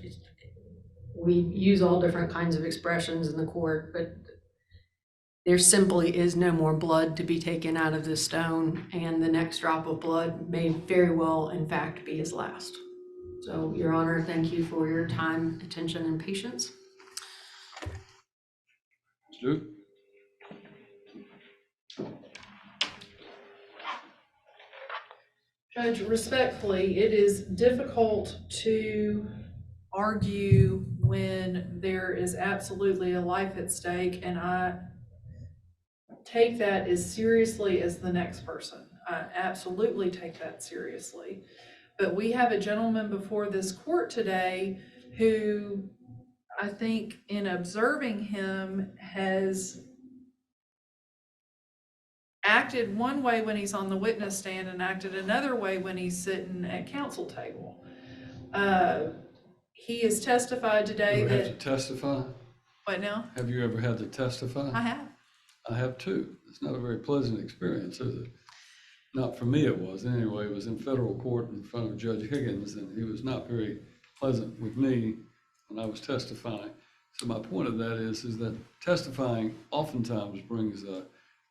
we use all different kinds of expressions in the court, but there simply is no more blood to be taken out of this stone, and the next drop of blood may very well, in fact, be his last. So, Your Honor, thank you for your time, attention, and patience. Stu? Judge, respectfully, it is difficult to argue when there is absolutely a life at stake, and I take that as seriously as the next person. I absolutely take that seriously. But we have a gentleman before this court today who I think in observing him has acted one way when he's on the witness stand and acted another way when he's sitting at counsel table. He has testified today Ever that. had to testify? What now? Have you ever had to testify? I have. I have too. It's not a very pleasant experience, is it? Not for me, it was. Anyway, it was in federal court in front of Judge Higgins, and he was not very pleasant with me when I was testifying. So my point of that is that testifying oftentimes brings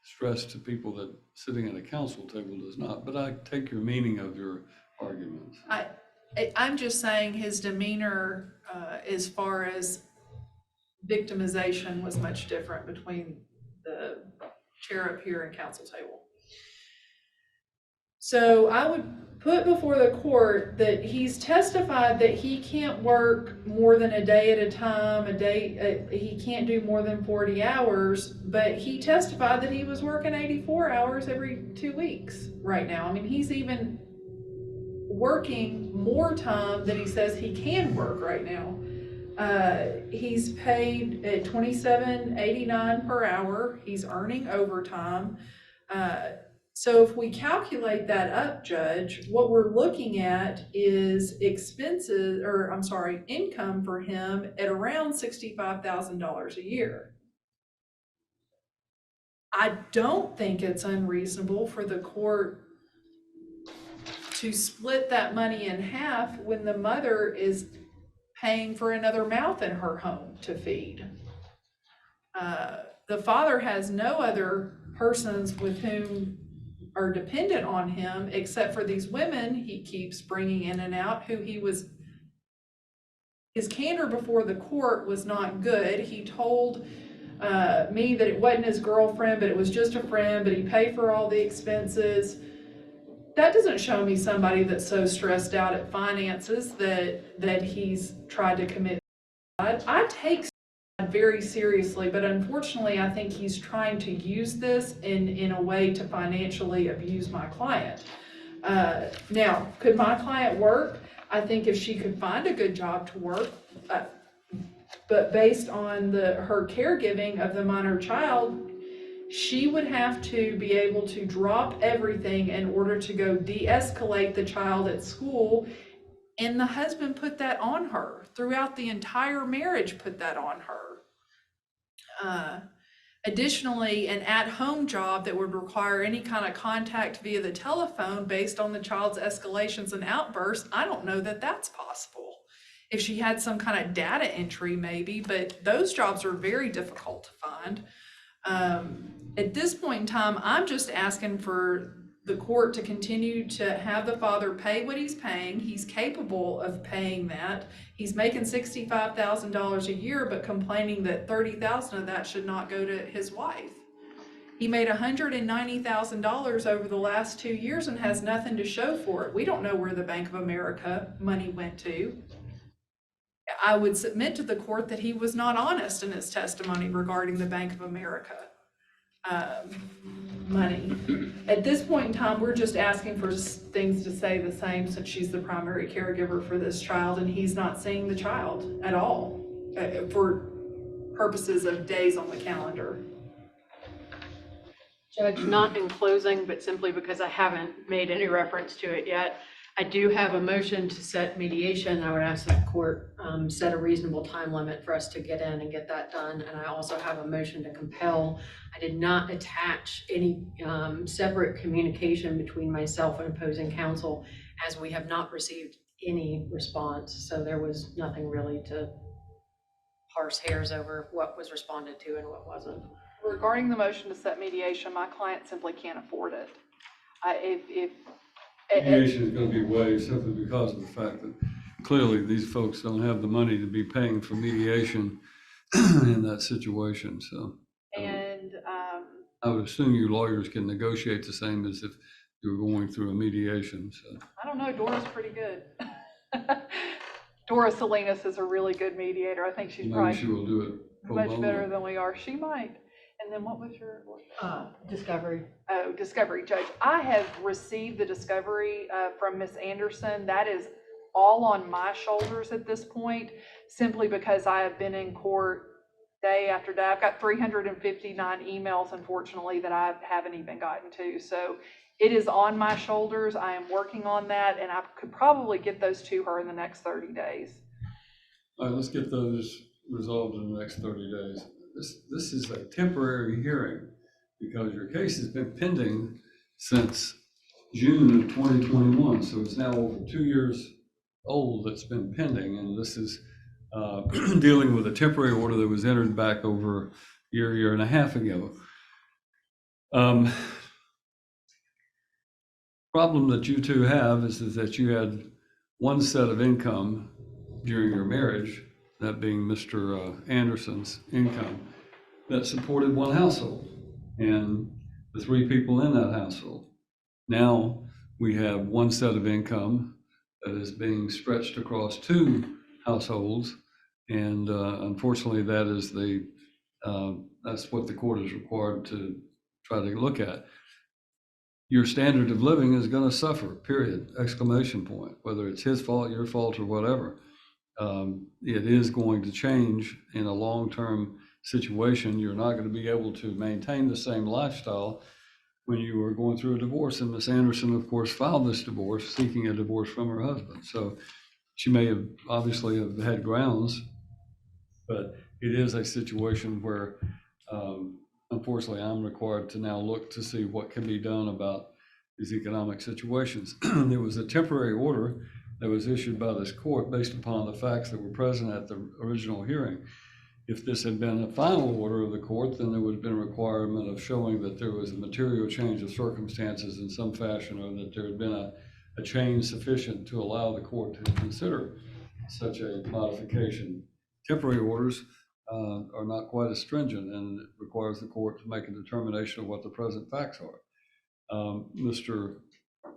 stress to people that sitting at a counsel table does not. But I take your meaning of your arguments. I'm just saying his demeanor as far as victimization was much different between the chair up here and counsel table. So I would put before the court that he's testified that he can't work more than a day at a time, he can't do more than 40 hours, but he testified that he was working 84 hours every 2 weeks right now. I mean, he's even working more time than he says he can work right now. He's paid at $27.89 per hour. He's earning overtime. So if we calculate that up, Judge, what we're looking at is income for him at around $65,000 a year. I don't think it's unreasonable for the court to split that money in half when the mother is paying for another mouth in her home to feed. The father has no other persons with whom are dependent on him except for these women he keeps bringing in and out, who his candor before the court was not good. He told me that it wasn't his girlfriend, but it was just a friend, but he paid for all the expenses. That doesn't show me somebody that's so stressed out at finances that he's tried to commit suicide. I take suicide very seriously, but unfortunately, I think he's trying to use this in a way to financially abuse my client. Now, could my client work? I think if she could find a good job to work, but based on her caregiving of the minor child, she would have to be able to drop everything in order to go de-escalate the child at school. And the husband put that on her throughout the entire marriage, put that on her. Additionally, an at-home job that would require any kind of contact via the telephone based on the child's escalations and outbursts, I don't know that that's possible. If she had some kind of data entry maybe, but those jobs are very difficult to find. At this point in time, I'm just asking for the court to continue to have the father pay what he's paying. He's capable of paying that. He's making $65,000 a year, but complaining that $30,000 of that should not go to his wife. He made $190,000 over the last 2 years and has nothing to show for it. We don't know where the Bank of America money went to. I would submit to the court that he was not honest in his testimony regarding the Bank of America money. At this point in time, we're just asking for things to stay the same since she's the primary caregiver for this child and he's not seeing the child at all for purposes of days on the calendar. Judge, not in closing, but simply because I haven't made any reference to it yet, I do have a motion to set mediation. I would ask that the court set a reasonable time limit for us to get in and get that done. And I also have a motion to compel. I did not attach any separate communication between myself and opposing counsel, as we have not received any response. So there was nothing really to parse hairs over what was responded to and what wasn't. Regarding the motion to set mediation, my client simply can't afford it. Mediation is going to be waived simply because of the fact that clearly these folks don't have the money to be paying for mediation in that situation. So, and I would assume you lawyers can negotiate the same as if you were going through a mediation. So I don't know, Dora's pretty good. Dora Salinas is a really good mediator. I think she's maybe probably she will do it much better than we are. She might. And then what was your? Discovery. Oh, discovery, Judge. I have received the discovery from Ms. Anderson. That is all on my shoulders at this point, simply because I have been in court day after day. I've got 359 emails, unfortunately, that I haven't even gotten to. So it is on my shoulders. I am working on that, and I could probably get those to her in the next 30 days. all right, let's get those resolved in the next 30 days. This is a temporary hearing because your case has been pending since June of 2021. So it's now over 2 years old that's been pending. And this is dealing with a temporary order that was entered back over a year and a half ago. Problem that you two have is that you had one set of income during your marriage, that being Mr. Anderson's income, that supported one household and the 3 people in that household. Now we have one set of income that is being stretched across 2 households, and unfortunately that is that's what the court is required to try to look at. Your standard of living is going to suffer, period, exclamation point, whether it's his fault, your fault, or whatever. It is going to change in a long-term situation. You're not going to be able to maintain the same lifestyle when you were going through a divorce. And Ms. Anderson, of course, filed this divorce, seeking a divorce from her husband. So she may have obviously have had grounds, but it is a situation where, unfortunately, I'm required to now look to see what can be done about these economic situations. There was a temporary order that was issued by this court based upon the facts that were present at the original hearing. If this had been a final order of the court, then there would have been a requirement of showing that there was a material change of circumstances in some fashion, or that there had been a change sufficient to allow the court to consider such a modification. Temporary orders are not quite as stringent, and it requires the court to make a determination of what the present facts are. Mr.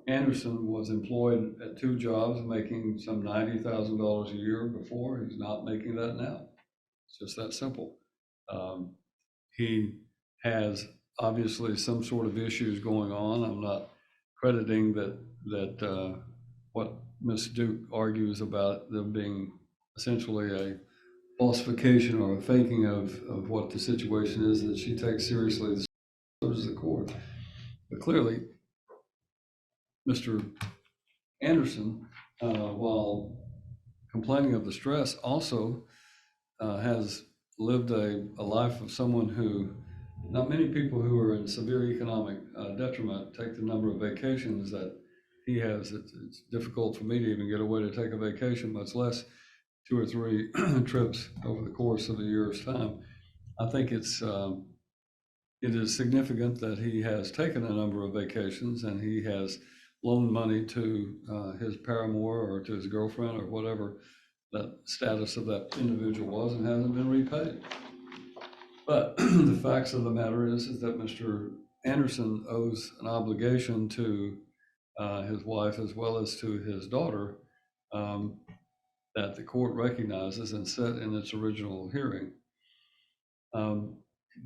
Anderson was employed at 2 jobs, making some $90,000 a year before. He's not making that now. It's just that simple. He has obviously some sort of issues going on. I'm not crediting that what Ms. Duke argues about them being essentially a falsification or a faking of what the situation is, that she takes seriously, so does the court. But clearly, Mr. Anderson, while complaining of the stress, also has lived a life of someone who, not many people who are in severe economic detriment take the number of vacations that he has. It's difficult for me to even get away to take a vacation, much less 2 or 3 trips over the course of a year's time. I think it is significant that he has taken a number of vacations, and he has loaned money to his paramour or to his girlfriend or whatever that status of that individual was, and hasn't been repaid. But the facts of the matter is that Mr. Anderson owes an obligation to his wife as well as to his daughter that the court recognizes and set in its original hearing.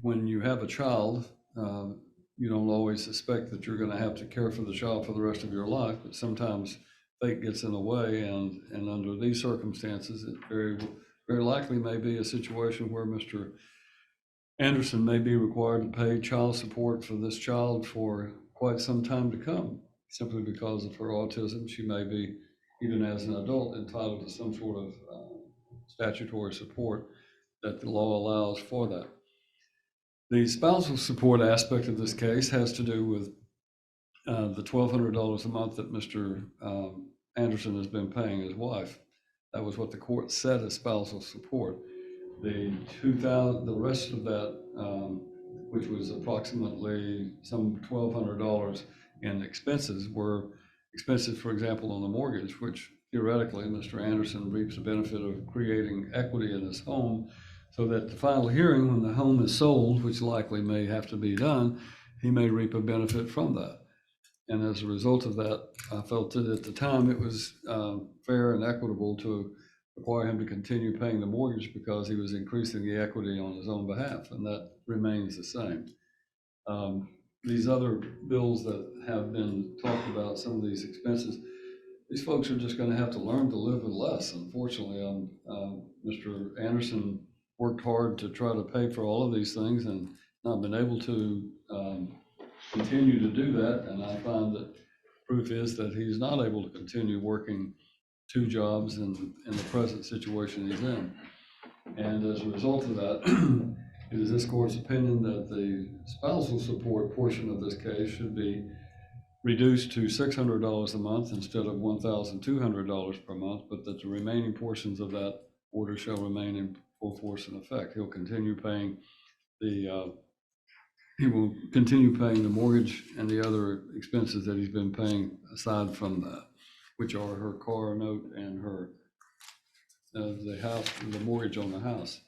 When you have a child, you don't always suspect that you're going to have to care for the child for the rest of your life, but sometimes fate gets in the way, and under these circumstances, it very likely may be a situation where Mr. Anderson may be required to pay child support for this child for quite some time to come, simply because of her autism. She may be, even as an adult, entitled to some sort of statutory support that the law allows for that. The spousal support aspect of this case has to do with the $1,200 a month that Mr. Anderson has been paying his wife. That was what the court set as spousal support. The rest of that, which was approximately some $1,200 in expenses, were expenses, for example, on the mortgage, which theoretically Mr. Anderson reaps the benefit of creating equity in his home, so that the final hearing, when the home is sold, which likely may have to be done, he may reap a benefit from that. And as a result of that, I felt that at the time it was fair and equitable to require him to continue paying the mortgage, because he was increasing the equity on his own behalf, and that remains the same. These other bills that have been talked about, some of these expenses, these folks are just going to have to learn to live with less. Unfortunately, Mr. Anderson worked hard to try to pay for all of these things and not been able to continue to do that. And I find that proof is that he's not able to continue working 2 jobs in the present situation he's in. And as a result of that, it is this court's opinion that the spousal support portion of this case should be reduced to $600 a month instead of $1,200 per month, but that the remaining portions of that order shall remain in full force and effect. He'll continue paying he will continue paying the mortgage and the other expenses that he's been paying aside from that, which are her car note and her the house, the mortgage on the house.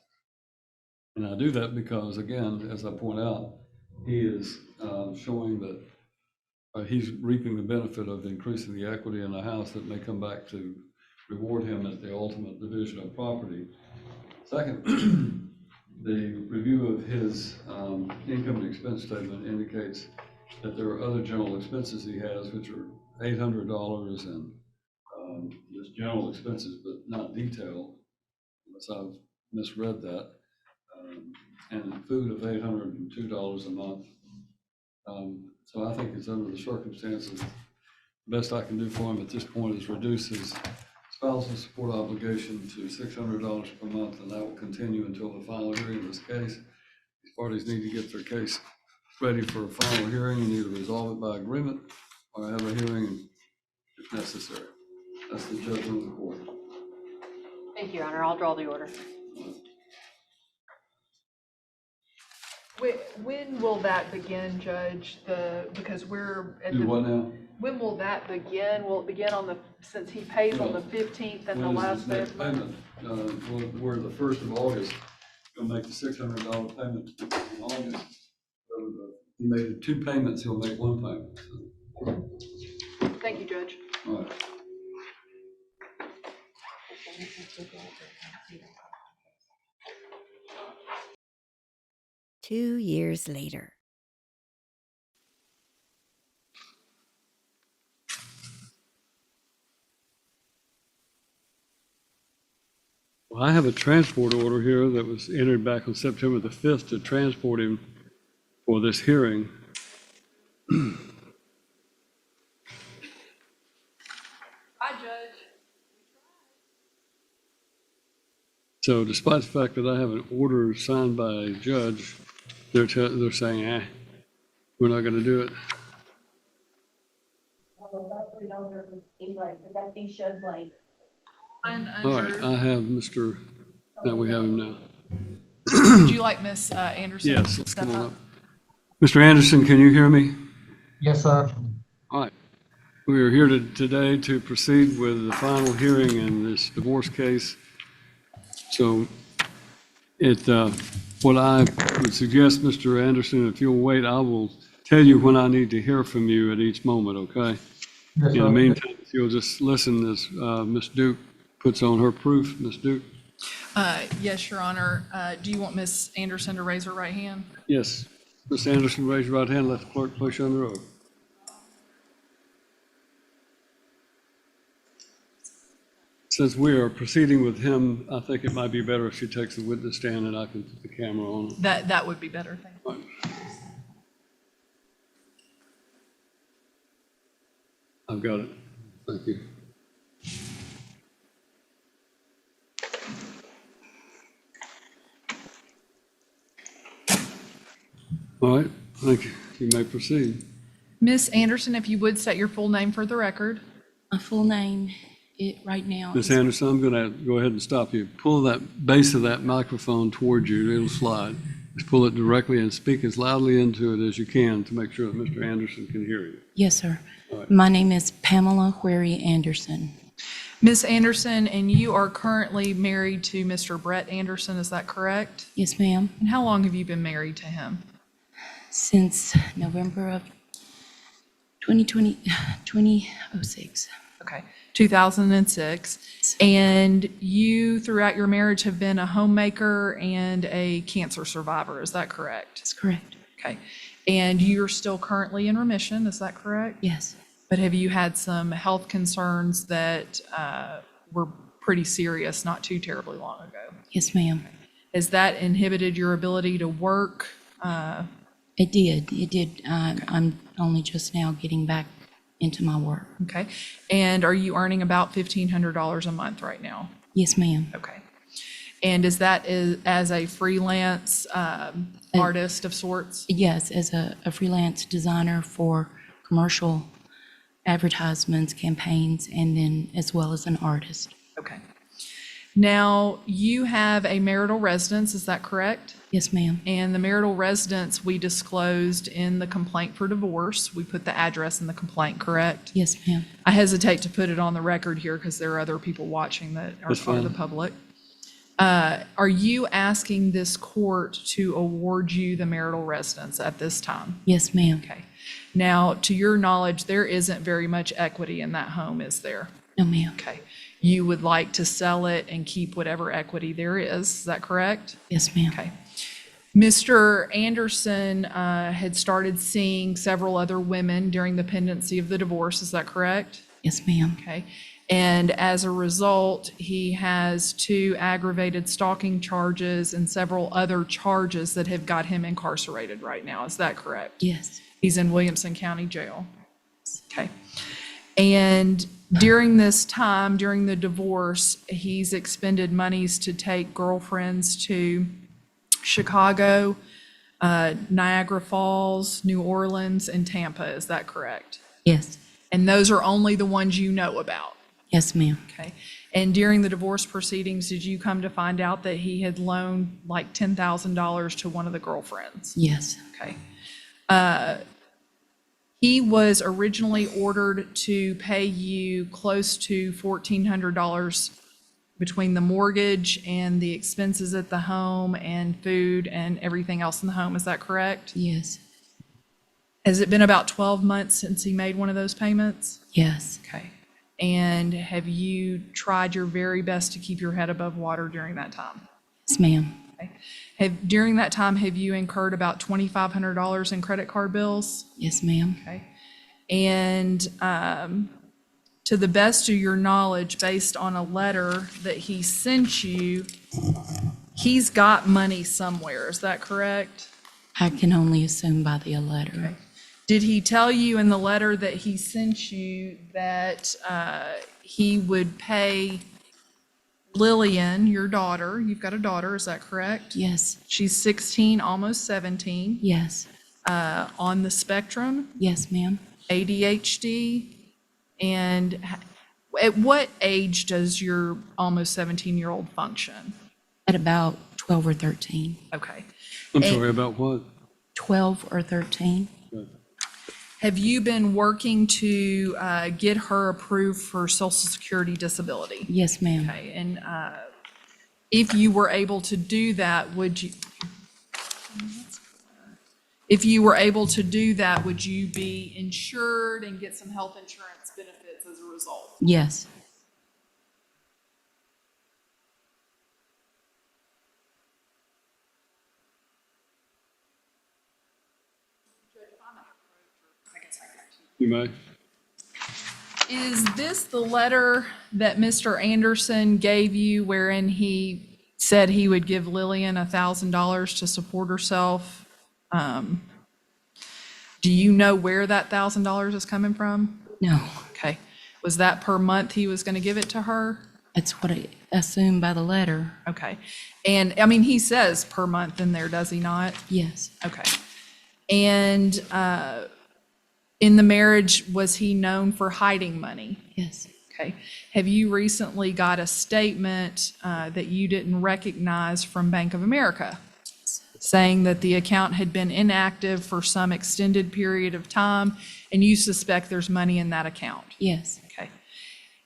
And I do that because, again, as I point out, he is showing that he's reaping the benefit of increasing the equity in the house that may come back to reward him at the ultimate division of property. Second, the review of his income and expense statement indicates that there are other general expenses he has, which are $800 and just general expenses, but not detailed, unless I've misread that, and food of $802 a month. So I think it's under the circumstances, the best I can do for him at this point is reduce his spousal support obligation to $600 per month, and that will continue until the final hearing of this case. These parties need to get their case ready for a final hearing and either resolve it by agreement or have a hearing if necessary. That's the judgment of the court. Thank you, Your Honor. I'll draw the order. When will that begin, Judge? Because we're at Do the, what now? when will that begin? Will it begin on the, since he pays on the 15th and the When is last his day next of the month? payment? We're the 1st of August. He'll make the $600 payment in August. He made 2 payments, he'll make 1 payment. Thank you, Judge. All right. Two years later. Well, I have a transport order here that was entered back on September the 5th to transport him for this hearing. Hi, Judge. So despite the fact that I have an order signed by a judge, they're saying, we're not going to do it. All right, I have Mr. Now we have him now. Would you like Miss Anderson Yes, to step come on up? up. Mr. Anderson, can you hear me? Yes, sir. All right. We are here today to proceed with the final hearing in this divorce case. So what I would suggest, Mr. Anderson, if you'll wait, I will tell you when I need to hear from you at each moment, okay? Yes, In the sir. meantime, if you'll just listen as Ms. Duke puts on her proof. Ms. Duke? Yes, Your Honor. Do you want Miss Anderson to raise her right hand? Yes. Ms. Anderson, raise your right hand. Let the clerk place you under oath. Since we are proceeding with him, I think it might be better if she takes the witness stand and I can put the camera on. That would be better. Thank you. Right. I've got it. Thank you. All right, thank you. You may proceed. Miss Anderson, if you would set your full name for the record. My full name, right now Ms. is Anderson, I'm going to go ahead and stop you. Pull that base of that microphone towards you. It'll slide. Just pull it directly and speak as loudly into it as you can to make sure that Mr. Anderson can hear you. Yes, sir. All right. My name is Pamela Anderson. Miss Anderson, and you are currently married to Mr. Brett Anderson, is that correct? Yes, ma'am. And how long have you been married to him? Since November of 2006. Okay, 2006. And you, throughout your marriage, have been a homemaker and a cancer survivor, is that correct? That's correct. Okay. And you're still currently in remission, is that correct? Yes. But have you had some health concerns that were pretty serious not too terribly long ago? Yes, ma'am. Has that inhibited your ability to work? It did. It did. I'm only just now getting back into my work. Okay. And are you earning about $1,500 a month right now? Yes, ma'am. Okay. And is that as a freelance artist of sorts? Yes, as a freelance designer for commercial advertisements, campaigns, and then as well as an artist. Okay. Now, you have a marital residence, is that correct? Yes, ma'am. And the marital residence we disclosed in the complaint for divorce. We put the address in the complaint, correct? Yes, ma'am. I hesitate to put it on the record here because there are other people watching that are That's part of the fine. public. Are you asking this court to award you the marital residence at this time? Yes, ma'am. Okay. Now, to your knowledge, there isn't very much equity in that home, is there? No, ma'am. Okay. You would like to sell it and keep whatever equity there is that correct? Yes, ma'am. Okay. Mr. Anderson had started seeing several other women during the pendency of the divorce, is that correct? Yes, ma'am. Okay. And as a result, he has 2 aggravated stalking charges and several other charges that have got him incarcerated right now, is that correct? Yes. He's in Williamson County Jail. Okay. And during this time, during the divorce, he's expended monies to take girlfriends to Chicago, Niagara Falls, New Orleans, and Tampa. Is that correct? Yes. And those are only the ones you know about? Yes, ma'am. Okay. And during the divorce proceedings, did you come to find out that he had loaned like $10,000 to one of the girlfriends? Yes. Okay. He was originally ordered to pay you close to $1,400 between the mortgage and the expenses at the home and food and everything else in the home. Is that correct? Yes. Has it been about 12 months since he made one of those payments? Yes. Okay. And have you tried your very best to keep your head above water during that time? Yes, ma'am. Okay. During that time, have you incurred about $2,500 in credit card bills? Yes, ma'am. Okay. And to the best of your knowledge, based on a letter that he sent you, he's got money somewhere. Is that correct? I can only assume by the letter. Okay. Did he tell you in the letter that he sent you that he would pay Lillian, your daughter, you've got a daughter, is that correct? Yes. She's 16, almost 17, Yes. on the spectrum, Yes, ma'am. ADHD, and at what age does your almost 17-year-old function? At about 12 or 13. Okay. I'm sorry, about what? 12 or 13. Have you been working to get her approved for Social Security disability? Yes, ma'am. Okay, and if you were able to do that, would you? If you were able to do that, would you be insured and get some health insurance benefits as a result? Yes. You may. Is this the letter that Mr. Anderson gave you wherein he said he would give Lillian $1,000 to support herself? Do you know where that $1,000 is coming from? No. Okay. Was that per month he was going to give it to her? That's what I assumed by the letter. Okay. And I mean, he says per month in there, does he not? Yes. Okay. And in the marriage, was he known for hiding money? Yes. Okay. Have you recently got a statement that you didn't recognize from Bank of America saying that the account had been inactive for some extended period of time and you suspect there's money in that account? Yes. Okay.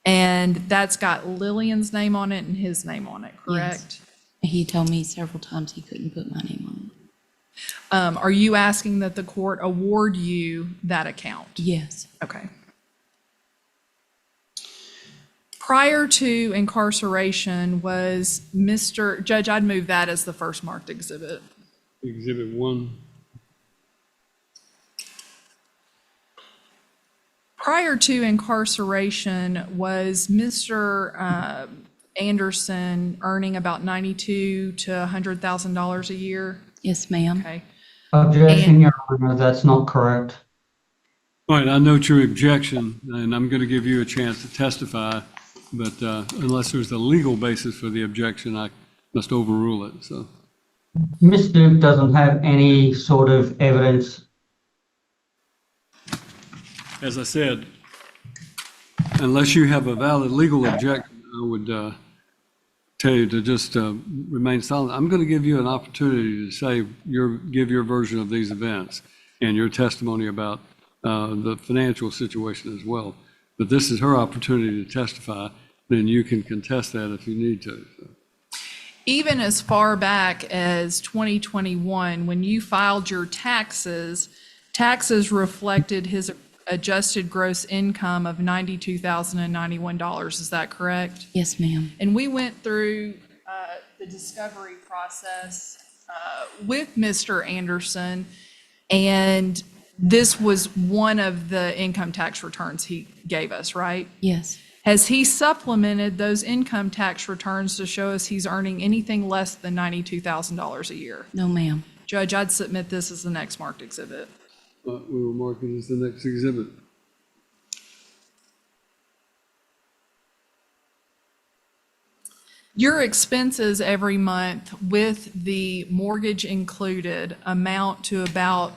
And that's got Lillian's name on it and his name on it, correct? Yes. He told me several times he couldn't put my name on it. Are you asking that the court award you that account? Yes. Okay. Prior to incarceration was Mr. Judge, I'd move that as the first marked exhibit. Exhibit 1. Prior to incarceration, was Mr. Anderson earning about $92,000 to $100,000 a year? Yes, ma'am. Okay. Objection, Your Honor, that's not correct. All right, I note your objection, and I'm going to give you a chance to testify, but unless there's a legal basis for the objection, I must overrule it, so. Ms. Duke doesn't have any sort of evidence. As I said, unless you have a valid legal objection, I would tell you to just remain silent. I'm going to give you an opportunity to say give your version of these events and your testimony about the financial situation as well. But this is her opportunity to testify. Then you can contest that if you need to. So. Even as far back as 2021, when you filed your taxes, taxes reflected his adjusted gross income of $92,091. Is that correct? Yes, ma'am. And we went through the discovery process with Mr. Anderson, and this was one of the income tax returns he gave us, right? Yes. Has he supplemented those income tax returns to show us he's earning anything less than $92,000 a year? No, ma'am. Judge, I'd submit this as the next marked exhibit. We will mark it as the next exhibit. Your expenses every month with the mortgage included amount to about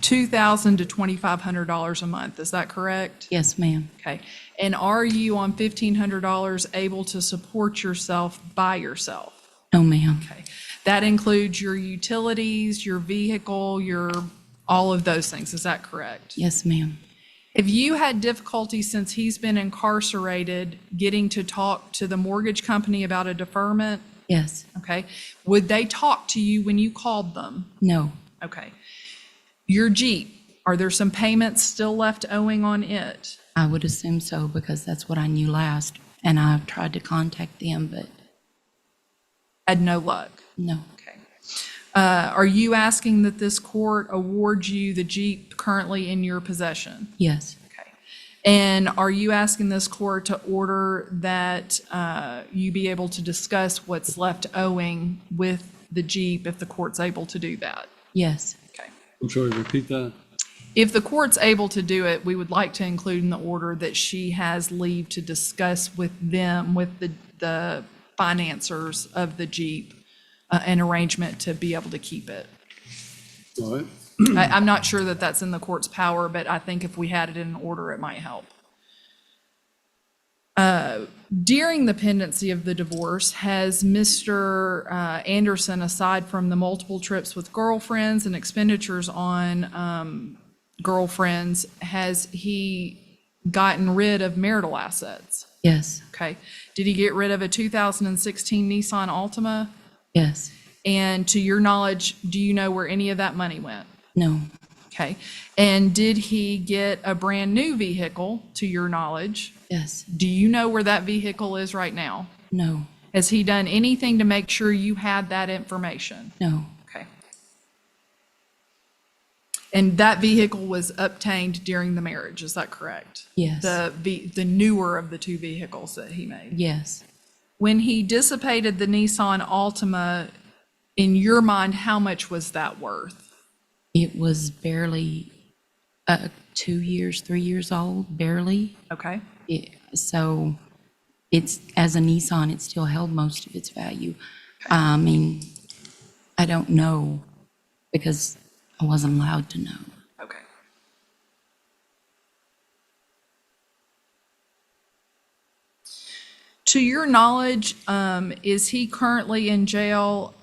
$2,000 to $2,500 a month, is that correct? Yes, ma'am. Okay, and are you on $1,500 able to support yourself by yourself? No, ma'am. Okay, that includes your utilities, your vehicle, all of those things, is that correct? Yes, ma'am. Have you had difficulty since he's been incarcerated getting to talk to the mortgage company about a deferment? Yes. Okay, would they talk to you when you called them? No. Okay. Your Jeep, are there some payments still left owing on it? I would assume so because that's what I knew last. And I've tried to contact them, but Had no luck. no. Okay. Are you asking that this court award you the Jeep currently in your possession? Yes. Okay. And are you asking this court to order that you be able to discuss what's left owing with the Jeep if the court's able to do that? Yes. Okay. I'm sorry, repeat that. If the court's able to do it, we would like to include in the order that she has leave to discuss with them, with the financiers of the Jeep, an arrangement to be able to keep it. All right. I'm not sure that that's in the court's power, but I think if we had it in an order, it might help. During the pendency of the divorce, has Mr. Anderson, aside from the multiple trips with girlfriends and expenditures on girlfriends, has he gotten rid of marital assets? Yes. Okay. Did he get rid of a 2016 Nissan Altima? Yes. And to your knowledge, do you know where any of that money went? No. Okay. And did he get a brand new vehicle, to your knowledge? Yes. Do you know where that vehicle is right now? No. Has he done anything to make sure you had that information? No. Okay. And that vehicle was obtained during the marriage, is that correct? Yes. The newer of the two vehicles that he made? Yes. When he dissipated the Nissan Altima, in your mind, how much was that worth? It was barely 2 years, 3 years old, barely. Okay. So it's, as a Nissan, it still held most of its value. I mean, I don't know because I wasn't allowed to know. Okay. To your knowledge, is he currently in jail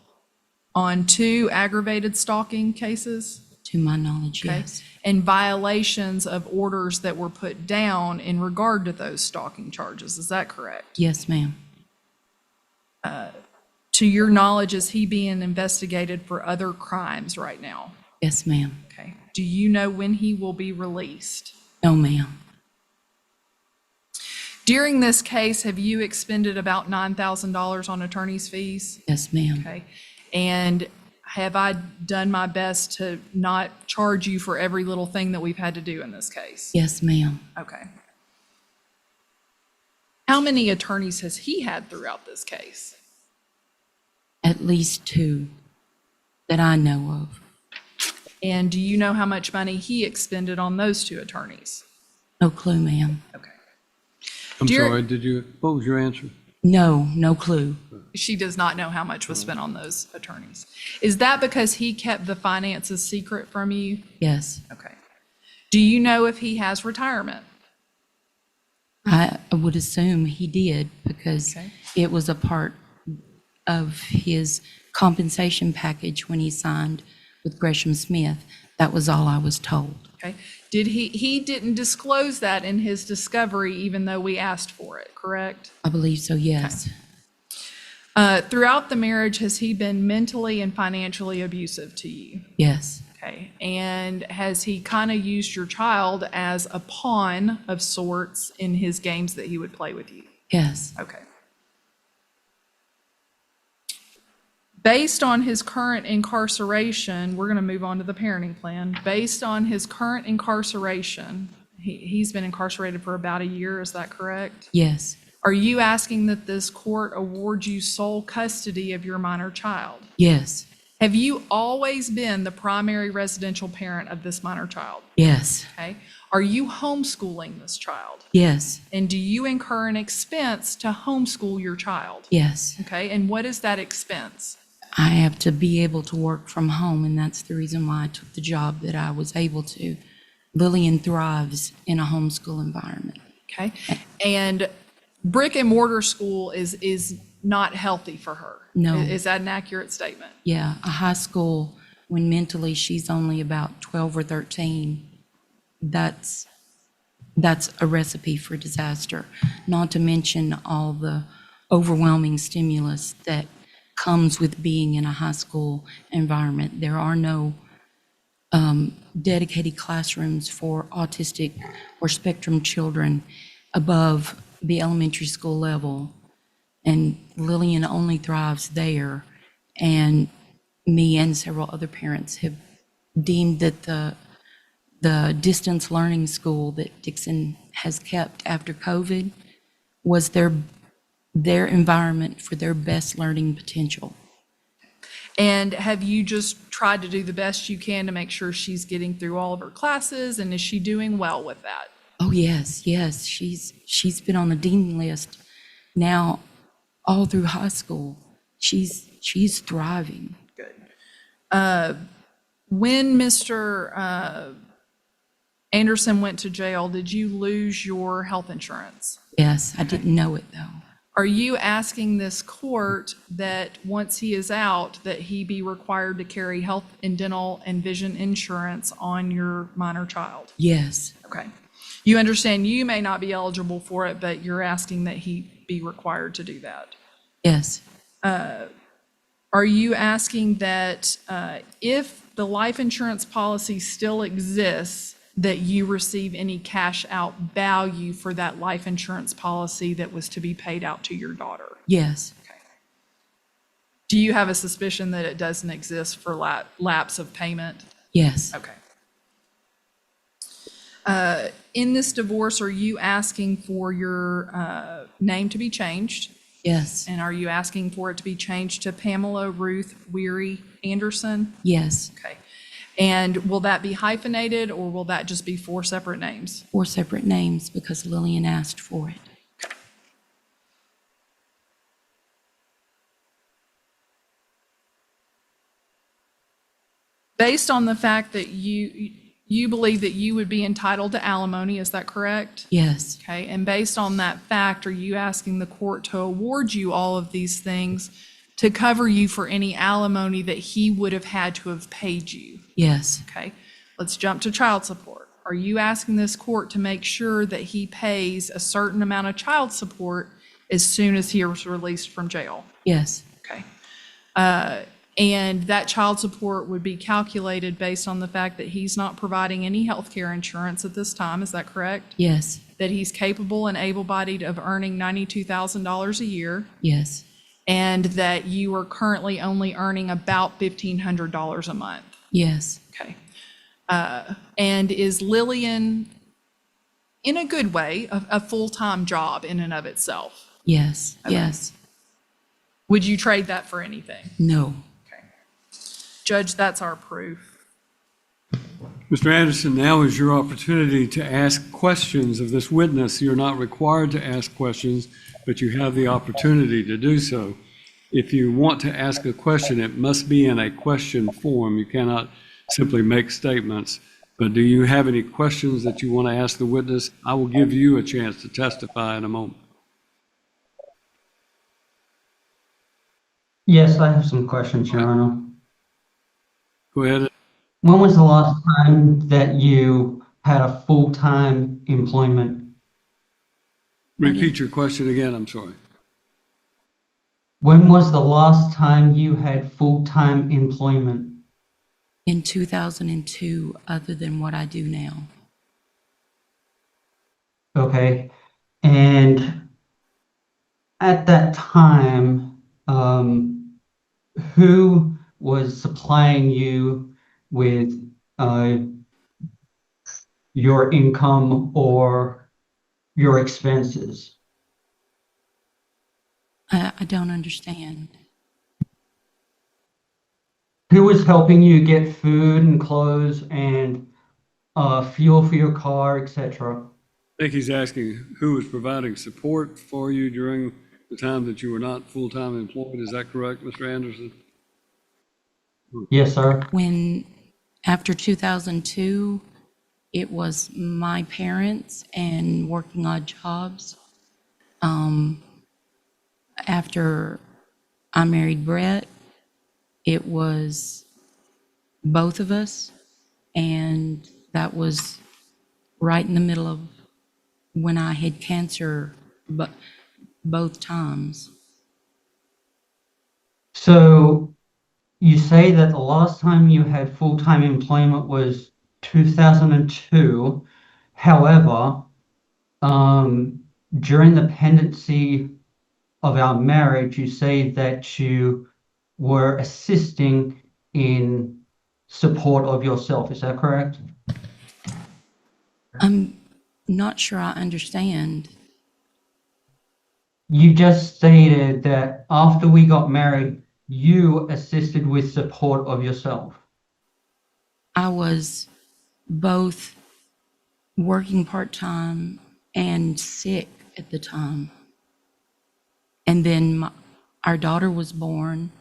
on 2 aggravated stalking cases? To my knowledge, Okay. yes. And violations of orders that were put down in regard to those stalking charges, is that correct? Yes, ma'am. To your knowledge, is he being investigated for other crimes right now? Yes, ma'am. Okay. Do you know when he will be released? No, ma'am. During this case, have you expended about $9,000 on attorney's fees? Yes, ma'am. Okay. And have I done my best to not charge you for every little thing that we've had to do in this case? Yes, ma'am. Okay. How many attorneys has he had throughout this case? At least 2 that I know of. And do you know how much money he expended on those 2 attorneys? No clue, ma'am. Okay. I'm Dear- sorry, what was your answer? No clue. She does not know how much was spent on those attorneys. Is that because he kept the finances secret from you? Yes. Okay. Do you know if he has retirement? I would assume he did because Okay. it was a part of his compensation package when he signed with Gresham Smith. That was all I was told. Okay. Did he didn't disclose that in his discovery even though we asked for it, correct? I believe so, yes. Throughout the marriage, has he been mentally and financially abusive to you? Yes. Okay. And has he kind of used your child as a pawn of sorts in his games that he would play with you? Yes. Okay. Based on his current incarceration, we're going to move on to the parenting plan. Based on his current incarceration, he's been incarcerated for about a year, is that correct? Yes. Are you asking that this court award you sole custody of your minor child? Yes. Have you always been the primary residential parent of this minor child? Yes. Okay. Are you homeschooling this child? Yes. And do you incur an expense to homeschool your child? Yes. Okay. And what is that expense? I have to be able to work from home, and that's the reason why I took the job that I was able to. Lillian thrives in a homeschool environment. Okay. And brick and mortar school is not healthy for her. No. Is that an accurate statement? Yeah, a high school, when mentally she's only about 12 or 13, that's a recipe for disaster. Not to mention all the overwhelming stimulus that comes with being in a high school environment. There are no dedicated classrooms for autistic or spectrum children above the elementary school level. And Lillian only thrives there. And me and several other parents have deemed that the distance learning school that Dixon has kept after COVID was their environment for their best learning potential. And have you just tried to do the best you can to make sure she's getting through all of her classes, and is she doing well with that? Oh, yes. She's been on the dean list now all through high school. She's thriving. Good. When Mr. Anderson went to jail, did you lose your health insurance? Yes, I didn't know it though. Are you asking this court that once he is out, that he be required to carry health and dental and vision insurance on your minor child? Yes, Okay. You understand you may not be eligible for it, but you're asking that he be required to do that. yes, Are you asking that if the life insurance policy still exists, that you receive any cash out value for that life insurance policy that was to be paid out to your daughter? yes, Do you have a suspicion that it doesn't exist for lapse of payment? yes, Okay. In this divorce, are you asking for your name to be changed? yes, And are you asking for it to be changed to Pamela Ruth Weary Anderson? yes. Okay. And will that be hyphenated, or will that just be 4 separate names? 4 separate names because Lillian asked for it. Based on the fact that you believe that you would be entitled to alimony, is that correct? Yes, Okay, and based on that fact, are you asking the court to award you all of these things to cover you for any alimony that he would have had to have paid you? yes, Okay, let's jump to child support. Are you asking this court to make sure that he pays a certain amount of child support as soon as he is released from jail? yes, Okay. And that child support would be calculated based on the fact that he's not providing any health care insurance at this time, is that correct? yes, That he's capable and able-bodied of earning $92,000 a year, yes, and that you are currently only earning about $1,500 a month. yes, Okay. And is Lillian, in a good way, a full-time job in and of itself? yes, Okay. yes, Would you trade that for anything? no, Judge, that's our proof. Mr. Anderson, now is your opportunity to ask questions of this witness. You're not required to ask questions, but you have the opportunity to do so. If you want to ask a question, it must be in a question form. You cannot simply make statements. But do you have any questions that you want to ask the witness? I will give you a chance to testify in a moment. Yes, I have some questions, Your Honor. Go ahead. When was the last time that you had a full-time employment? Repeat your question again, I'm sorry. When was the last time you had full-time employment? in 2002, other than what I do now. Okay, and at that time, who was supplying you with your income or your expenses? I don't understand. Who was helping you get food and clothes and fuel for your car, etc.? I think he's asking who was providing support for you during the time that you were not full-time employed. Is that correct, Mr. Anderson? Yes, sir. When, after 2002, it was my parents and working odd jobs. After I married Brett, it was both of us, and that was right in the middle of when I had cancer, but both times. So you say that the last time you had full-time employment was 2002. However, during the pendency of our marriage, you say that you were assisting in support of yourself. Is that correct? I'm not sure I understand. You just stated that after we got married, you assisted with support of yourself. I was both working part-time and sick at the time. And then our daughter was born,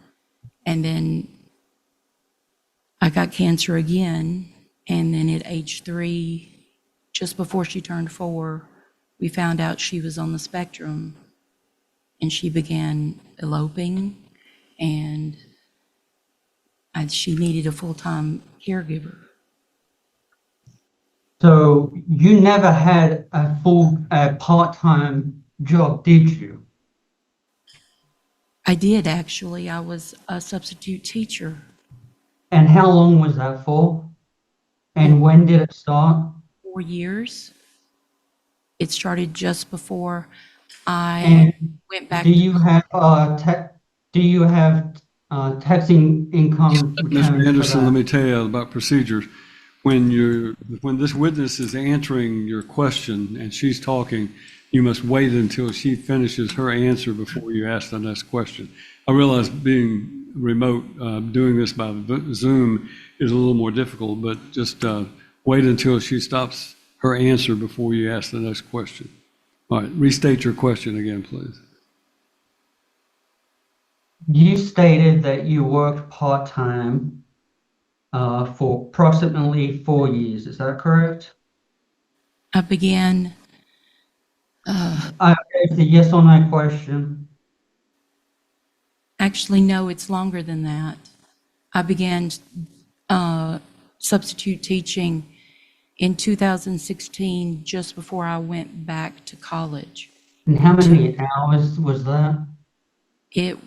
and then I got cancer again. And then at age 3, just before she turned 4, we found out she was on the spectrum, and she began eloping, and she needed a full-time caregiver. So you never had a part-time job, did you? I did, actually. I was a substitute teacher. And how long was that for? And when did it start? 4 years. It started just before I And went back do to you have taxing income Mr. returns for Anderson, let that? me tell you about procedures. When this witness is answering your question and she's talking, you must wait until she finishes her answer before you ask the next question. I realize being remote, doing this by Zoom is a little more difficult, but just wait until she stops her answer before you ask the next question. All right, restate your question again, please. You stated that you worked part-time for approximately 4 years. Is that correct? I began, It's a yes or no question. actually, no, it's longer than that. I began substitute teaching in 2016, just before I went back to college. And how many hours was that? It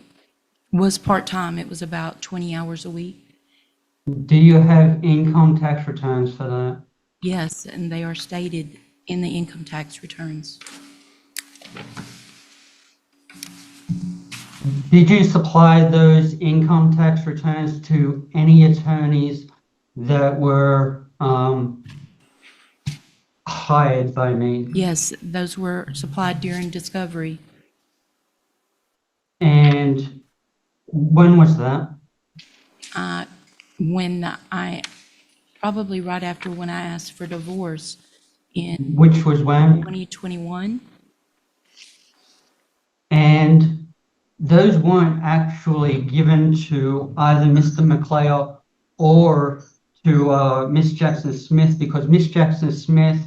was part-time. It was about 20 hours a week. Do you have income tax returns for that? Yes, and they are stated in the income tax returns. Did you supply those income tax returns to any attorneys that were hired by me? Yes, those were supplied during discovery. And when was that? When probably right after when I asked for divorce in Which was when? 2021. And those weren't actually given to either Mr. McLeod or to Miss Jackson Smith, because Miss Jackson Smith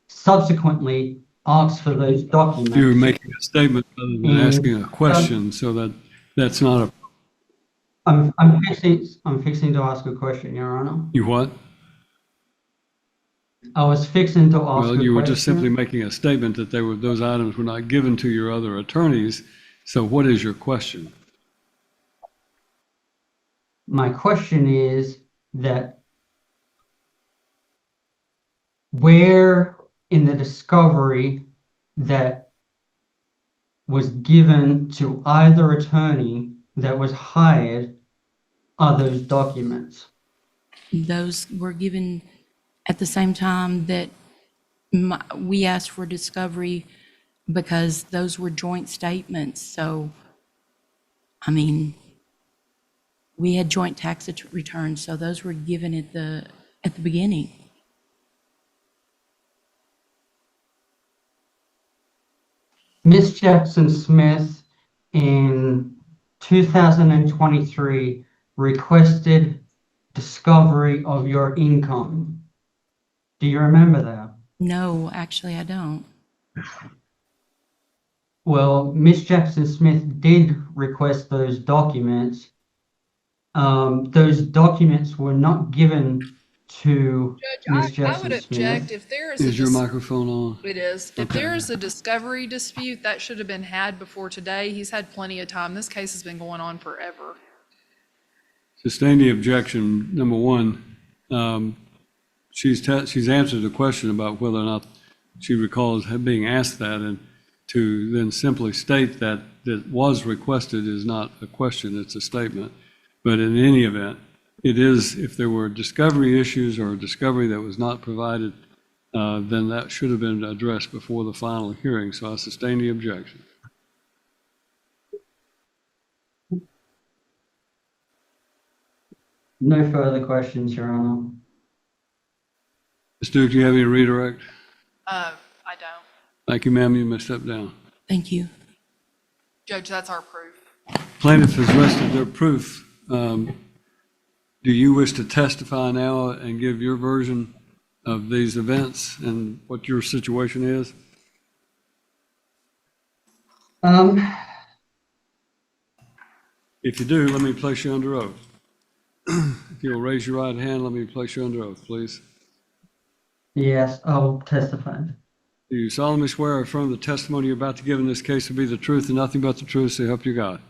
subsequently asked for those documents. You're making a statement rather than And, asking a question, so that's not a, I'm fixing to ask a question, Your Honor. you what? I was fixing to ask Well, a you were just simply question. making a statement that those items were not given to your other attorneys. So what is your question? My question is that where in the discovery that was given to either attorney that was hired are those documents? Those were given at the same time that we asked for discovery, because those were joint statements. So, I mean, we had joint tax returns, so those were given at the beginning. Miss Jackson Smith in 2023 requested discovery of your income. Do you remember that? No, actually, I don't. Well, Miss Jackson Smith did request those documents. Those documents were not given to Miss Judge, I would Jackson Smith. object if there is Is your microphone on? it is. If Okay. there is a discovery dispute, that should have been had before today. He's had plenty of time. This case has been going on forever. Sustain the objection, number one. She's answered the question about whether or not she recalls being asked that, and to then simply state that it was requested is not a question, it's a statement. But in any event, it is, if there were discovery issues or a discovery that was not provided, then that should have been addressed before the final hearing, so I sustain the objection. No further questions, Your Honor. Ms. Duke, do you have any redirect? I don't. Thank you, ma'am, you may step down. Thank you. Judge, that's our proof. Plaintiff has rested their proof. Do you wish to testify now and give your version of these events and what your situation is? If you do, let me place you under oath. If you'll raise your right hand, let me place you under oath, please. Yes, I will testify. Do you solemnly swear or affirm the testimony you're about to give in this case will be the truth and nothing but the truth, so help you God?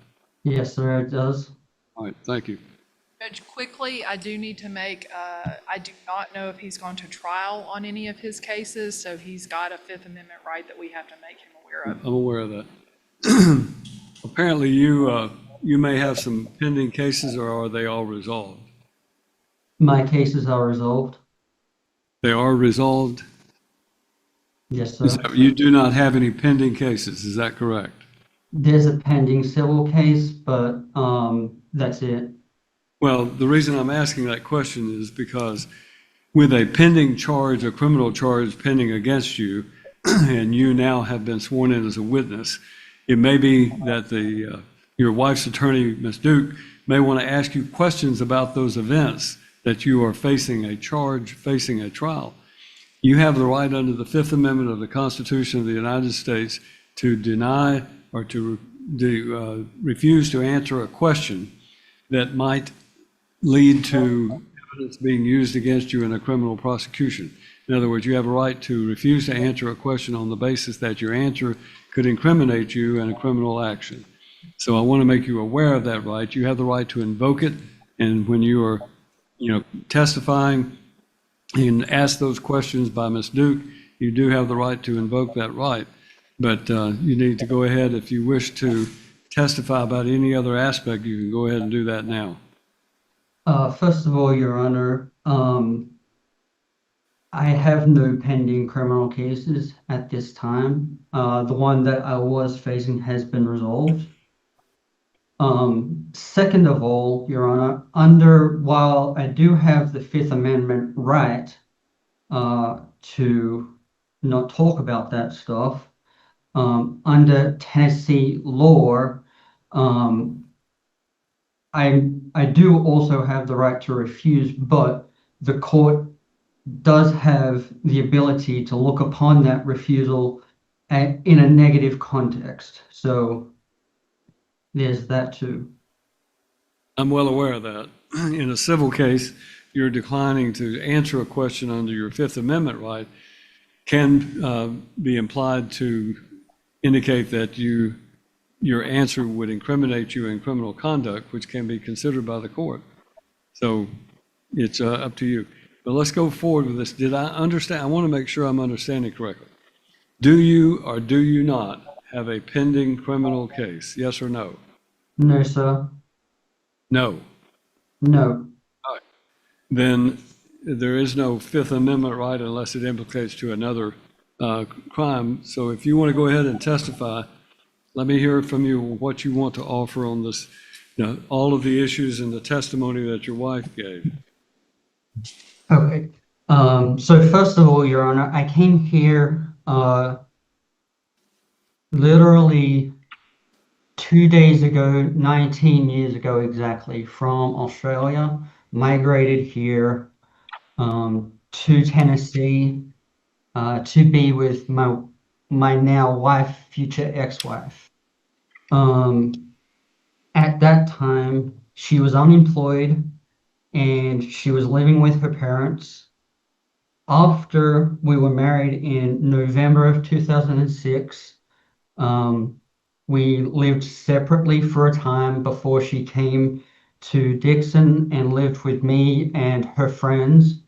Yes, sir, it does. All right, thank you. Judge, quickly, I do need to make, I do not know if he's gone to trial on any of his cases, so he's got a Fifth Amendment right that we have to make him aware of. I'm aware of that. Apparently, you may have some pending cases, or are they all resolved? My cases are resolved. They are resolved? Yes, sir. You do not have any pending cases, is that correct? There's a pending civil case, but that's it. Well, the reason I'm asking that question is because with a pending charge, a criminal charge pending against you, and you now have been sworn in as a witness, it may be that your wife's attorney, Ms. Duke, may want to ask you questions about those events that you are facing a charge, facing a trial. You have the right under the Fifth Amendment of the Constitution of the United States to deny or to refuse to answer a question that might lead to evidence being used against you in a criminal prosecution. In other words, you have a right to refuse to answer a question on the basis that your answer could incriminate you in a criminal action. So I want to make you aware of that right. You have the right to invoke it, and when you are, testifying and ask those questions by Ms. Duke, you do have the right to invoke that right. But you need to go ahead, if you wish to testify about any other aspect, you can go ahead and do that now. First of all, Your Honor, I have no pending criminal cases at this time. The one that I was facing has been resolved. Second of all, Your Honor, while I do have the Fifth Amendment right to not talk about that stuff, under Tennessee law, I do also have the right to refuse, but the court does have the ability to look upon that refusal in a negative context. So there's that too. I'm well aware of that. In a civil case, you're declining to answer a question under your Fifth Amendment right can be implied to indicate that your answer would incriminate you in criminal conduct, which can be considered by the court. So it's up to you. But let's go forward with this. Did I understand? I want to make sure I'm understanding correctly. Do you or do you not have a pending criminal case? Yes or no? No, sir. No. No. All right. Then there is no Fifth Amendment right unless it implicates to another crime. So if you want to go ahead and testify, let me hear from you what you want to offer on this, all of the issues and the testimony that your wife gave. Okay. So first of all, Your Honor, I came here literally 2 days ago, 19 years ago exactly, from Australia, migrated here to Tennessee to be with my now wife, future ex-wife. At that time, she was unemployed and she was living with her parents. After we were married in November of 2006, we lived separately for a time before she came to Dixon and lived with me and her friends,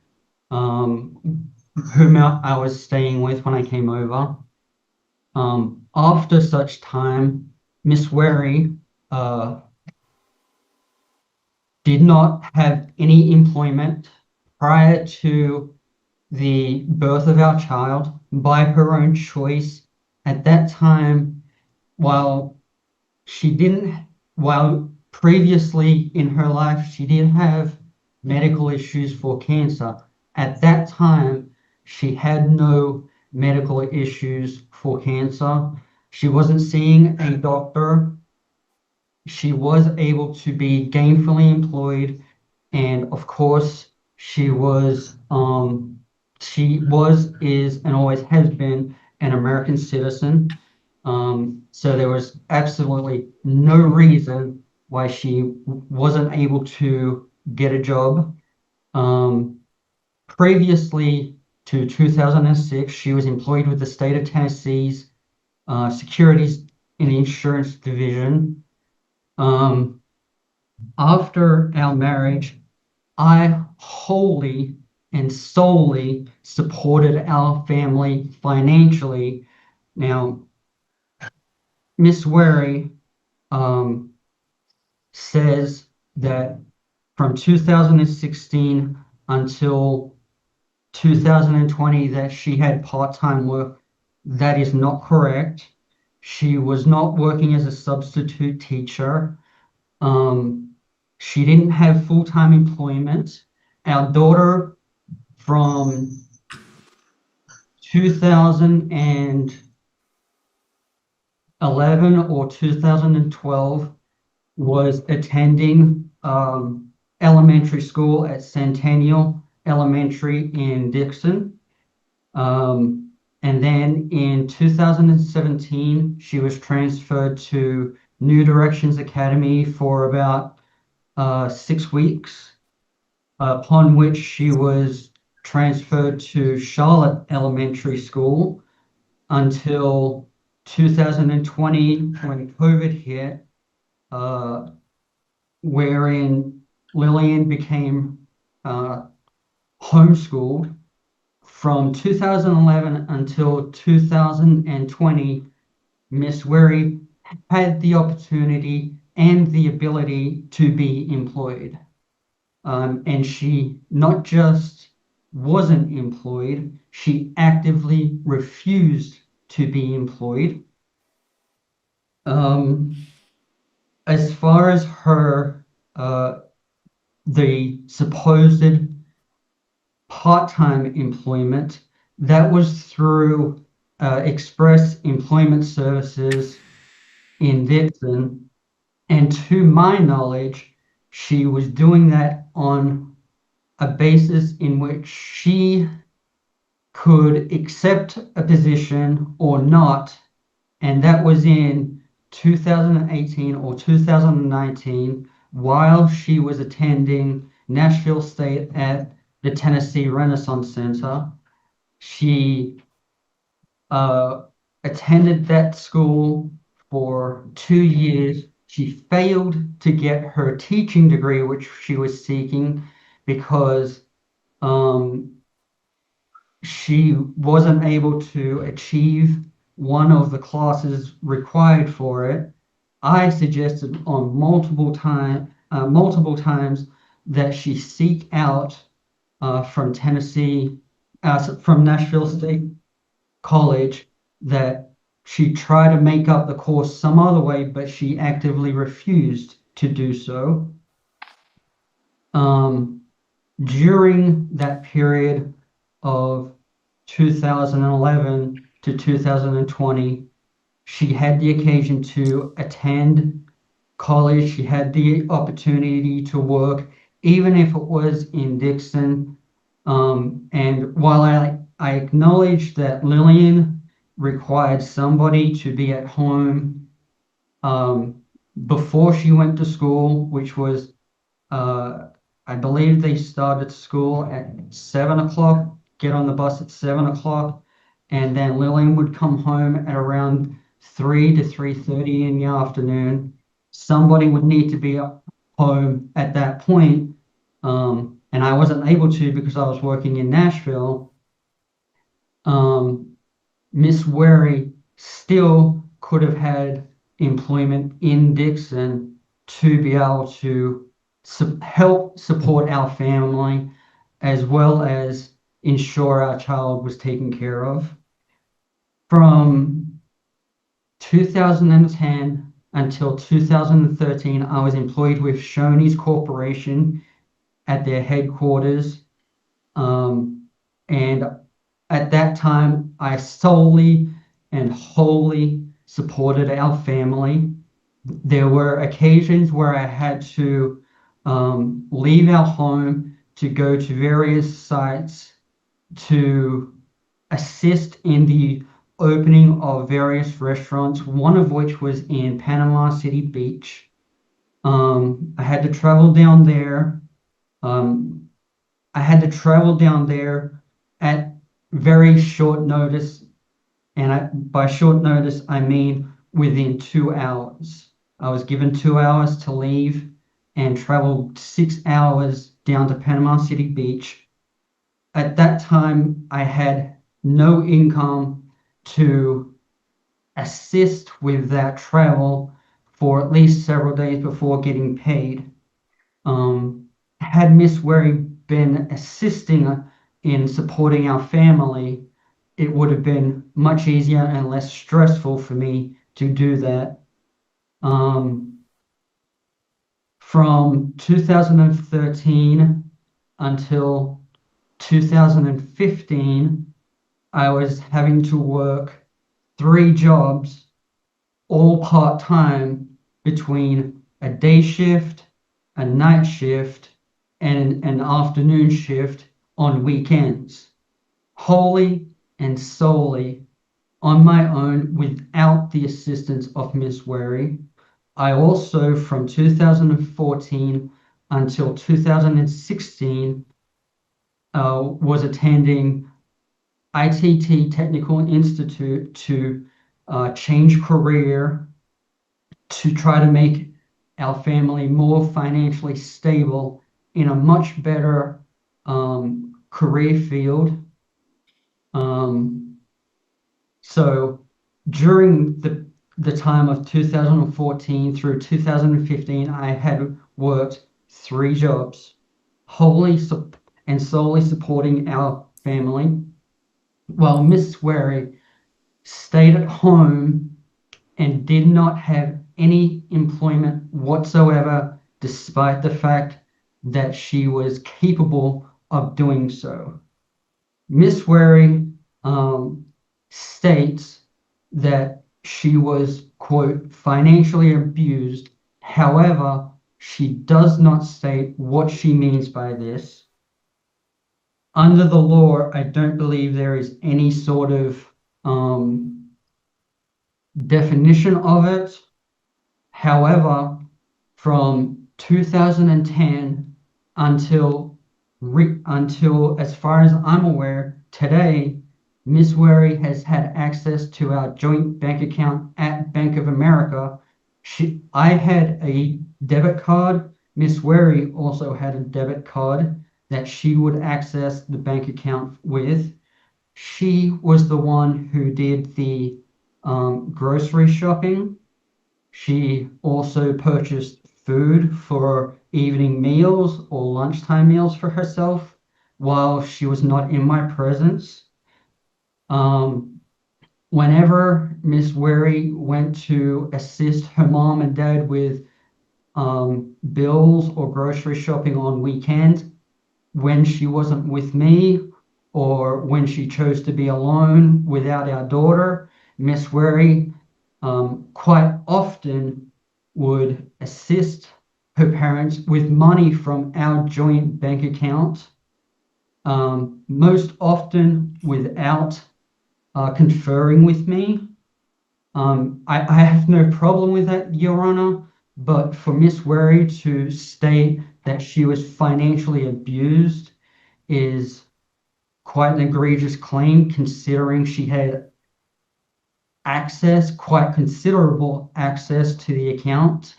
whom I was staying with when I came over. After such time, Miss Wary did not have any employment prior to the birth of our child by her own choice. At that time, while she didn't, while previously in her life she did have medical issues for cancer, at that time she had no medical issues for cancer. She wasn't seeing a doctor. She was able to be gainfully employed, and of course she was, is, and always has been an American citizen. So there was absolutely no reason why she wasn't able to get a job. Previously to 2006, she was employed with the state of Tennessee's Securities and Insurance Division. After our marriage, I wholly and solely supported our family financially. Now, Miss Wary says that from 2016 until 2020 that she had part-time work. That is not correct. She was not working as a substitute teacher. She didn't have full-time employment. Our daughter from 2011 or 2012 was attending elementary school at Centennial Elementary in Dixon. And then in 2017, she was transferred to New Directions Academy for about 6 weeks, upon which she was transferred to Charlotte Elementary School until 2020 when COVID hit, wherein Lillian became homeschooled. From 2011 until 2020, Miss Wary had the opportunity and the ability to be employed. And she not just wasn't employed, she actively refused to be employed. As far as her, the supposed part-time employment, that was through Express Employment Services in Dixon. And to my knowledge, she was doing that on a basis in which she could accept a position or not. And that was in 2018 or 2019 while she was attending Nashville State at the Tennessee Renaissance Center. She attended that school for 2 years. She failed to get her teaching degree, which she was seeking, because she wasn't able to achieve one of the classes required for it. I suggested on multiple times that she seek out from Tennessee, from Nashville State College, that she tried to make up the course some other way, but she actively refused to do so. During that period of 2011 to 2020, she had the occasion to attend college. She had the opportunity to work, even if it was in Dixon. And while I acknowledge that Lillian required somebody to be at home um, before she went to school, which was, I believe they started school at 7 o'clock, get on the bus at 7 o'clock, and then Lillian would come home at around 3 to 3:30 in the afternoon. Somebody would need to be at home at that point, and I wasn't able to because I was working in Nashville. Miss Wary still could have had employment in Dixon to be able to help support our family as well as ensure our child was taken care of. From 2010 until 2013, I was employed with Shoney's Corporation at their headquarters. And at that time, I solely and wholly supported our family. There were occasions where I had to leave our home to go to various sites to assist in the opening of various restaurants, one of which was in Panama City Beach. I had to travel down there. Um, I had to travel down there at very short notice, and by short notice, I mean within 2 hours. I was given 2 hours to leave and traveled 6 hours down to Panama City Beach. At that time, I had no income to assist with that travel for at least several days before getting paid. Had Miss Wary been assisting in supporting our family, it would have been much easier and less stressful for me to do that. From 2013 until 2015, I was having to work 3 jobs, all part-time, between a day shift, a night shift, and an afternoon shift on weekends, wholly and solely on my own without the assistance of Miss Wary. I also, from 2014 until 2016, was attending ITT Technical Institute to change career, to try to make our family more financially stable in a much better career field. So during the time of 2014 through 2015, I had worked 3 jobs, wholly and solely supporting our family, while Miss Wary stayed at home and did not have any employment whatsoever, despite the fact that she was capable of doing so. Miss Wary states that she was, quote, financially abused. However, she does not state what she means by this. Under the law, I don't believe there is any sort of definition of it. However, from 2010 until as far as I'm aware, today, Miss Wary has had access to our joint bank account at Bank of America. I had a debit card. Miss Wary also had a debit card that she would access the bank account with. She was the one who did the grocery shopping. She also purchased food for evening meals or lunchtime meals for herself while she was not in my presence. Whenever Miss Wary went to assist her mom and dad with bills or grocery shopping on weekends, when she wasn't with me or when she chose to be alone without our daughter, Miss Wary quite often would assist her parents with money from our joint bank account, most often without conferring with me. I have no problem with that, Your Honor, but for Miss Wary to state that she was financially abused is quite an egregious claim, considering she had access, quite considerable access to the account.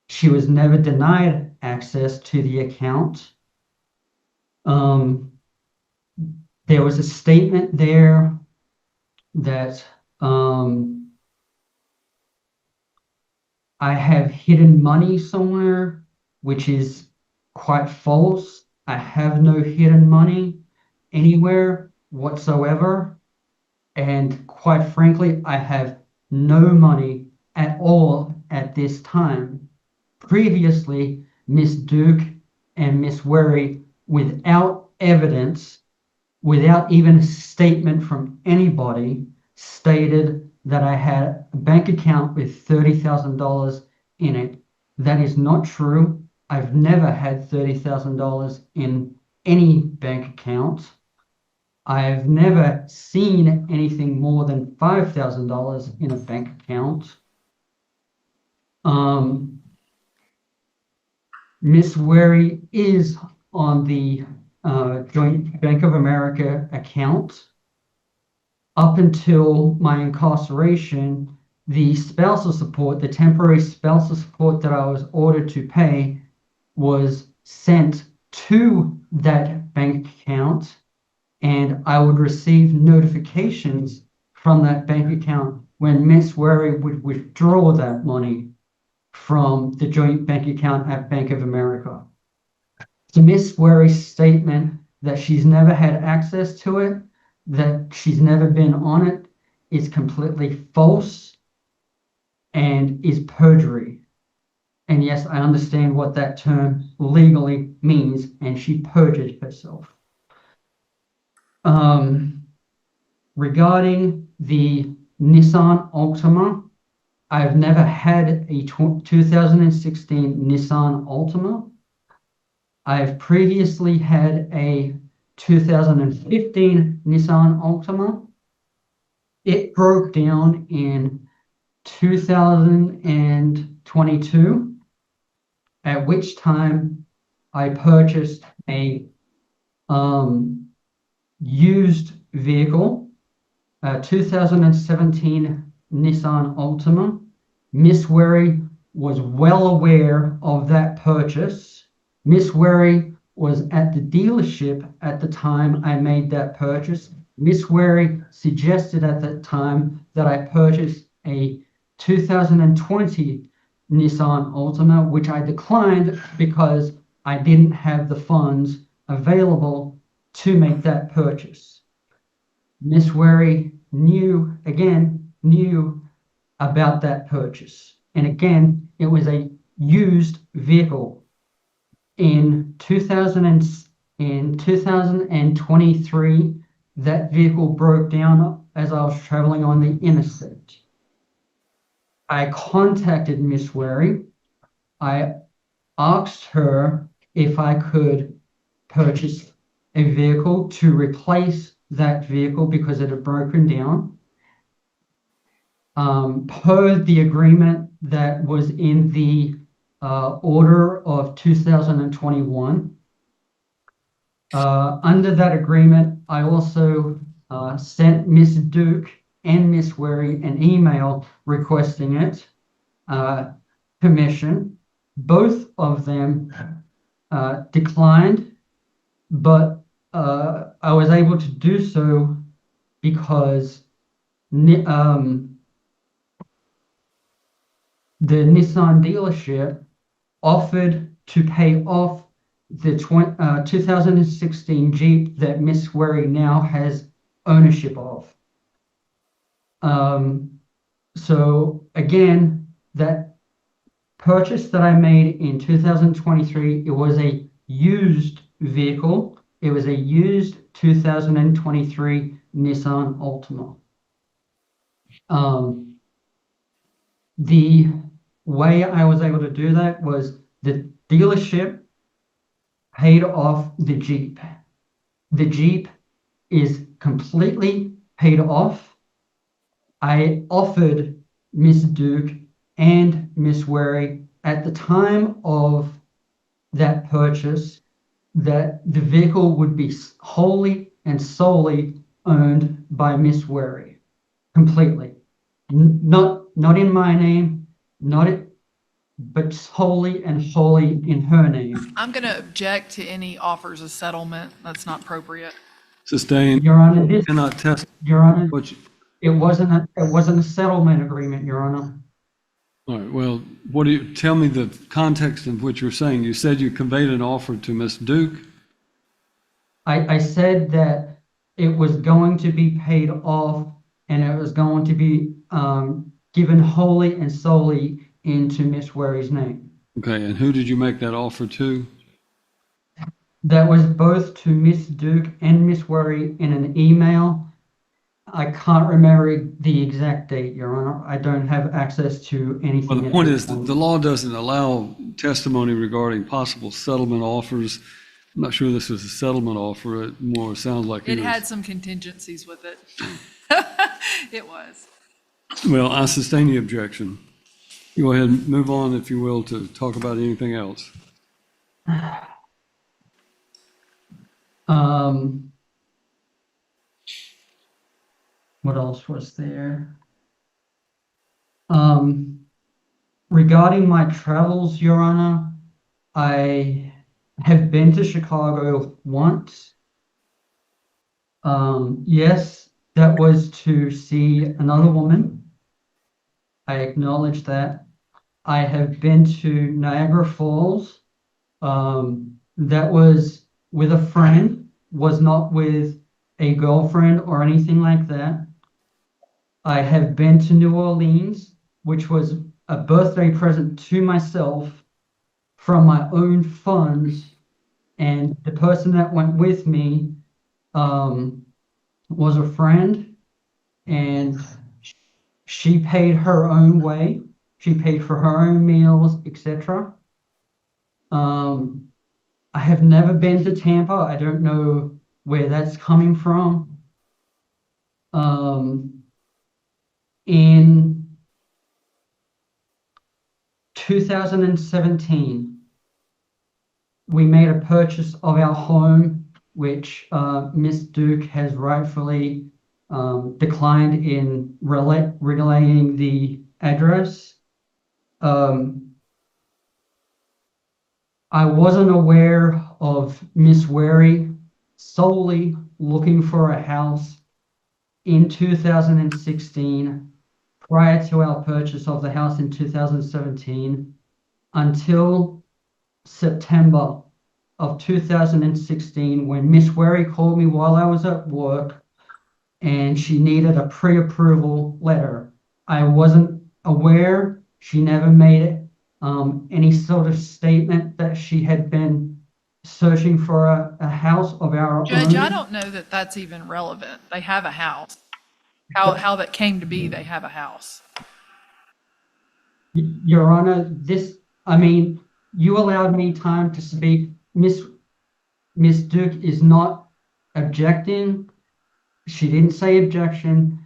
She was never denied access to the account. There was a statement there that I have hidden money somewhere, which is quite false. I have no hidden money anywhere whatsoever. And quite frankly, I have no money at all at this time. Previously, Miss Duke and Miss Wary, without evidence, without even a statement from anybody, stated that I had a bank account with $30,000 in it. That is not true. I've never had $30,000 in any bank account. I've never seen anything more than $5,000 in a bank account. Miss Wary is on the Joint Bank of America account. Up until my incarceration, the spousal support, the temporary spousal support that I was ordered to pay, was sent to that bank account, and I would receive notifications from that bank account when Miss Wary would withdraw that money from the joint bank account at Bank of America. So Miss Wary's statement that she's never had access to it, that she's never been on it, is completely false and is perjury. And yes, I understand what that term legally means, and she perjured herself. Regarding the Nissan Altima, I've never had a 2016 Nissan Altima. I've previously had a 2015 Nissan Altima. It broke down in 2022, at which time I purchased a used vehicle, a 2017 Nissan Altima. Miss Wary was well aware of that purchase. Miss Wary was at the dealership at the time I made that purchase. Miss Wary suggested at that time that I purchase a 2020 Nissan Altima, which I declined because I didn't have the funds available to make that purchase. Miss Wary knew about that purchase. And again, it was a used vehicle. In 2023, that vehicle broke down as I was traveling on the interstate. I contacted Miss Wary. I asked her if I could purchase a vehicle to replace that vehicle because it had broken down. Per the agreement that was in the order of 2021. Under that agreement, I also sent Miss Duke and Miss Wary an email requesting it, permission. Both of them declined, but I was able to do so because the Nissan dealership offered to pay off the 2016 Jeep that Miss Wary now has ownership of. So again, that purchase that I made in 2023, it was a used vehicle. It was a used 2023 Nissan Altima. The way I was able to do that was the dealership paid off the Jeep. The Jeep is completely paid off. I offered Miss Duke and Miss Wary at the time of that purchase that the vehicle would be wholly and solely owned by Miss Wary, completely. Not in my name, not it, but wholly and wholly in her name. I'm gonna object to any offers of settlement. That's not appropriate. Sustained, Your Honor, this, cannot test Your Honor, what you, it wasn't a settlement agreement, Your Honor. all right, well, what do you, tell me the context in which you're saying. You said you conveyed an offer to Miss Duke. I said that it was going to be paid off and it was going to be given wholly and solely into Miss Wary's name. Okay, and who did you make that offer to? That was both to Miss Duke and Miss Wary in an email. I can't remember the exact date, Your Honor. I don't have access to anything. Well, the at point this is that the law doesn't allow testimony regarding possible settlement offers. I'm not sure this is a settlement offer. It more sounds like It was. had some contingencies with it. It was. Well, I sustain the objection. Go ahead and move on, if you will, to talk about anything else. What else was there? Regarding my travels, Your Honor, I have been to Chicago once. Yes, that was to see another woman. I acknowledge that. I have been to Niagara Falls. That was with a friend, was not with a girlfriend or anything like that. I have been to New Orleans, which was a birthday present to myself from my own funds. And the person that went with me was a friend, and she paid her own way. She paid for her own meals, etc. I have never been to Tampa. I don't know where that's coming from. In 2017, we made a purchase of our home, which Miss Duke has rightfully declined in relaying the address. I wasn't aware of Miss Wary solely looking for a house in 2016 prior to our purchase of the house in 2017 until September of 2016 when Miss Wary called me while I was at work and she needed a pre-approval letter. I wasn't aware. She never made it any sort of statement that she had been searching for a house of our Judge, own. I don't know that that's even relevant. They have a house. How that came to be, they have a house. Your Honor, you allowed me time to speak. Miss Duke is not objecting. She didn't say objection.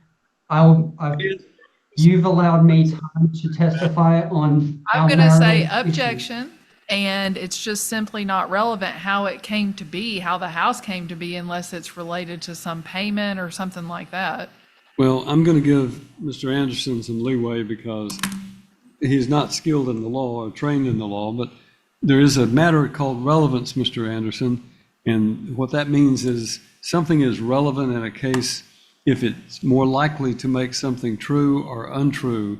You've allowed me time to testify on I'm our gonna say marital issues. objection, and it's just simply not relevant how it came to be, how the house came to be, unless it's related to some payment or something like that. Well, I'm going to give Mr. Anderson some leeway because he's not skilled in the law or trained in the law, but there is a matter called relevance, Mr. Anderson. And what that means is something is relevant in a case if it's more likely to make something true or untrue.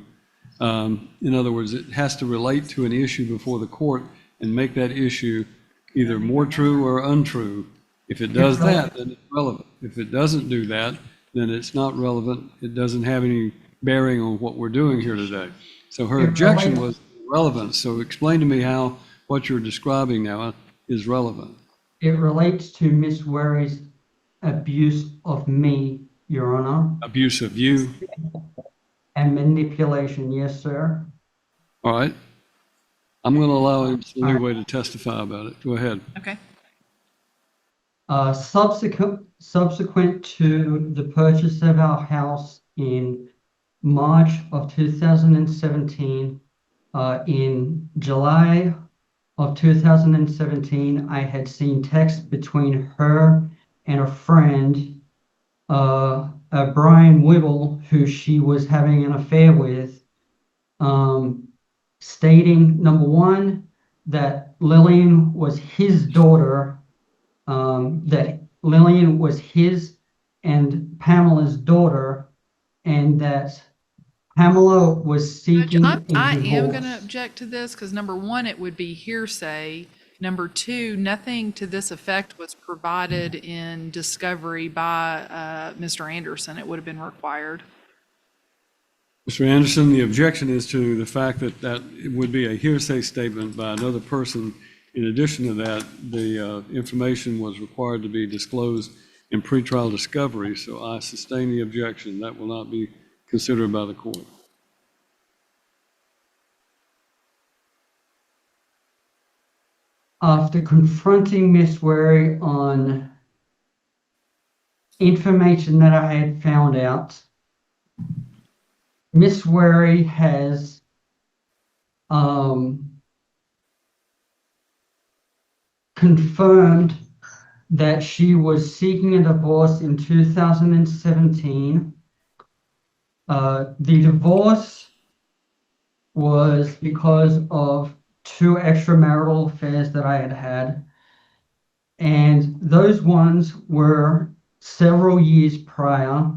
In other words, it has to relate to an issue before the court and make that issue either more true or untrue. If it does that, then it's relevant. If it doesn't do that, then it's not relevant. It doesn't have any bearing on what we're doing here today. So her objection was relevant. So explain to me how what you're describing now is relevant. It relates to Miss Wary's abuse of me, Your Honor. Abuse of you. and manipulation. Yes, sir. All right. I'm going to allow Mr. Leeway to testify about it. Go ahead. Okay. Subsequent to the purchase of our house in March of 2017, in July of 2017, I had seen texts between her and a friend, Brian Whittle, who she was having an affair with, stating, number one, that Lillian was his daughter, that Lillian was his and Pamela's daughter, and that Pamela was Judge, seeking a I am divorce. gonna object to this, because number one, it would be hearsay. Number two, nothing to this effect was provided in discovery by Mr. Anderson. It would have been required. Mr. Anderson, the objection is to the fact that it would be a hearsay statement by another person. In addition to that, the information was required to be disclosed in pretrial discovery, so I sustain the objection. That will not be considered by the court. After confronting Miss Wary on information that I had found out, Miss Wary has confirmed that she was seeking a divorce in 2017. The divorce was because of 2 extramarital affairs that I had had, and those ones were several years prior.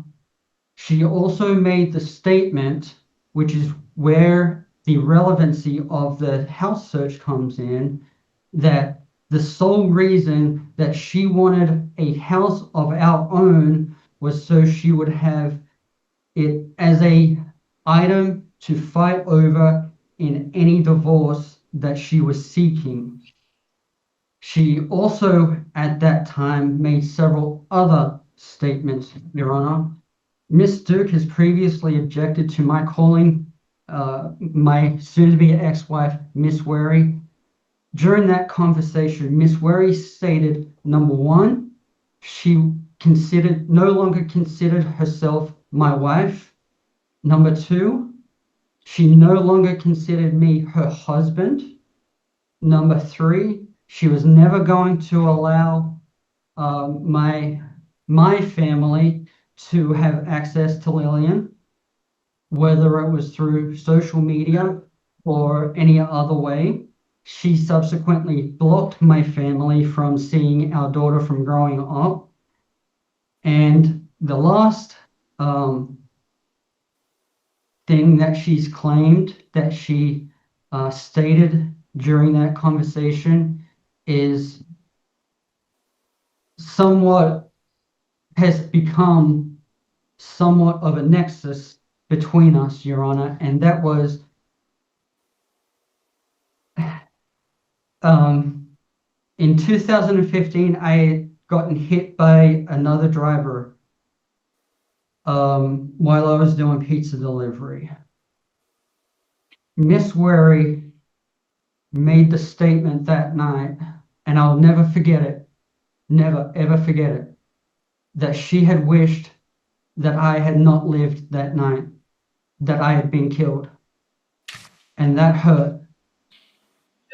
She also made the statement, which is where the relevancy of the house search comes in, that the sole reason that she wanted a house of our own was so she would have it as a item to fight over in any divorce that she was seeking. She also, at that time, made several other statements, Your Honor. Ms. Duke has previously objected to my calling my soon-to-be ex-wife, Miss Wary. During that conversation, Miss Wary stated, number one, she no longer considered herself my wife. Number two, she no longer considered me her husband. Number three, she was never going to allow my family to have access to Lillian, whether it was through social media or any other way. She subsequently blocked my family from seeing our daughter from growing up. And the last thing that she's claimed that she stated during that conversation is has become somewhat of a nexus between us, Your Honor, and that was in 2015, I had gotten hit by another driver while I was doing pizza delivery. Miss Wary made the statement that night, and I'll never forget it, never ever forget it, that she had wished that I had not lived that night, that I had been killed. And that hurt.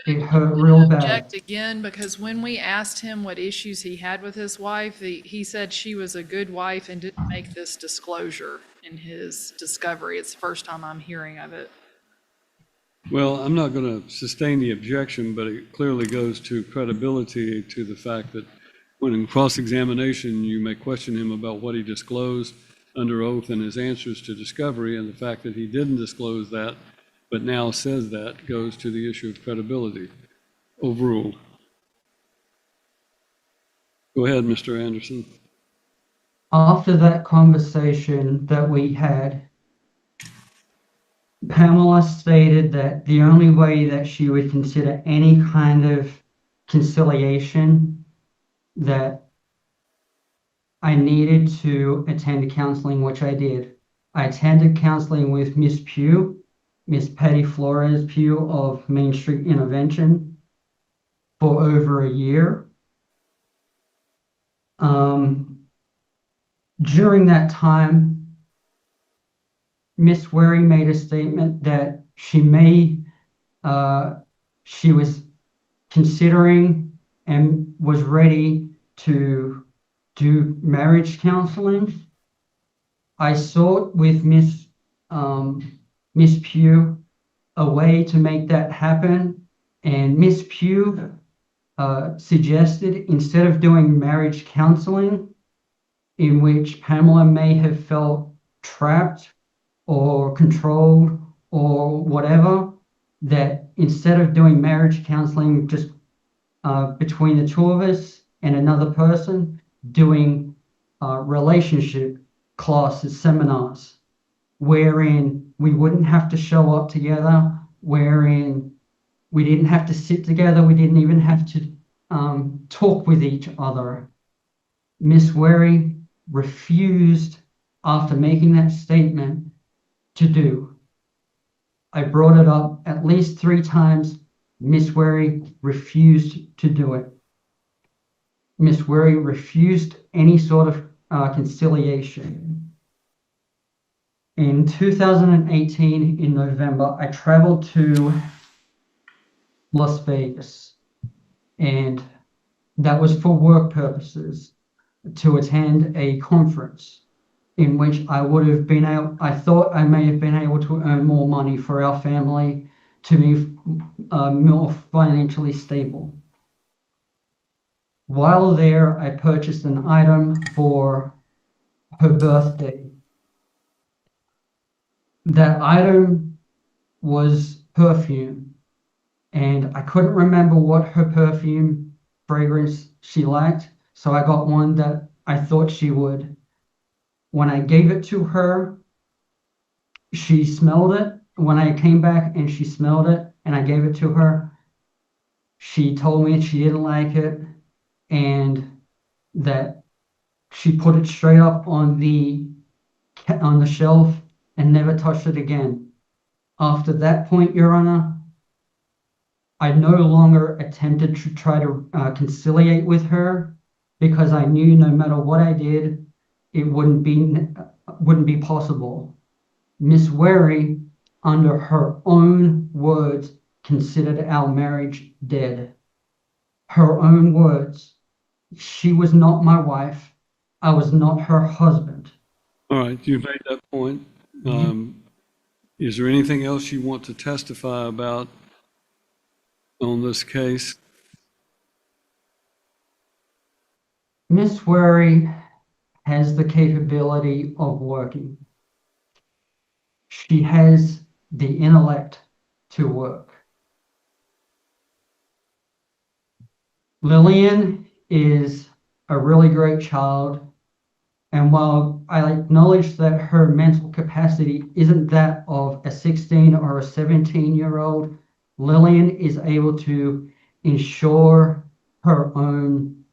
It hurt real bad. Object again, because when we asked him what issues he had with his wife, he said she was a good wife and didn't make this disclosure in his discovery. It's the first time I'm hearing of it. Well, I'm not going to sustain the objection, but it clearly goes to credibility, to the fact that when in cross-examination, you may question him about what he disclosed under oath and his answers to discovery, and the fact that he didn't disclose that, but now says that, goes to the issue of credibility. Overruled. Go ahead, Mr. Anderson. After that conversation that we had, Pamela stated that the only way that she would consider any kind of conciliation, that I needed to attend counseling, which I did. I attended counseling with Miss Pugh, Miss Patty Flores Pugh of Main Street Intervention for over a year. During that time, Miss Wary made a statement that she was considering and was ready to do marriage counseling. I sought with Miss Pugh a way to make that happen, and Miss Pugh suggested, instead of doing marriage counseling, in which Pamela may have felt trapped or controlled or whatever, that instead of doing marriage counseling just between the two of us and another person, doing relationship classes, seminars, wherein we wouldn't have to show up together, wherein we didn't have to sit together, we didn't even have to talk with each other. Miss Wary refused, after making that statement, to do. I brought it up at least 3 times. Miss Wary refused to do it. Miss Wary refused any sort of conciliation. In 2018, in November, I traveled to Las Vegas, and that was for work purposes, to attend a conference in which I would have been able, I thought I may have been able to earn more money for our family to be more financially stable. While there, I purchased an item for her birthday. That item was perfume, and I couldn't remember what her perfume fragrance she liked, so I got one that I thought she would. When I gave it to her, she smelled it. When I came back and she smelled it and I gave it to her, she told me she didn't like it and that she put it straight up on the shelf and never touched it again. After that point, Your Honor, I no longer attempted to try to conciliate with her, because I knew no matter what I did, it wouldn't be possible. Miss Wary, under her own words, considered our marriage dead. Her own words. She was not my wife. I was not her husband. All right, you've made that point. Is there anything else you want to testify about on this case? Miss Wary has the capability of working. She has the intellect to work. Lillian is a really great child, and while I acknowledge that her mental capacity isn't that of a 16 or a 17-year-old, Lillian is able to ensure her own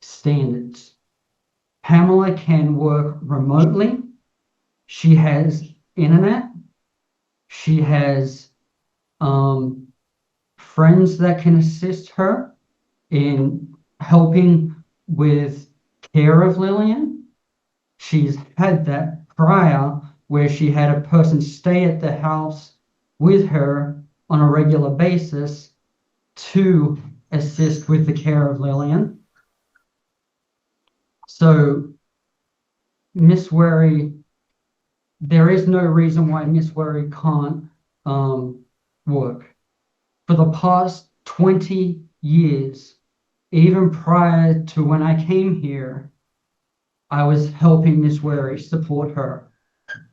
standards. Pamela can work remotely. She has internet. She has friends that can assist her in helping with care of Lillian. She's had that prior, where she had a person stay at the house with her on a regular basis to assist with the care of Lillian. So Miss Wary, there is no reason why Miss Wary can't work. For the past 20 years, even prior to when I came here, I was helping Miss Wary support her.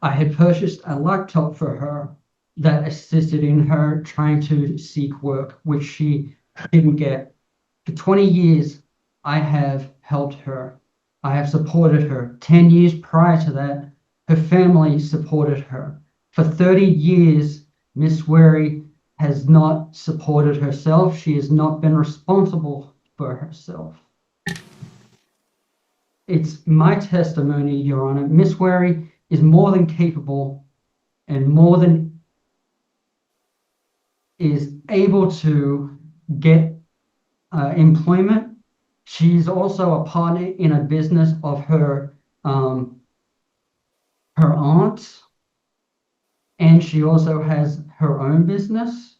I had purchased a laptop for her that assisted in her trying to seek work, which she didn't get. For 20 years, I have helped her. I have supported her. 10 years prior to that, her family supported her. For 30 years, Miss Wary has not supported herself. She has not been responsible for herself. It's my testimony, Your Honor. Miss Wary is more than capable and more than is able to get employment. She's also a partner in a business of her aunt's, and she also has her own business.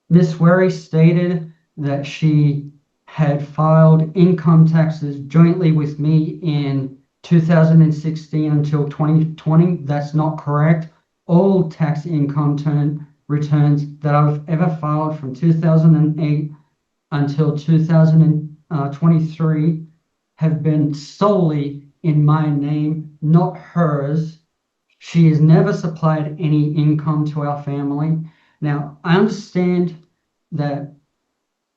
Miss Wary stated that she had filed income taxes jointly with me in 2016 until 2020. That's not correct. All tax income returns that I've ever filed from 2008 until 2023 have been solely in my name, not hers. She has never supplied any income to our family. Now, I understand that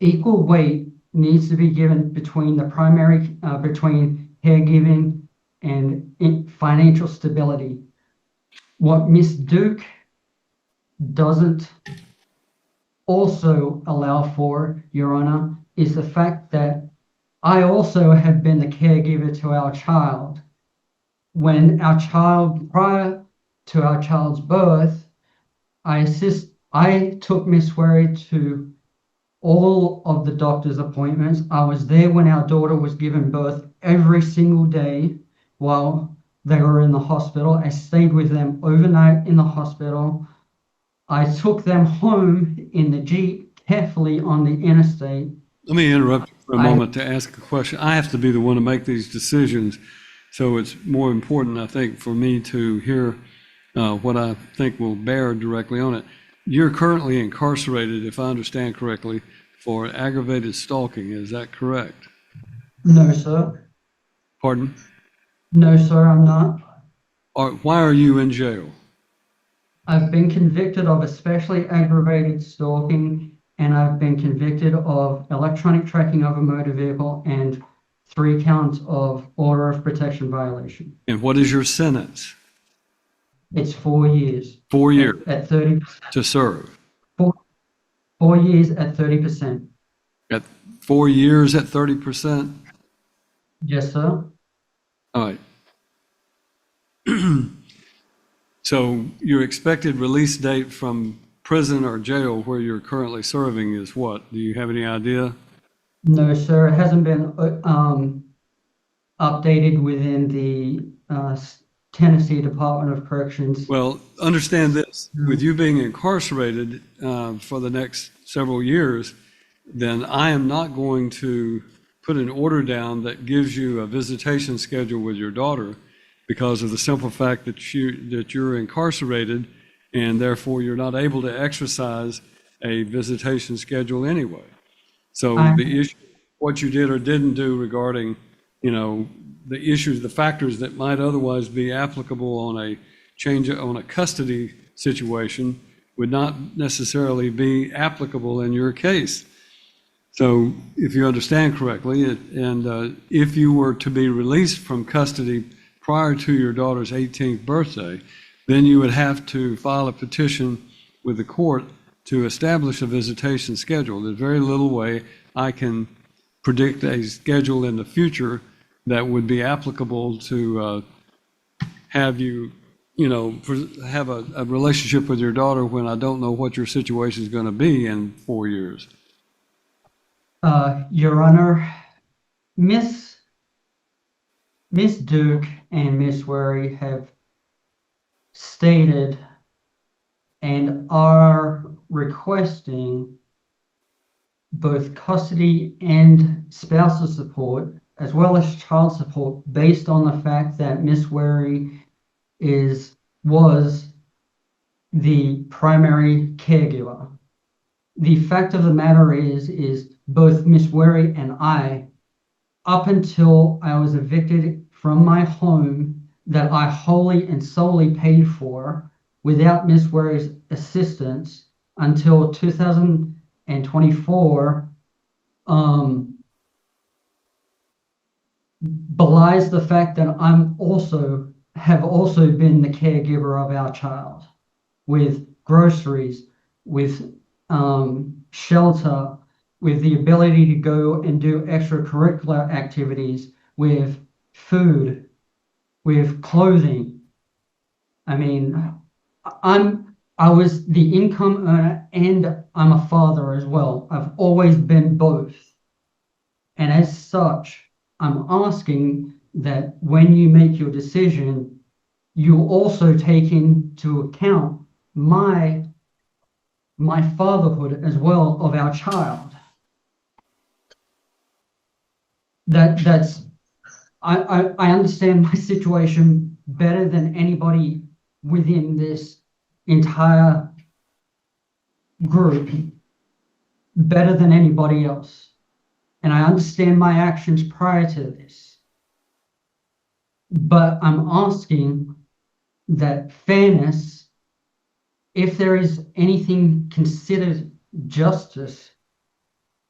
equal weight needs to be given between between caregiving and financial stability. What Miss Duke doesn't also allow for, Your Honor, is the fact that I also have been the caregiver to our child. When prior to our child's birth, I took Miss Wary to all of the doctor's appointments. I was there when our daughter was given birth every single day while they were in the hospital. I stayed with them overnight in the hospital. I took them home in the Jeep carefully on the interstate. Let me interrupt you for a moment to ask a question. I have to be the one to make these decisions, so it's more important, I think, for me to hear what I think will bear directly on it. You're currently incarcerated, if I understand correctly, for aggravated stalking. Is that correct? No, sir. Pardon? No, sir, I'm not. Why are you in jail? I've been convicted of especially aggravated stalking, and I've been convicted of electronic tracking of a motor vehicle and 3 counts of order of protection violation. And what is your sentence? It's 4 years. 4 years At 30%. to serve. 4 years at 30%. At 4 years at 30%? Yes, sir. All right. So your expected release date from prison or jail where you're currently serving is what? Do you have any idea? No, sir. It hasn't been updated within the Tennessee Department of Corrections. Well, understand this, with you being incarcerated for the next several years, then I am not going to put an order down that gives you a visitation schedule with your daughter because of the simple fact that you're incarcerated and therefore you're not able to exercise a visitation schedule anyway. So the issue, what you did or didn't do regarding, the issues, the factors that might otherwise be applicable on a custody situation would not necessarily be applicable in your case. So if you understand correctly, if you were to be released from custody prior to your daughter's 18th birthday, then you would have to file a petition with the court to establish a visitation schedule. There's very little way I can predict a schedule in the future that would be applicable to have you, have a relationship with your daughter when I don't know what your situation is going to be in 4 years. Your Honor, Miss Duke and Miss Wary have stated and are requesting both custody and spousal support, as well as child support, based on the fact that Miss Wary was the primary caregiver. The fact of the matter is both Miss Wary and I, up until I was evicted from my home that I wholly and solely paid for without Miss Wary's assistance until 2024, belies the fact that have also been the caregiver of our child with groceries, with shelter, with the ability to go and do extracurricular activities, with food. with clothing. I mean, I was the income earner and I'm a father as well. I've always been both. And as such, I'm asking that when you make your decision, you also take into account my fatherhood as well of our child. I understand my situation better than anybody within this entire group, better than anybody else. And I understand my actions prior to this. But I'm asking that fairness, if there is anything considered justice,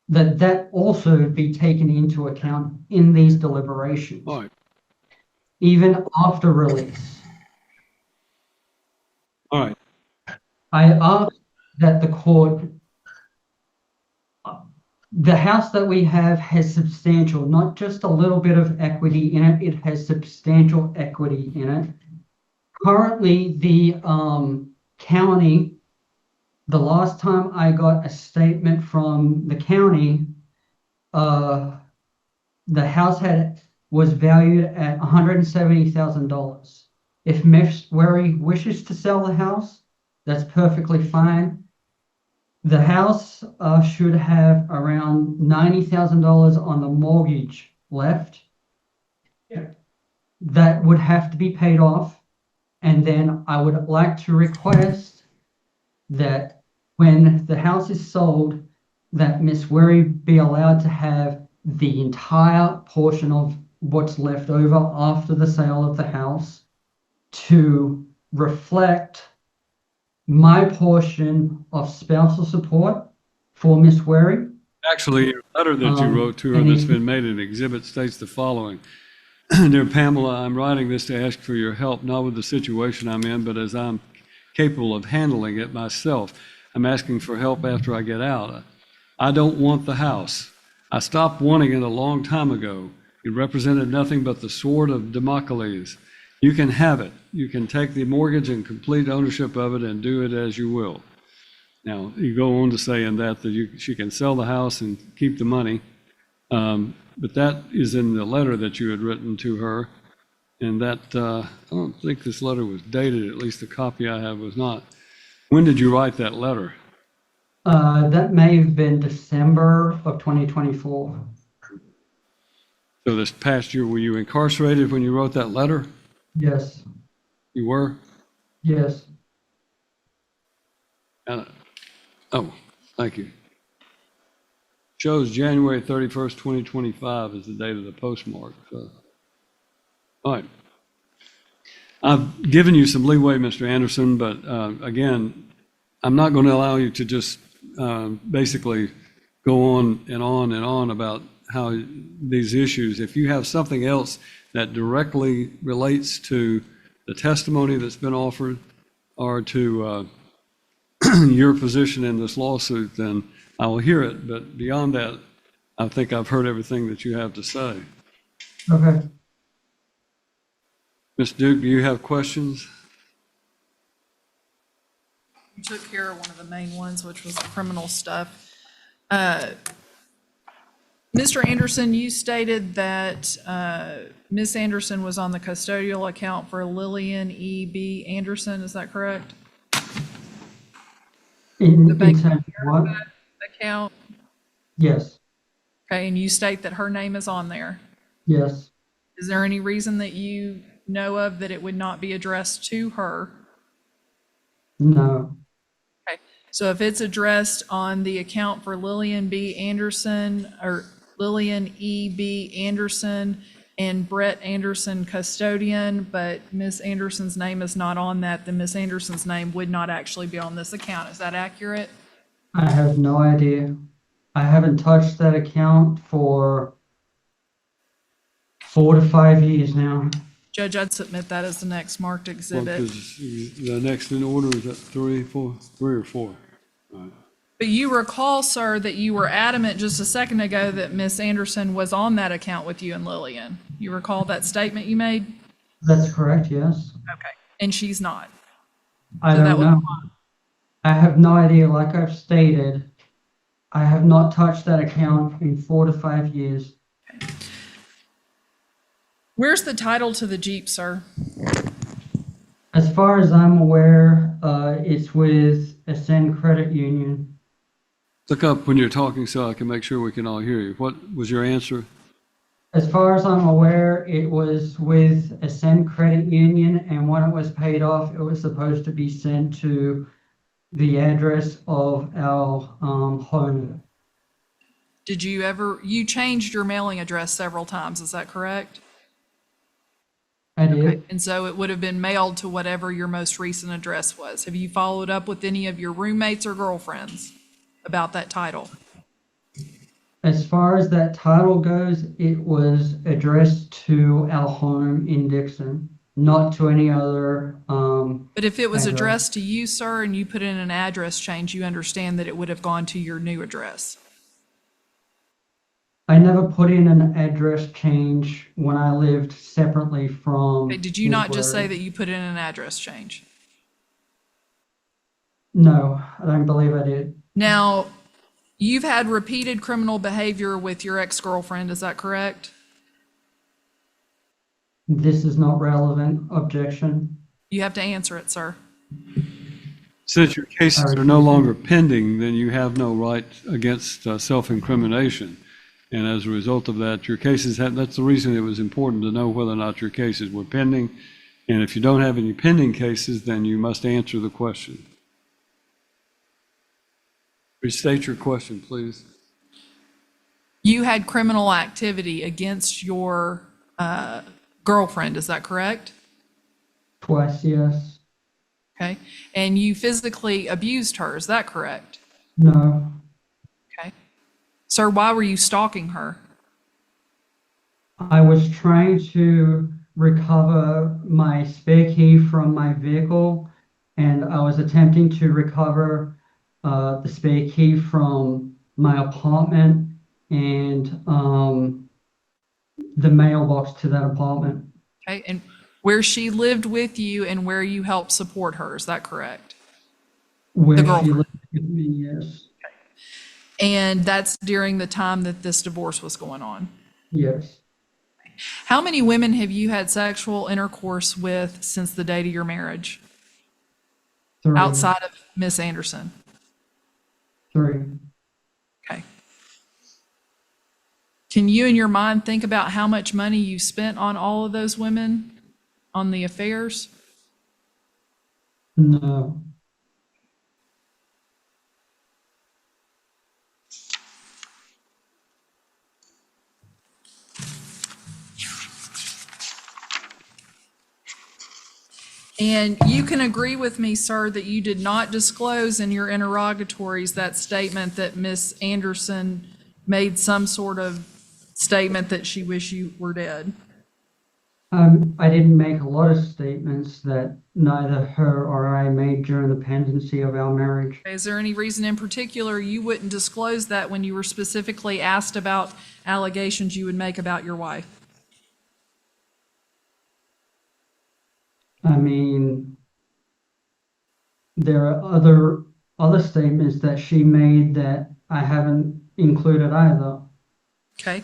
that also be taken into account in these deliberations, All right, even after release. all right. I ask that the house that we have has substantial, not just a little bit of equity in it, it has substantial equity in it. Currently, the county, the last time I got a statement from the county, the house was valued at $170,000. If Miss Wary wishes to sell the house, that's perfectly fine. The house should have around $90,000 on the mortgage left. Yeah. That would have to be paid off. And then I would like to request that when the house is sold, that Miss Wary be allowed to have the entire portion of what's left over after the sale of the house to reflect my portion of spousal support for Miss Wary. Actually, your letter that you wrote to her and that's in- been made an exhibit states the following. Dear Pamela, I'm writing this to ask for your help, not with the situation I'm in, but as I'm capable of handling it myself. I'm asking for help after I get out. I don't want the house. I stopped wanting it a long time ago. It represented nothing but the sword of Damocles. You can have it. You can take the mortgage and complete ownership of it and do it as you will. Now, you go on to say in that she can sell the house and keep the money. But that is in the letter that you had written to her. And that, I don't think this letter was dated, at least the copy I have was not. When did you write that letter? That may have been December of 2024. So this past year, were you incarcerated when you wrote that letter? Yes, You were? yes. Oh, thank you. Shows January 31st, 2025 is the date of the postmark. So. All right. I've given you some leeway, Mr. Anderson, but again, I'm not going to allow you to just basically go on and on and on about how these issues, if you have something else that directly relates to the testimony that's been offered or to your position in this lawsuit, then I will hear it. But beyond that, I think I've heard everything that you have to say. Okay. Ms. Duke, do you have questions? You took care of one of the main ones, which was the criminal stuff. Mr. Anderson, you stated that Ms. Anderson was on the custodial account for Lillian E.B. Anderson, is that correct? In bank terms of what? Account, Yes, okay, and you state that her name is on there. yes. Is there any reason that you know of that it would not be addressed to her? No, So if it's addressed on the account for Lillian B. Anderson, or Lillian E. B. Anderson and Brett Anderson custodian, but Ms. Anderson's name is not on that, then Ms. Anderson's name would not actually be on this account. Is that accurate? I have no idea. I haven't touched that account for 4 to 5 years now. Judge, I'd submit that as the next marked Well, exhibit. 'cause the next in order is that 3 or 4. All right. But you recall, sir, that you were adamant just a second ago that Ms. Anderson was on that account with you and Lillian. You recall that statement you made? That's correct, yes. Okay, and she's not. I So that don't was know. I have no idea. Like I've stated, I have not touched that account in 4 to 5 years. Where's the title to the Jeep, sir? As far as I'm aware, it's with Ascend Credit Union. Look up when you're talking so I can make sure we can all hear you. What was your answer? As far as I'm aware, it was with Ascend Credit Union, and when it was paid off, it was supposed to be sent to the address of our home. Did you changed your mailing address several times, is that correct? I did. And so it would have been mailed to whatever your most recent address was. Have you followed up with any of your roommates or girlfriends about that title? As far as that title goes, it was addressed to our home in Dixon, not to any other. But if it was address. addressed to you, sir, and you put in an address change, you understand that it would have gone to your new address. I never put in an address change when I lived separately from. Okay, did you not just say Missouri. that you put in an address change? No, I don't believe I did. Now, you've had repeated criminal behavior with your ex-girlfriend, is that correct? This is not relevant. Objection. You have to answer it, sir. Since your cases are no longer pending, then you have no right against self-incrimination. And as a result of that, your cases have, that's the reason it was important to know whether or not your cases were pending. And if you don't have any pending cases, then you must answer the question. Restate your question, please. You had criminal activity against your girlfriend, is that correct? Twice, yes. Okay, and you physically abused her, is that correct? No. Okay. Sir, why were you stalking her? I was trying to recover my spare key from my vehicle, and I was attempting to recover the spare key from my apartment and the mailbox to that apartment. Okay, and where she lived with you and where you helped support her, is that correct? Where The she girlfriend. lived with me, yes. And that's during the time that this divorce was going on. Yes. How many women have you had sexual intercourse with since the date of your marriage? 3. Outside of Miss Anderson? 3. Okay. Can you in your mind think about how much money you spent on all of those women, on the affairs? No. And you can agree with me, sir, that you did not disclose in your interrogatories that statement that Miss Anderson made some sort of statement that she wished you were dead. I didn't make a lot of statements that neither her or I made during the pendency of our marriage. Is there any reason in particular you wouldn't disclose that when you were specifically asked about allegations you would make about your wife? I mean, there are other statements that she made that I haven't included either. Okay.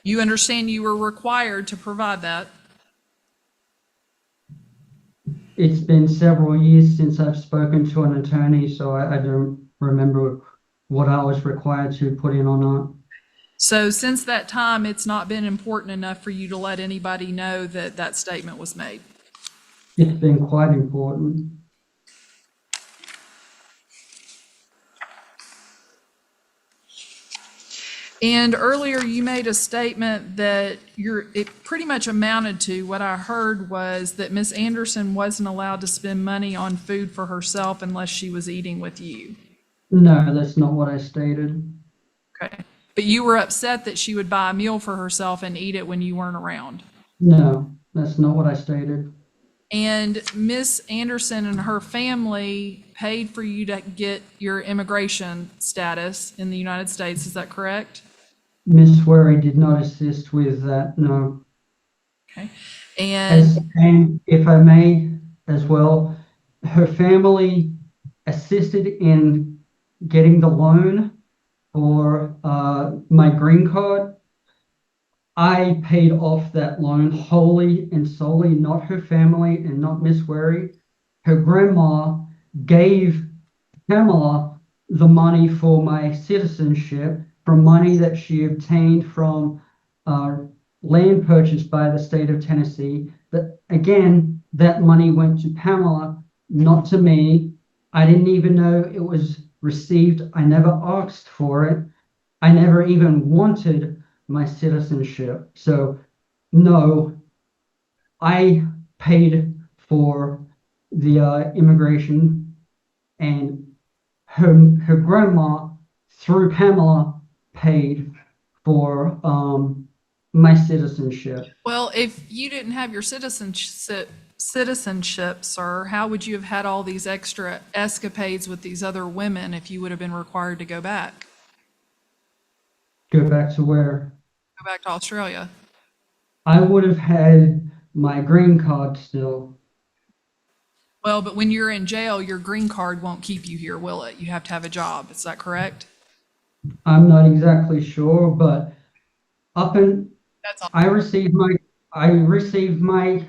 You understand you were required to provide that? It's been several years since I've spoken to an attorney, so I don't remember what I was required to put in or not. So since that time, it's not been important enough for you to let anybody know that that statement was made? It's been quite important. And earlier you made a statement that it pretty much amounted to, what I heard was that Miss Anderson wasn't allowed to spend money on food for herself unless she was eating with you. No, that's not what I stated. Okay. But you were upset that she would buy a meal for herself and eat it when you weren't around. No, that's not what I stated. And Miss Anderson and her family paid for you to get your immigration status in the United States, is that correct? Miss Swery did not assist with that, no. Okay. And And if I may as well, her family assisted in getting the loan for my green card. I paid off that loan wholly and solely, not her family and not Miss Wary. Her grandma gave Pamela the money for my citizenship from money that she obtained from uh, land purchased by the state of Tennessee. But again, that money went to Pamela, not to me. I didn't even know it was received. I never asked for it. I never even wanted my citizenship. So, no, I paid for the immigration, and her grandma, through Pamela, paid for my citizenship. well, if you didn't have your citizenship, sir, how would you have had all these extra escapades with these other women if you would have been required to go back? Go back to where Go back to Australia? I would have had my green card still. Well, but when you're in jail, your green card won't keep you here, will it? You have to have a job. Is that correct? I'm not exactly sure, but up in That's all. I received my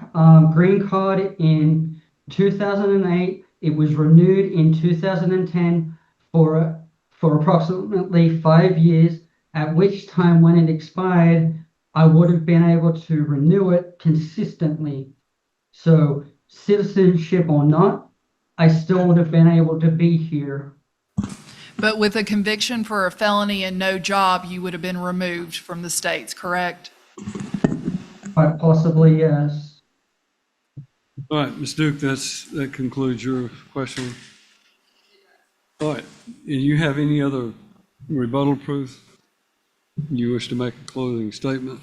green card in 2008. It was renewed in 2010 for approximately 5 years, at which time when it expired, I would have been able to renew it consistently. So citizenship or not, I still would have been able to be here. But with a conviction for a felony and no job, you would have been removed from the States, correct? Quite possibly, yes. All right, Ms. Duke, that concludes your question. All right, and you have any other rebuttal proof? You wish to make a closing statement?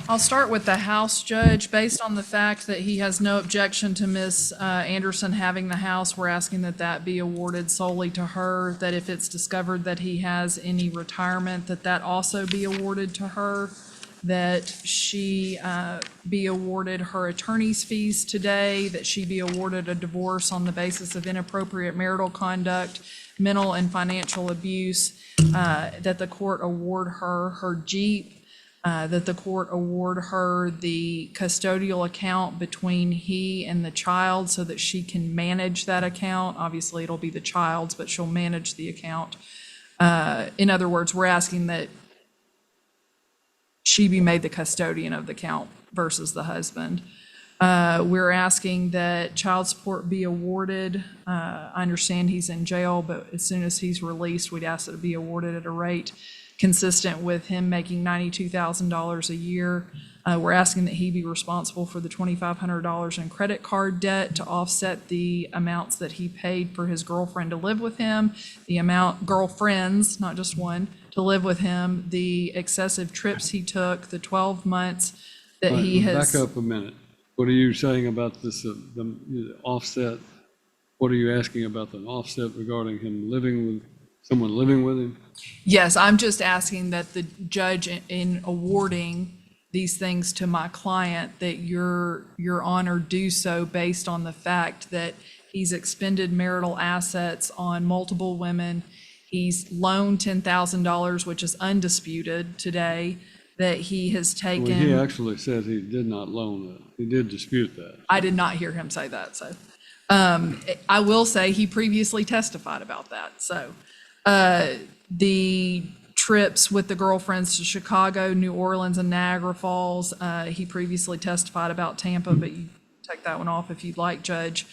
I'll start with the House judge. Based on the fact that he has no objection to Ms. Anderson having the house, we're asking that that be awarded solely to her, that if it's discovered that he has any retirement, that that also be awarded to her, that she be awarded her attorney's fees today, that she be awarded a divorce on the basis of inappropriate marital conduct, mental and financial abuse, that the court award her her Jeep, that the court award her the custodial account between he and the child so that she can manage that account. Obviously, it'll be the child's, but she'll manage the account. In other words, we're asking that she be made the custodian of the account versus the husband. We're asking that child support be awarded. I understand he's in jail, but as soon as he's released, we'd ask that it be awarded at a rate consistent with him making $92,000 a year. We're asking that he be responsible for the $2,500 in credit card debt to offset the amounts that he paid for his girlfriend to live with him, the amount, girlfriends, not just one, to live with him, the excessive trips he took, the 12 months that he has. Back up a minute. What are you saying about this, the offset? What are you asking about the offset regarding him living with, someone living with him? Yes, I'm just asking that the judge in awarding these things to my client, that your honor do so based on the fact that he's expended marital assets on multiple women. He's loaned $10,000, which is undisputed today, that he has taken. Well, he actually said he did not loan it. He did dispute that. I did not hear him say that, so. I will say he previously testified about that, so. The trips with the girlfriends to Chicago, New Orleans, and Niagara Falls, he previously testified about Tampa, but you take that one off if you'd like, Judge.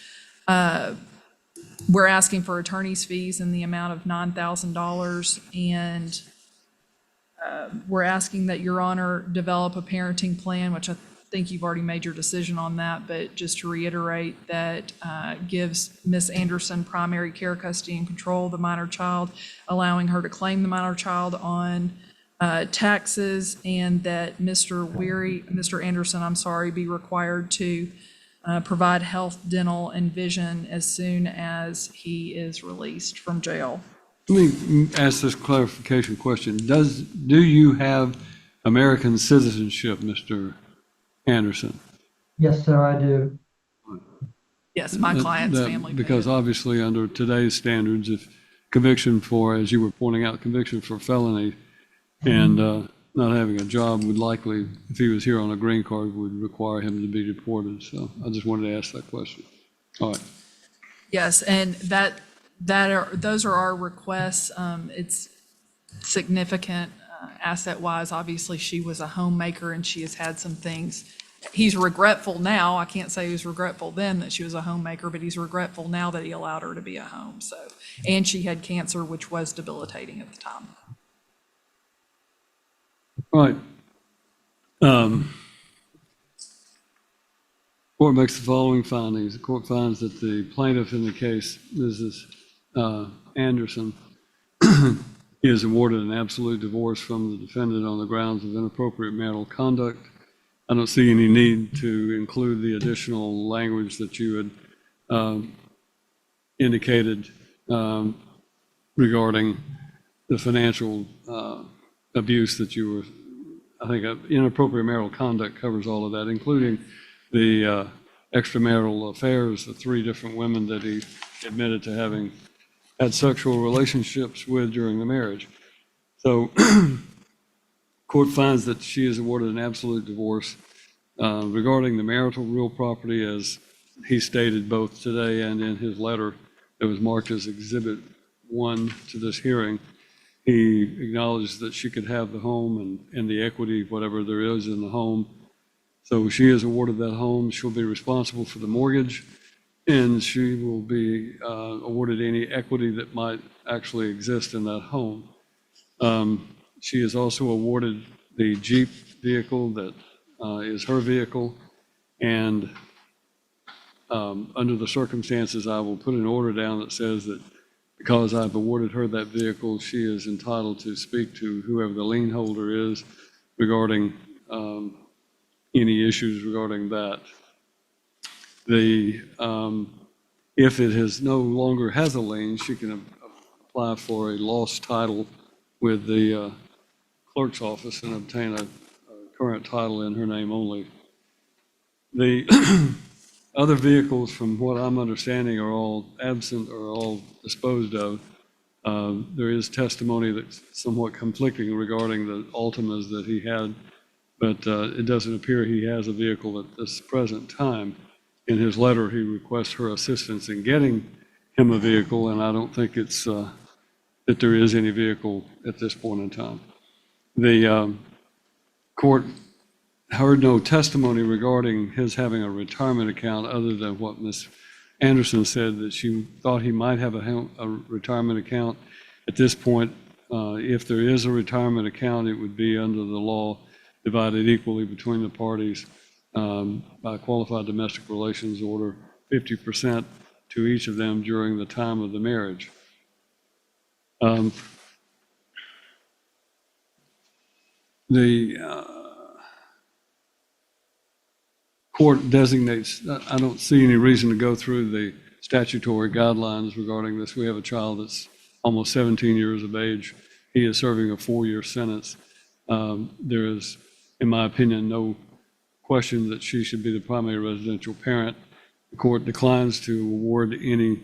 We're asking for attorney's fees in the amount of $9,000, and we're asking that Your Honor develop a parenting plan, which I think you've already made your decision on that, but just to reiterate, that gives Ms. Anderson primary care, custody, and control of the minor child, allowing her to claim the minor child on taxes, and that Mr. Anderson, I'm sorry, be required to provide health, dental, and vision as soon as he is released from jail. Let me ask this clarification question. Do you have American citizenship, Mr. Anderson? Yes, sir, I do. Yes, my client's family. Because obviously, under today's standards, if conviction for, as you were pointing out, conviction for felony and not having a job would likely, if he was here on a green card, would require him to be deported. So I just wanted to ask that question. All right. Yes, and those are our requests. It's significant asset-wise. Obviously, she was a homemaker and she has had some things. He's regretful now. I can't say he was regretful then that she was a homemaker, but he's regretful now that he allowed her to be at home. So, and she had cancer, which was debilitating at the time. All right. Court makes the following findings. The court finds that the plaintiff in the case, Mrs. Anderson, is awarded an absolute divorce from the defendant on the grounds of inappropriate marital conduct. I don't see any need to include the additional language that you had indicated regarding the financial abuse that you were, I think inappropriate marital conduct covers all of that, including the extramarital affairs, the 3 different women that he admitted to having had sexual relationships with during the marriage. So court finds that she is awarded an absolute divorce. Regarding the marital real property, as he stated both today and in his letter that was marked as Exhibit 1 to this hearing, he acknowledged that she could have the home and the equity, whatever there is in the home. So she is awarded that home. She'll be responsible for the mortgage, and she will be awarded any equity that might actually exist in that home. She is also awarded the Jeep vehicle that is her vehicle, and under the circumstances, I will put an order down that says that because I've awarded her that vehicle, she is entitled to speak to whoever the lien holder is regarding any issues regarding that. If it has no longer has a lien, she can apply for a lost title with the clerk's office and obtain a current title in her name only. The other vehicles, from what I'm understanding, are all absent or all disposed of. There is testimony that's somewhat conflicting regarding the Altimas that he had, but it doesn't appear he has a vehicle at this present time. In his letter, he requests her assistance in getting him a vehicle, and I don't think it's that there is any vehicle at this point in time. The court heard no testimony regarding his having a retirement account other than what Ms. Anderson said, that she thought he might have a retirement account. At this point, if there is a retirement account, it would be under the law divided equally between the parties by qualified domestic relations order, 50% to each of them during the time of the marriage. The court designates, I don't see any reason to go through the statutory guidelines regarding this. We have a child that's almost 17 years of age. He is serving a 4-year sentence. There is, in my opinion, no question that she should be the primary residential parent. The court declines to award any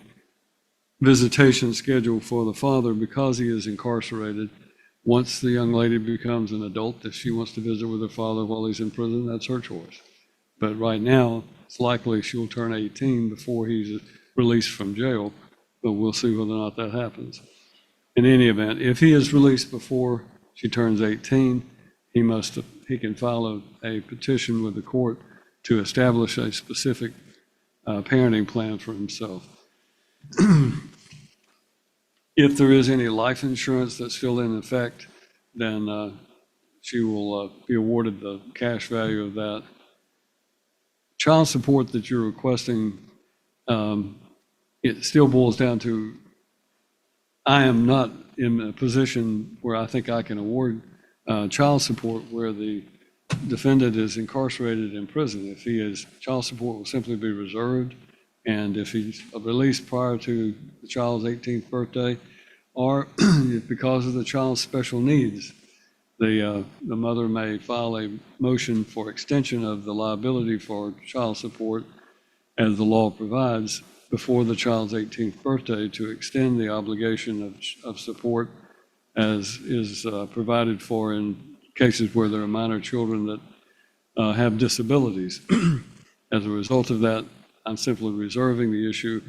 visitation schedule for the father because he is incarcerated. Once the young lady becomes an adult, if she wants to visit with her father while he's in prison, that's her choice. But right now, it's likely she'll turn 18 before he's released from jail, but we'll see whether or not that happens. In any event, if he is released before she turns 18, he can file a petition with the court to establish a specific parenting plan for himself. If there is any life insurance that's still in effect, then she will be awarded the cash value of that. Child support that you're requesting, it still boils down to, I am not in a position where I think I can award child support where the defendant is incarcerated in prison. If he is, child support will simply be reserved, and if he's released prior to the child's 18th birthday, or because of the child's special needs. The mother may file a motion for extension of the liability for child support as the law provides before the child's 18th birthday to extend the obligation of support as is provided for in cases where there are minor children that have disabilities. As a result of that, I'm simply reserving the issue.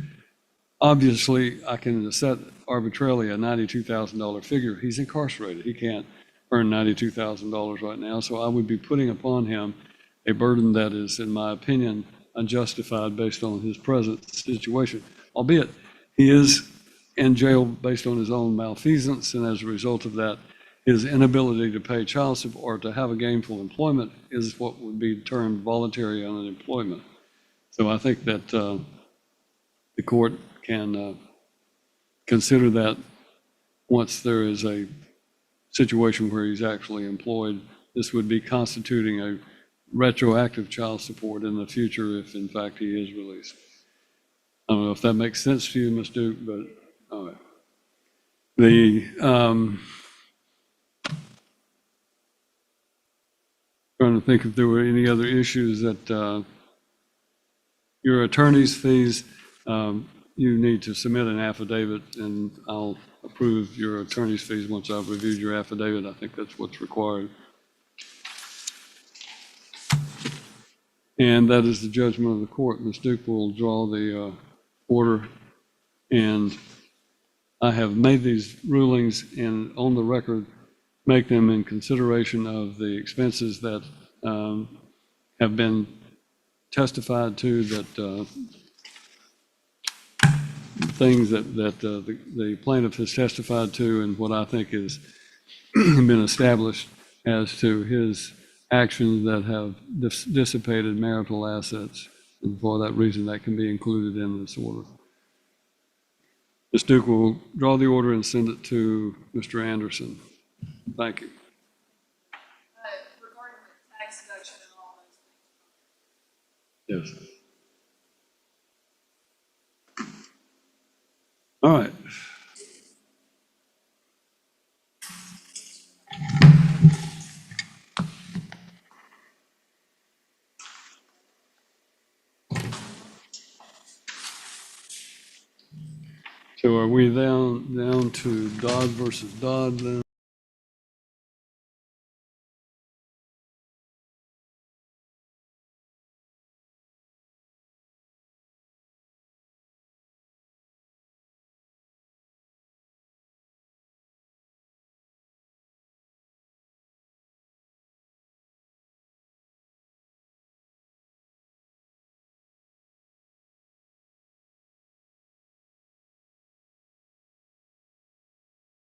Obviously, I can set arbitrarily a $92,000 figure. He's incarcerated. He can't earn $92,000 right now, so I would be putting upon him a burden that is, in my opinion, unjustified based on his present situation, albeit he is in jail based on his own malfeasance, and as a result of that, his inability to pay child support or to have a gainful employment is what would be termed voluntary unemployment. So I think that the court can consider that once there is a situation where he's actually employed. This would be constituting a retroactive child support in the future if in fact he is released. I don't know if that makes sense to you, Ms. Duke, but all right. Trying to think if there were any other issues that your attorney's fees, you need to submit an affidavit and I'll approve your attorney's fees once I've reviewed your affidavit. I think that's what's required. And that is the judgment of the court. Ms. Duke will draw the order, and I have made these rulings and on the record make them in consideration of the expenses that have been testified to, that things that the plaintiff has testified to, and what I think has been established as to his actions that have dissipated marital assets. And for that reason, that can be included in this order. Ms. Duke will draw the order and send it to Mr. Anderson. Thank you. Regarding the tax deduction and all those things. Yes. All right. So are we down to Dodd versus Dodd then?